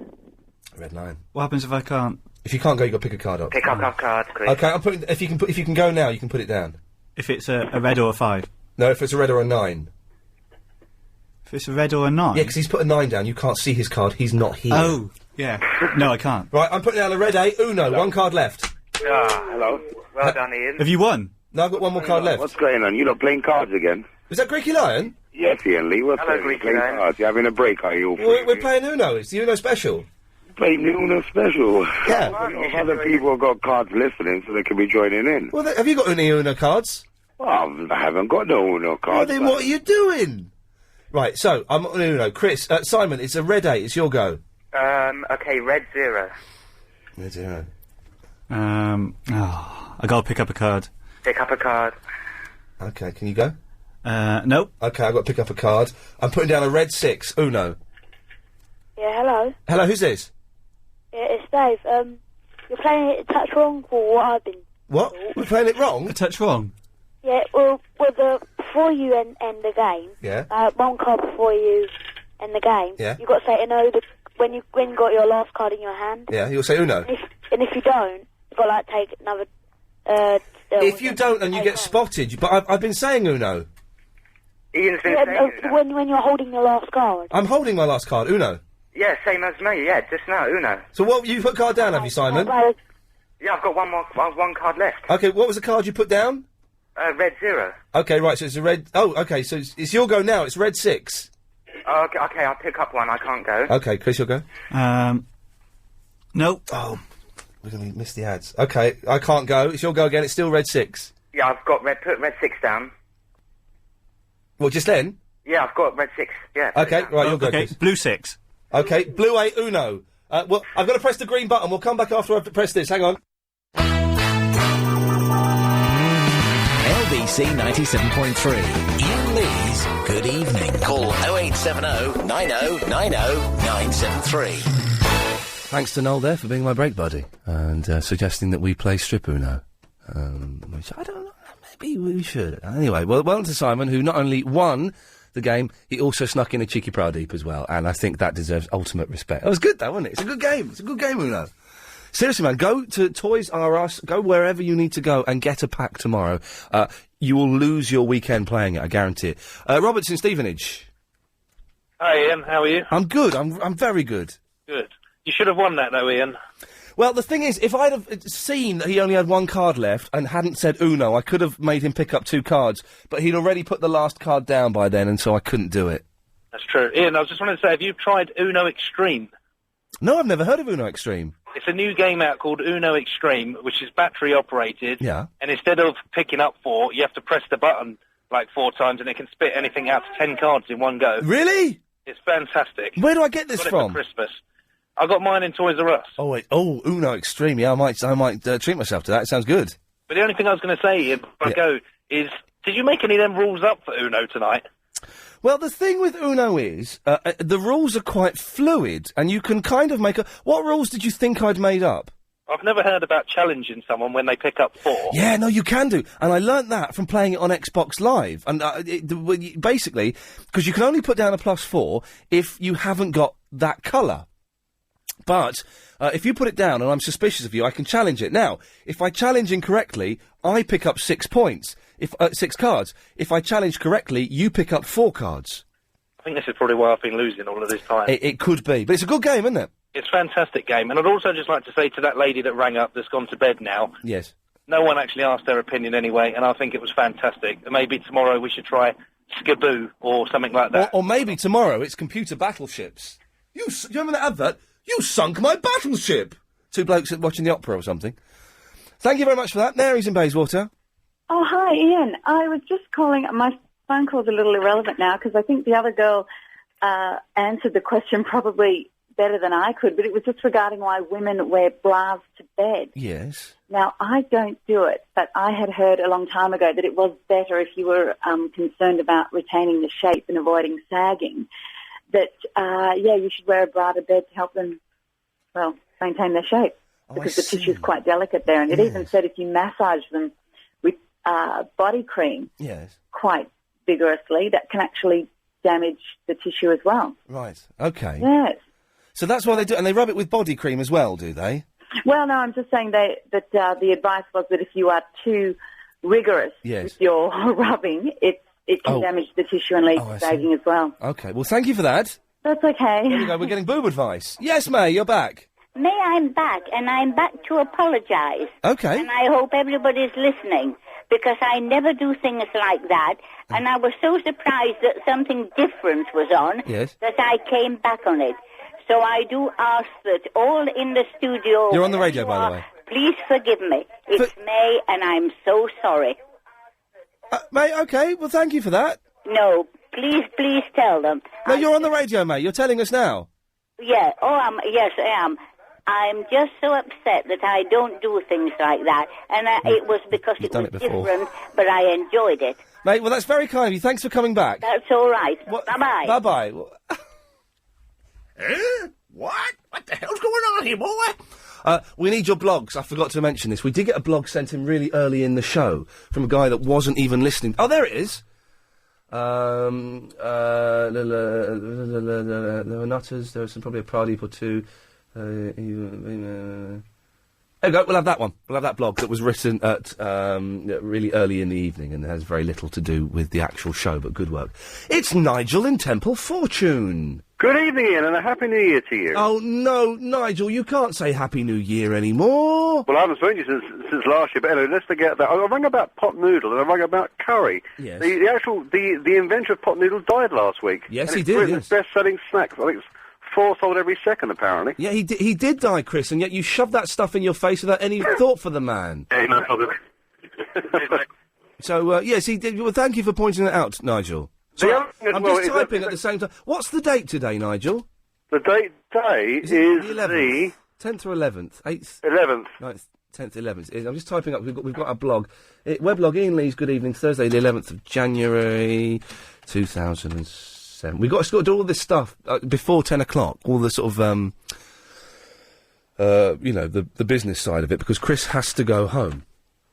Red 9. What happens if I can't? If you can't go, you've got to pick a card up. Pick up a card, Chris. Okay, I'm putting... If you can go now, you can put it down. If it's a red or a 5? No, if it's a red or a 9. If it's a red or a 9? Yeah, because he's put a 9 down. You can't see his card. He's not here. Oh, yeah. No, I can't. Right, I'm putting down a red 8. Uno, 1 card left. Hello. Well done, Ian. Have you won? No, I've got 1 more card left. What's going on? You lot playing cards again? Was that Greeky Lion? Yes, Ian Lee. What's Hello, playing Greeky Lion. cards? You having a break, are you? We're playing Uno. It's the Uno special. Playing the Uno special. Yeah. I don't know if other people have got cards listening so they can be joining in. Well, have you got any Uno cards? Well, I haven't got no Uno Well, cards. then what are you doing? Right, so, I'm on Uno. Chris, Simon, it's a red 8. It's your go. Okay, red 0. Red 0. I gotta pick up a card. Pick up a card. Okay, can you go? Nope. Okay, I've got to pick up a card. I'm putting down a red 6. Uno. Yeah, hello. Hello, who's this? Yeah, it's Dave. You're playing it a touch wrong for what I've been. What? We're playing it wrong? A touch wrong? Yeah, well, before you end the game, Yeah. one card before you end the game, Yeah. you've got to say no when you got your last card in your hand. Yeah, you'll say Uno. And if you don't, you've got to like take another. If you don't and you get spotted, but I've been saying Uno. Ian's been Yeah, saying when you're holding your last card. I'm holding my last card, Uno. Yeah, same as me, yeah, just now, Uno. So what, you put card down, have you, Simon? Yeah, I've got one card left. Okay, what was the card you put down? Red 0. Okay, right, so it's a red... Oh, okay, so it's your go now, it's red 6. Oh, okay, I'll pick up one, I can't go. Okay, Chris, you'll go. No. Oh, we're going to miss the ads. Okay, I can't go, it's your go again, it's still red 6. Yeah, I've got put red 6 down. What, just then? Yeah, I've got red 6, yeah. Okay, right, you'll go, Okay, Chris. blue 6. Okay, blue 8, Uno. Well, I've got to press the green button, we'll come back after I've pressed this, hang on. LBC 97.3. Iain Lee's Good Evening. Call 0870 90 90 973. Thanks to Noel there for being my break buddy and suggesting that we play Strip Uno. Which I don't know, maybe we should. Anyway, well done to Simon, who not only won the game, he also snuck in a cheeky Pradeep as well, and I think that deserves ultimate respect. It was good though, wasn't it? It's a good game. It's a good game, Uno. Seriously, man, go to Toys R Us, go wherever you need to go and get a pack tomorrow. You will lose your weekend playing it, I guarantee it. Robertson Stevenage. Hi, Ian. How are you? I'm good. I'm very good. Good. You should have won that, though, Ian. Well, the thing is, if I'd have seen that he only had one card left and hadn't said Uno, I could have made him pick up 2 cards, but he'd already put the last card down by then, and so I couldn't do it. That's true. Ian, I was just wanting to say, have you tried Uno Extreme? No, I've never heard of Uno Extreme. It's a new game out called Uno Extreme, which is battery-operated. Yeah. And instead of picking up 4, you have to press the button, like, 4 times, and it can spit anything out to 10 cards in one go. Really? It's fantastic. Where do I get this Got it from? for Christmas. I got mine in Toys R Us. Oh, wait. Oh, Uno Extreme. Yeah, I might treat myself to that. It sounds good. But the only thing I was going to say, Ian, before I go, is, did you make any of them rules up for Uno tonight? Well, the thing with Uno is, the rules are quite fluid, and you can kind of make a... What rules did you think I'd made up? I've never heard about challenging someone when they pick up 4. Yeah, no, you can do. And I learnt that from playing it on Xbox Live. And basically, because you can only put down a +4 if you haven't got that colour. But if you put it down and I'm suspicious of you, I can challenge it. Now, if I challenge incorrectly, I pick up 6 points. 6 cards. If I challenge correctly, you pick up 4 cards. I think this is probably why I've been losing all of this time. It could be. But it's a good game, isn't it? It's a fantastic game. And I'd also just like to say to that lady that rang up that's gone to bed now, Yes. no one actually asked their opinion anyway, and I think it was fantastic. And maybe tomorrow we should try Skaboo or something like that. Or maybe tomorrow it's computer battleships. You remember that advert? You sunk my battleship! 2 blokes watching the opera or something. Thank you very much for that. Mary's in Bayswater. Oh, hi, Ian. I was just calling. My phone call's a little irrelevant now because I think the other girl answered the question probably better than I could, but it was just regarding why women wear bras to bed. Yes. Now, I don't do it, but I had heard a long time ago that it was better if you were concerned about retaining the shape and avoiding sagging, that, you should wear a bra to bed to help them, well, maintain their shape, because the tissue's quite delicate there. And it even said if you massage them with body cream quite vigorously, that can actually damage the tissue as well. Right, okay. Yes. So that's why they do it, and they rub it with body cream as well, do they? Well, no, I'm just saying that the advice was that if you are too rigorous with your rubbing, it can damage the tissue and lead to sagging as well. Okay, well, thank you for that. That's okay. There we go, we're getting boob advice. Yes, May, you're back. May, I'm back, and I'm back to apologise. Okay. And I hope everybody's listening, because I never do things like that, and I was so surprised that something different was on that I came back on it. So I do ask that all in the studio... You're on the radio, by the way. Please forgive me. It's May, and I'm so sorry. May, okay, well, thank you for that. No, please tell them. No, you're on the radio, May. You're telling us now. Yeah, yes, I am. I'm just so upset that I don't do things like that, and it was because it was different, but I enjoyed it. Mate, well, that's very kind of you. Thanks for coming back. That's all right. Bye-bye. Bye-bye. What? the hell's going on here, boy? We need your blogs. I forgot to mention this. We did get a blog sent in really early in the show from a guy that wasn't even listening. Oh, there it is. There were nutters. There was probably a Pradeep or two. There we go, we'll have that one. We'll have that blog that was written at really early in the evening and has very little to do with the actual show, but good work. It's Nigel in Temple Fortune. Good evening, Ian, and a Happy New Year to you. Oh, no, Nigel, you can't say Happy New Year anymore. Well, I haven't spoken to you since last year, but anyway, let's forget that. I rang about pot noodle and I rang about curry. Yes. The inventor of pot noodle died last week. Yes, and he it's did, Britain's yes. best-selling snack. I think it's 4 sold every second, apparently. Yeah, he did die, Chris, and yet you shoved that stuff in your face without any thought for the man. Hey, no problem. So, yes, he did. Well, thank you for pointing that out, Nigel. So, I'm just typing at the same time. What's the date today, Nigel? The date today is the 11th? 10th or 11th? 8th? 11th. 9th, 10th, 11th. I'm just typing up. We've got a blog. Weblog, Iain Lee's Good Evening, Thursday, the 11th of January, 2007. We've got to do all this stuff before 10 o'clock, all the sort of, the business side of it, because Chris has to go home.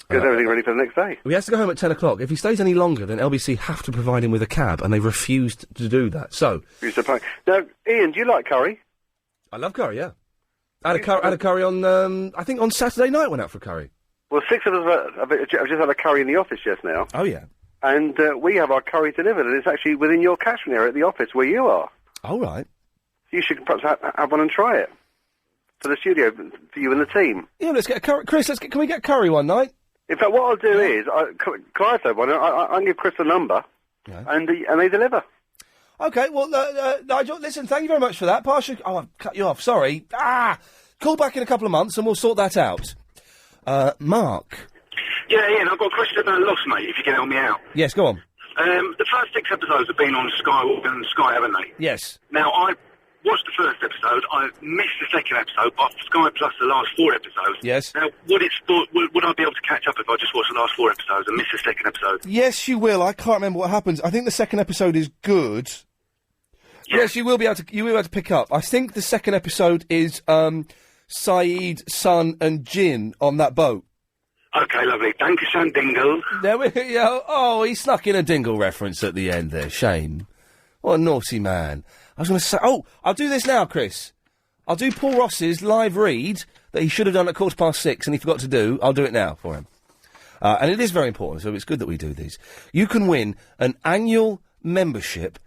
Get everything ready for the next day. He has to go home at 10 o'clock. If he stays any longer, then LBC have to provide him with a cab, and they've refused to do that. So... Now, Ian, do you like curry? I love curry, yeah. I had a curry on, I think on Saturday night I went out for curry. Well, 6 of us have just had a curry in the office just now. Oh, yeah. And we have our curry delivered, and it's actually within your catchment area at the office where you are. Oh, right. You should perhaps have one and try it. For the studio, for you and the team. Yeah, let's get a curry. Chris, can we get curry one night? In fact, what I'll do is, Clive said one, I can give Chris the number, and they deliver. OK, well, Nigel, listen, thank you very much for that. I've cut you off, sorry. Call back in a couple of months and we'll sort that out. Mark. Yeah, Ian, I've got a question about Lost, mate, if you can help me out. Yes, go on. The first 6 episodes have been on Sky, haven't they? Yes. Now, I watched the first episode, I missed the second episode, but Sky Plus the last 4 episodes. Yes. Now, would I be able to catch up if I just watched the last 4 episodes and miss the second episode? Yes, you will. I can't remember what happens. I think the second episode is good. Yeah. Yes, you will be able to pick up. I think the second episode is Saeed, Sun and Jin on that boat. Okay, lovely. Dankeschön, Dingle. There we go. Oh, he snuck in a Dingle reference at the end there. Shame. What a naughty man. I was going to say... Oh, I'll do this now, Chris. I'll do Paul Ross's live read that he should have done at 6:15 and he forgot to do. I'll do it now for him. And it is very important, so it's good that we do these. You can win an annual membership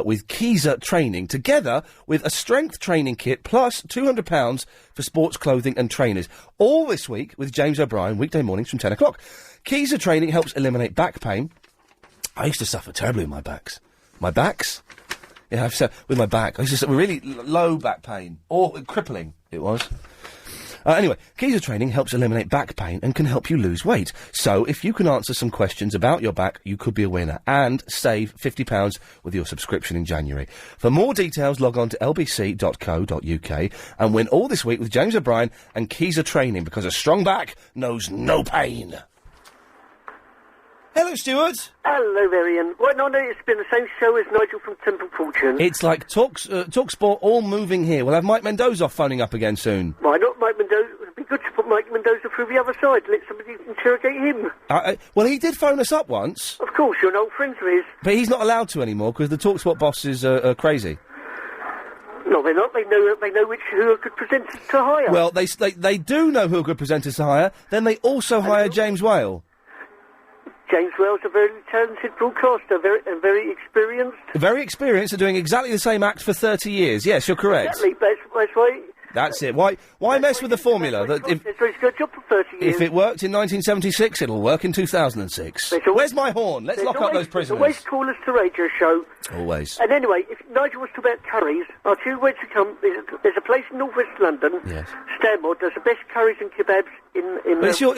with Keyser Training, together with a strength training kit plus £200 for sports clothing and trainers. All this week with James O'Brien, weekday mornings from 10 o'clock. Keyser Training helps eliminate back pain. I used to suffer terribly with my backs. My backs? Yeah, with my back. I used to suffer really low back pain. Or crippling, it was. Anyway, Keyser Training helps eliminate back pain and can help you lose weight. So, if you can answer some questions about your back, you could be a winner and save £50 with your subscription in January. For more details, log on to lbc.co.uk and win all this week with James O'Brien and Keyser Training, because a strong back knows no pain. Hello, Stuart. Hello there, Ian. Well, no, it's been the same show as Nigel from Temple Fortune. It's like TalkSport all moving here. We'll have Mike Mendoza phoning up again soon. Why not Mike Mendoza? It would be good to put Mike Mendoza through the other side. Let somebody interrogate him. Well, he did phone us up once. Of course, you're an old friend of his. But he's not allowed to anymore because the TalkSport bosses are crazy. No, they're not. They know who are good presenters to hire. Well, they do know who are good presenters to hire. Then they also hire James Whale. James Whale's a very talented broadcaster, very experienced. Very experienced at doing exactly the same act for 30 years. Yes, you're correct. Exactly, that's why... That's it. Why mess with the formula? That if he's got a job for 30 years. If it worked in 1976, it'll work in 2006. Where's my horn? Let's lock up those prisoners. Always call us to radio show. Always. And anyway, if Nigel was talking about curries, I'll tell you where to come. There's a place in North West London, yes. Stanmore, does the best curries and kebabs in it's your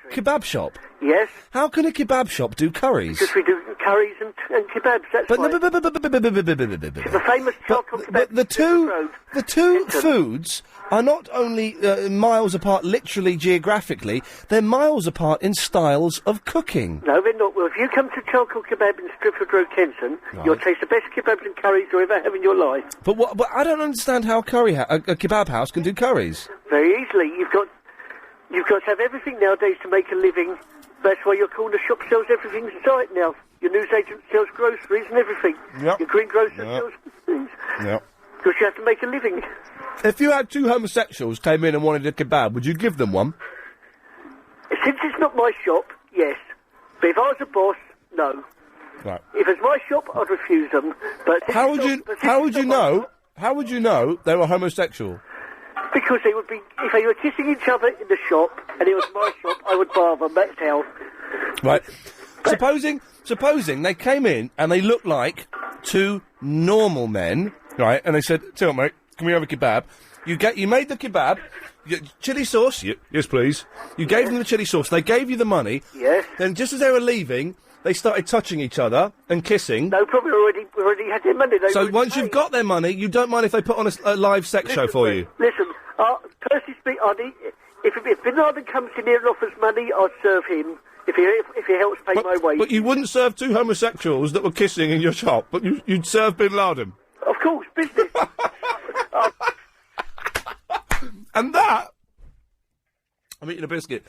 kebab shop. Yes. How can a kebab shop do curries? Because we do curries and kebabs, that's why. The famous charcoal kebab. But the two foods are not only miles apart literally geographically, they're miles apart in styles of cooking. No, they're not. Well, if you come to charcoal kebab in Stratford Road, Kenton, you'll taste the best kebabs and curries you'll ever have in your life. But I don't understand how a kebab house can do curries. Very easily. You've got to have everything nowadays to make a living. That's why your corner shop sells everything inside now. Your newsagent sells groceries and everything. Yep. Your greengrocer sells things. Yep. Because you have to make a living. If you had two homosexuals came in and wanted a kebab, would you give them one? Since it's not my shop, yes. But if I was a boss, no. Right. If it's my shop, I'd refuse them. But How would you know they were homosexual? Because they would be, if they were kissing each other in the shop and it was my shop, I would bar them. That's how. Right. Supposing they came in and they looked like two normal men, right? And they said, "Tell me, mate, can we have a kebab?" You made the kebab, chili sauce. Yes, please. You gave them the chili sauce. They gave you the money. Yes. Then just as they were leaving, they started touching each other and kissing. No problem. We already had their money. So once you've got their money, you don't mind if they put on a live sex show for you. Listen, personally speaking, if Bin Laden comes in here and offers money, I'd serve him. If he helps pay my wage. But you wouldn't serve two homosexuals that were kissing in your shop, but you'd serve Bin Laden. Of course, business. And that, I'm eating a biscuit,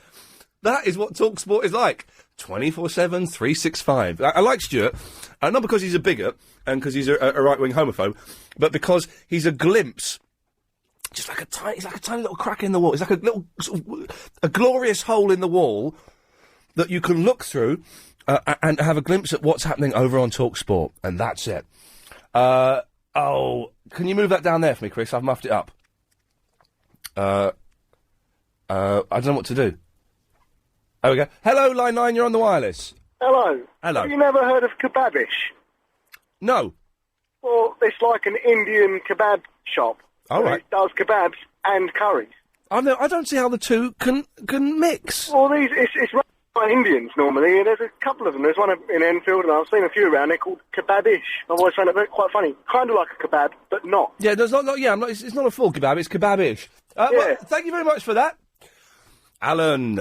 that is what TalkSport is like. 24/7, 365. I like Stuart, not because he's a bigot and because he's a right-wing homophobe, but because he's a glimpse. He's like a tiny little crack in the wall. It's like a little, a glorious hole in the wall that you can look through and have a glimpse at what's happening over on TalkSport, and that's it. Can you move that down there for me, Chris? I've muffed it up. I don't know what to do. There we go. Hello, Line 9, you're on the wireless. Hello. Hello. Have you never heard of kebabish? No. Well, it's like an Indian kebab shop. All right. It does kebabs and curries. I don't see how the two can mix. Well, it's run by Indians normally, and there's a couple of them. There's one in Enfield, and I've seen a few around there called kebabish. I've always found it quite funny. Kind of like a kebab, but not. Yeah, there's not. Yeah, it's not a full kebab. It's kebabish. Well, thank you very much for that, Alan.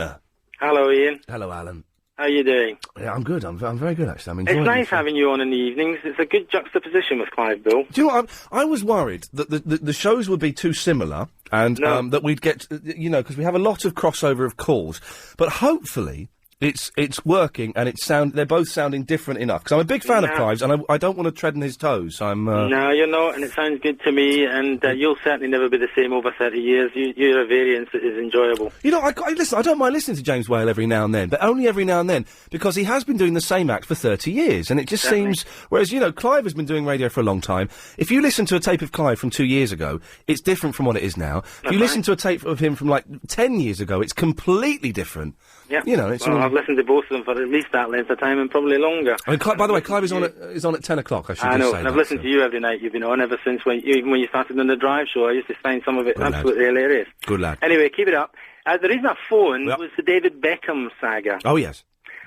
Hello, Ian. Hello, Alan. How are you doing? Yeah, I'm good. I'm very good, actually. I'm enjoying It's nice it. having you on in the evenings. It's a good juxtaposition with Clive Bill. Do you know what? I was worried that the shows would be too similar and that we'd get, because we have a lot of crossover of calls. But hopefully it's working and they're both sounding different enough. Because I'm a big fan of Clive's and I don't want to tread on his toes. No, you're not, and it sounds good to me, and you'll certainly never be the same over 30 years. You're a variance that is enjoyable. Listen, I don't mind listening to James Whale every now and then, but only every now and then, because he has been doing the same act for 30 years, and it just seems, whereas, Clive has been doing radio for a long time. If you listen to a tape of Clive from 2 years ago, it's different from what it is now. If you listen to a tape of him from, 10 years ago, it's completely different. Yeah. It's I've listened to both of them for at least that length of time, and probably longer. I mean, by the way, Clive is on at 10 o'clock, I should I know, say and I've that, listened to you every night you've been on, ever since even when you started on the drive show. I used to find some of it absolutely hilarious. Good lad. Anyway, keep it up. The reason I phoned was the David Beckham saga. Oh, yes.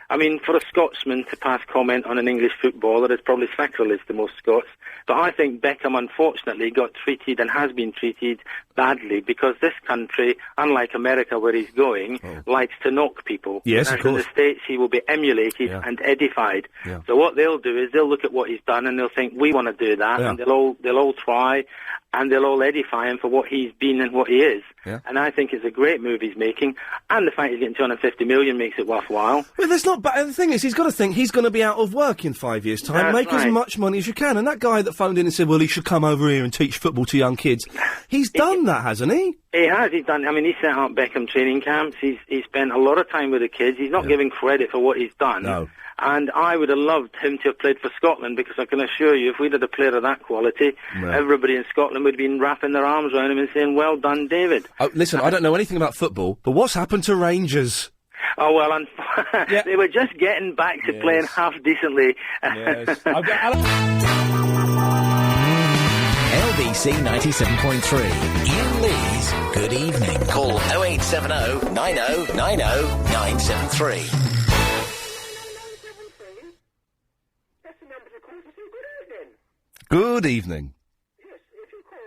I mean, for a Scotsman to pass comment on an English footballer is probably sacrilege to most Scots. But I think Beckham, unfortunately, got treated and has been treated badly because this country, unlike America where he's going, likes to knock people. Yes, and of course. in the States, he will be emulated and edified. Yeah. So what they'll do is they'll look at what he's done and they'll think, we want to do that, and they'll all try, and they'll all edify him for what he's been and what he is. Yeah. And I think it's a great move he's making, and the fact he's getting 250 million makes it worthwhile. Well, that's not bad. The thing is, he's got to think he's going to be out of work in 5 years' time. That's Make as right. much money as you can. And that guy that phoned in and said, well, he should come over here and teach football to young kids, he's done that, hasn't he? He has. He's done. I mean, he set up Beckham training camps. He's spent a lot of time with the kids. He's not giving credit for what he's done. No. And I would have loved him to have played for Scotland, because I can assure you, if we'd had a player of that quality, everybody in Scotland would have been wrapping their arms around him and saying, well done, David. Oh, listen, I don't know anything about football, but what's happened to Rangers? Oh, well, they were just getting back to playing half decently. LBC 97.3. Iain Lee's Good Evening. Call 0870 90 90 973. Good evening. Yes, if you call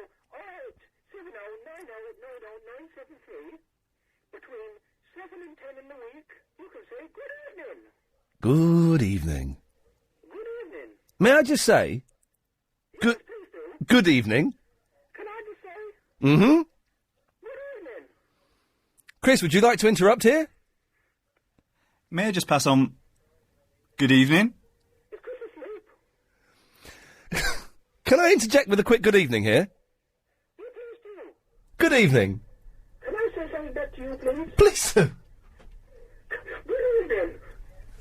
08709090973 between 7 and 10 in the week, you can say good evening. Good evening. Good evening. May I just say... Yes, please do. Good evening. Can I just say Mm-hmm. good evening? Chris, would you like to interrupt here? May I just pass on... Good evening? Is Chris asleep? Can I interject with a quick good evening here? You please do. Good evening. Can I say something back to you, please? Please do. Good evening.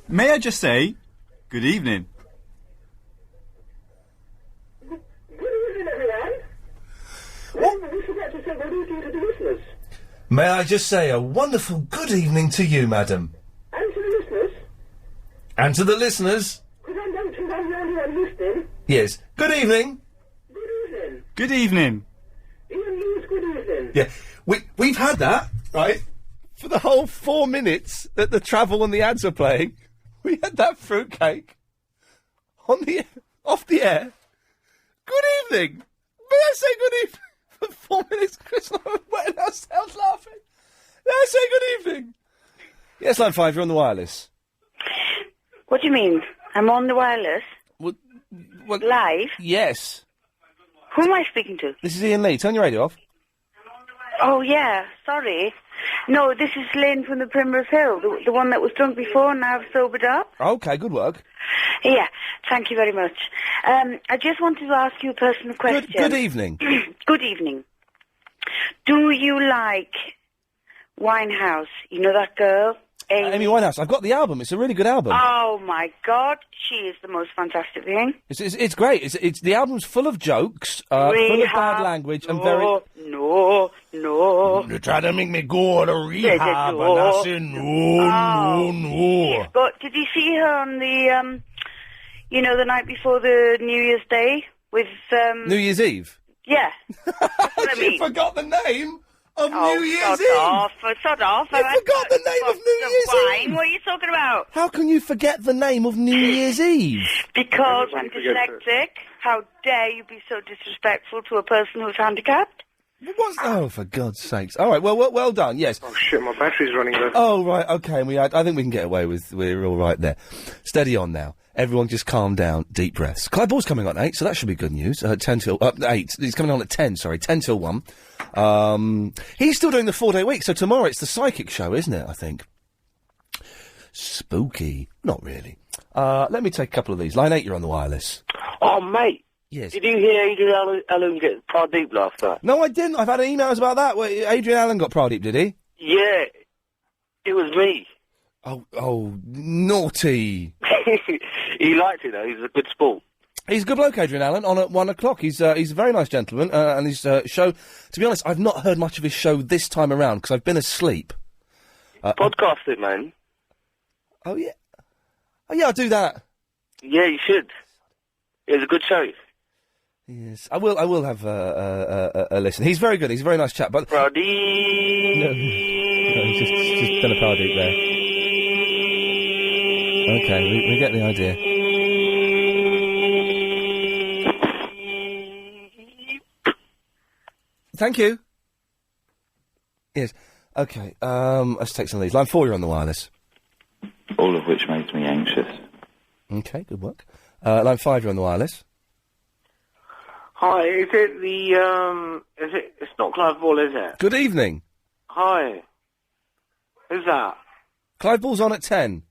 May I just say... Good evening? Good evening, everyone. Remember, we forgot to say good evening to the listeners. May I just say a wonderful good evening to you, madam. And to the listeners. And to the listeners. Because I don't think I'm the only one listening. Yes. Good evening. Good evening. Good evening. Ian Lewis, good evening. Yeah. We've had that, right, for the whole 4 minutes that the travel and the ads are playing. We had that fruitcake off the air. Good evening. May I say good evening? For 4 minutes, Chris and I were wetting ourselves laughing. May I say good evening? Yes, line 5, you're on the wireless. What do you mean? I'm on the wireless? What? Live? Yes. Who am I speaking to? This is Ian Lee. Turn your radio off. Oh, yeah. Sorry. No, this is Lynn from the Primrose Hill, the one that was drunk before and now I've sobered up. Okay, good work. Yeah, thank you very much. I just wanted to ask you a personal question. Good evening. Good evening. Do you like Winehouse? You know that girl? Amy Winehouse. I've got the album. It's a really good album. Oh, my God. She is the most fantastic thing. It's great. It's the album's full of jokes, full of bad language, and very... No. You try to make me go to rehab, and I say no. But did you see her on the, the night before the New Year's Day with, New Year's Eve? Yeah. That's what I mean. You forgot the name of New Year's sod Eve? Sod off. You forgot the name of New Year's Eve? What are you talking about? How can you forget the name of New Year's Eve? Because I'm dyslexic. How dare you be so disrespectful to a person who's handicapped? Oh, for God's sakes. All right, well done, yes. Oh, shit, my battery's running low. Oh, right, okay, I think we can get away with... We're all right there. Steady on now. Everyone just calm down, deep breaths. Clive Ball's coming on at 8, so that should be good news. 10 till... 8. He's coming on at 10, sorry. 10 till 1. He's still doing the 4-day week, so tomorrow it's the psychic show, isn't it, I think? Spooky. Not really. Let me take a couple of these. Line 8, you're on the wireless. Oh, mate. Yes. Did you hear Adrian Allen get Pradeep last night? No, I didn't. I've had emails about that. Wait, Adrian Allen got Pradeep, did he? Yeah. It was me. Oh, naughty. He liked it, though. He's a good sport. He's a good bloke, Adrian Allen, on at 1 o'clock. He's a very nice gentleman, and his show... To be honest, I've not heard much of his show this time around, because I've been asleep. Podcast it, man. Oh, yeah. Oh, yeah, I'll do that. Yeah, you should. It's a good show. Yes, I will have a listen. He's very good. He's a very nice chap. But Pradeep. No, he's just done a Pradeep there. Okay, we get the idea. Thank you. Yes. Okay. Let's take some of these. Line 4, you're on the wireless. All of which makes me anxious. Okay, good work. Line 5, you're on the wireless. Hi, is it the, it's not Clive Ball, is it? Good evening. Hi. Who's that? Clive Ball's on at 10.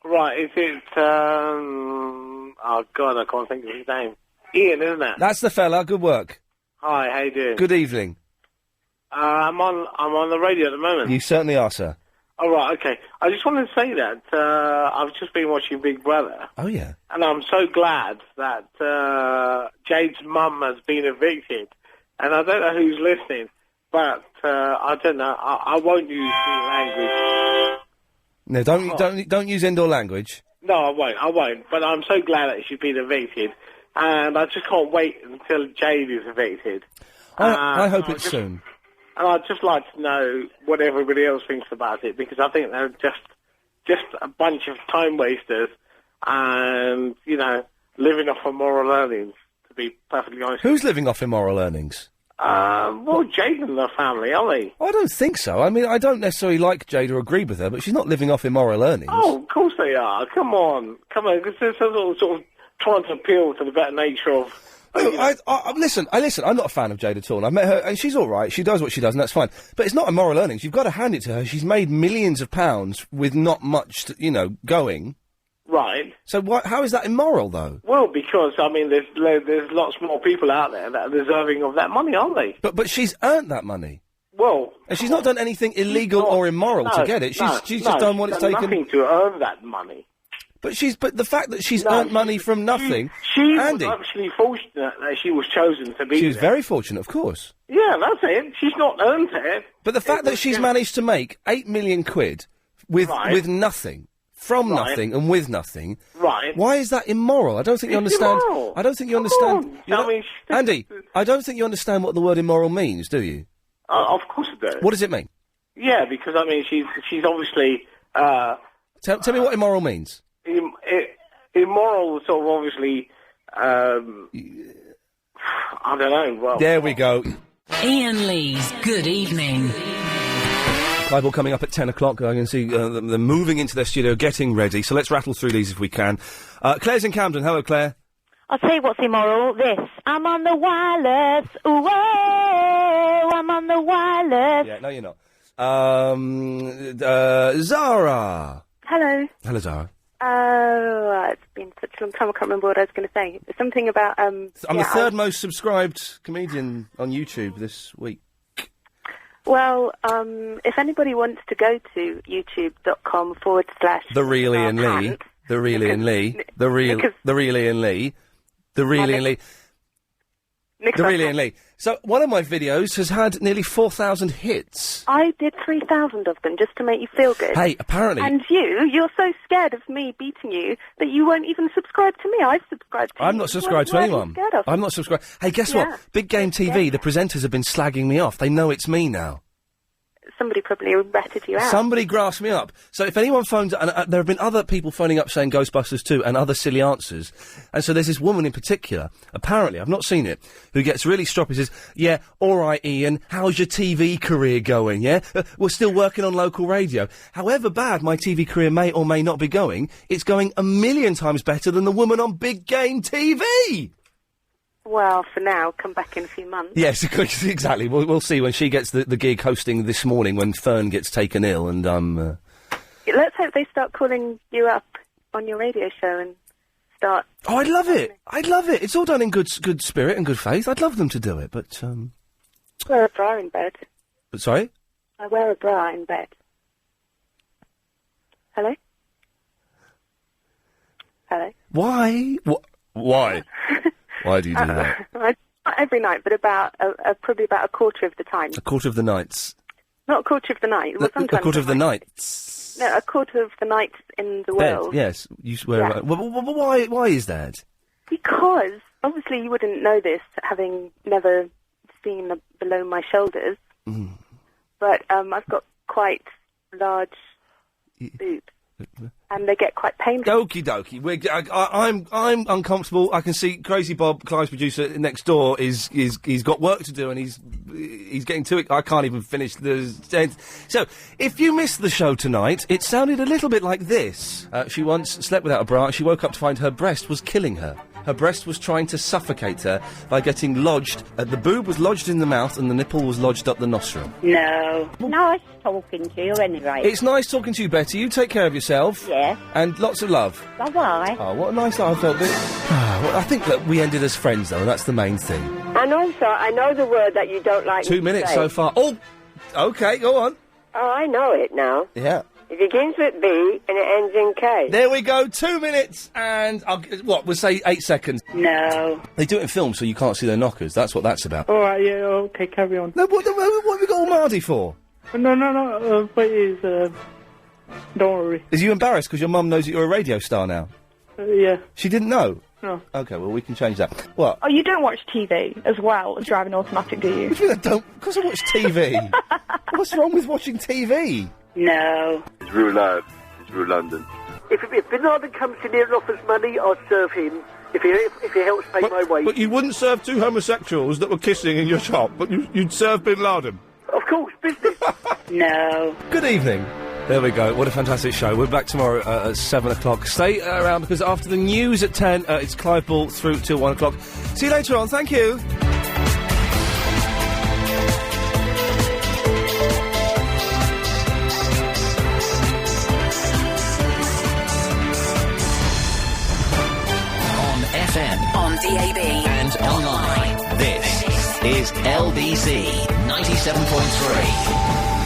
Right, is it, oh God, I can't think of his name. Ian, isn't it? That's the fella, good work. Hi, how you doing? Good evening. I'm on the radio at the moment. You certainly are, sir. Oh, right, okay. I just wanted to say that I've just been watching Big Brother. Oh, yeah. And I'm so glad that Jade's mum has been evicted. And I don't know who's listening, but I don't know. I won't use the language. No, don't use indoor language. No, I won't. But I'm so glad that she's been evicted. And I just can't wait until Jade is evicted. I hope it's soon. And I'd just like to know what everybody else thinks about it, because I think they're just a bunch of time wasters and, living off of moral earnings, to be perfectly honest. Who's living off immoral earnings? Well, Jade and the family, are they? I don't think so. I mean, I don't necessarily like Jade or agree with her, but she's not living off immoral earnings. Oh, of course they are. Come on. Because they're sort of trying to appeal to the better nature of... Listen, I'm not a fan of Jade at all. And I've met her, and she's all right. She does what she does, and that's fine. But it's not immoral earnings. You've got to hand it to her. She's made millions of pounds with not much, going. Right. So how is that immoral, though? Well, because, I mean, there's lots more people out there that are deserving of that money, aren't they? But she's earned that money. Well... And she's not done anything illegal or immoral to get it. She's just done what it's taken... nothing to earn that money. But the fact that she's earned money from nothing... She Andy, was actually fortunate that she was chosen to be She was there. very fortunate, of course. Yeah, that's it. She's not earned it. But the fact that she's managed to make 8 million quid with nothing, from nothing and with nothing... Right. Why is that immoral? I don't think you understand... Immoral. I don't think you understand... Andy, I don't think you understand what the word immoral means, do you? Of course it does. What does it mean? Yeah, because, I mean, she's obviously... Tell me what immoral means. Immoral, sort of obviously... I don't know. Well, there we go. Iain Lee's Good Evening. Bible coming up at 10 o'clock. I can see them moving into their studio, getting ready. So let's rattle through these if we can. Claire's in Camden. Hello, Claire. I'll tell you what's immoral. This. I'm on the wireless. Ooh, oh, I'm on the wireless. Yeah, no, you're not. Zara. Hello. Hello, Zara. It's been such a long time, I can't remember what I was going to say. Something about, I'm the third most subscribed comedian on YouTube this week. Well, if anybody wants to go to youtube.com/ The Real Iain Lee. The Real Iain Lee. The Real Iain Lee. The Real Iain Lee. The Real Iain Lee. So, one of my videos has had nearly 4,000 hits. I did 3,000 of them just to make you feel good. Hey, apparently... And you're so scared of me beating you that you won't even subscribe to me. I've subscribed to you. I'm not subscribed to anyone. I'm not subscribed. Hey, guess what? Big Game TV, the presenters have been slagging me off. They know it's me now. Somebody probably ratted you out. Somebody grasped me up. So if anyone phones... And there have been other people phoning up saying Ghostbusters 2 and other silly answers. And so there's this woman in particular, apparently, I've not seen it, who gets really stroppy and says, yeah, all right, Iain, how's your TV career going, yeah? We're still working on local radio. However bad my TV career may or may not be going, it's going 1,000,000 times better than the woman on Big Game TV! Well, for now, come back in a few months. Yes, exactly. We'll see when she gets the gig hosting this morning when Fern gets taken ill and, Let's hope they start calling you up on your radio show and start... Oh, I'd love it. I'd love it. It's all done in good spirit and good faith. I'd love them to do it, but, wear a bra in bed. Sorry? I wear a bra in bed. Hello? Hello? Why? Why? Why do you do that? Not every night, but probably about a quarter of the time. A quarter of the nights. Not a quarter of the night. Well, sometimes a quarter of the nights. No, a quarter of the nights in the Bed, world. yes. You swear. Yeah. Why is that? Because obviously you wouldn't know this, having never seen below my shoulders. Mm. But I've got quite large boobs. And they get quite painful. Okie dokie. I'm uncomfortable. I can see Crazy Bob, Clive's producer next door, he's got work to do and he's getting to it. I can't even finish the. So, if you missed the show tonight, it sounded a little bit like this. She once slept without a bra. She woke up to find her breast was killing her. Her breast was trying to suffocate her by getting lodged. The boob was lodged in the mouth and the nipple was lodged up the nostril. No. Nice talking to you anyway. It's nice talking to you, Betty. You take care of yourself. Yeah. And lots of love. Bye-bye. Oh, what a nice night I felt this. Well, I think that we ended as friends, though, and that's the main thing. And also, I know the word that you don't like 2 minutes so far. Oh, OK, go on. Oh, I know it now. Yeah. It begins with B and it ends in K. There we go, 2 minutes and, we'll say 8 seconds. No. They do it in film so you can't see their knockers, that's what that's about. All right, yeah, okay, carry on. No, what have we got all Mardy for? No, please, don't worry. Is you embarrassed because your mum knows that you're a radio star now? Yeah. She didn't know? No. OK, well, we can change that. What? Oh, you don't watch TV as well as driving automatic, do you? What do you mean I don't? Because I watch TV. What's wrong with watching TV? No. It's real life. It's real London. If Bin Laden comes in here and offers money, I'll serve him. If he helps pay my wage. But you wouldn't serve two homosexuals that were kissing in your shop, but you'd serve Bin Laden. Of course, business. No. Good evening. There we go. What a fantastic show. We're back tomorrow at 7 o'clock. Stay around because after the news at 10, it's Clive Ball through till 1 o'clock. See you later on. Thank you. FM, On DAB. and online. This is LBC 97.3.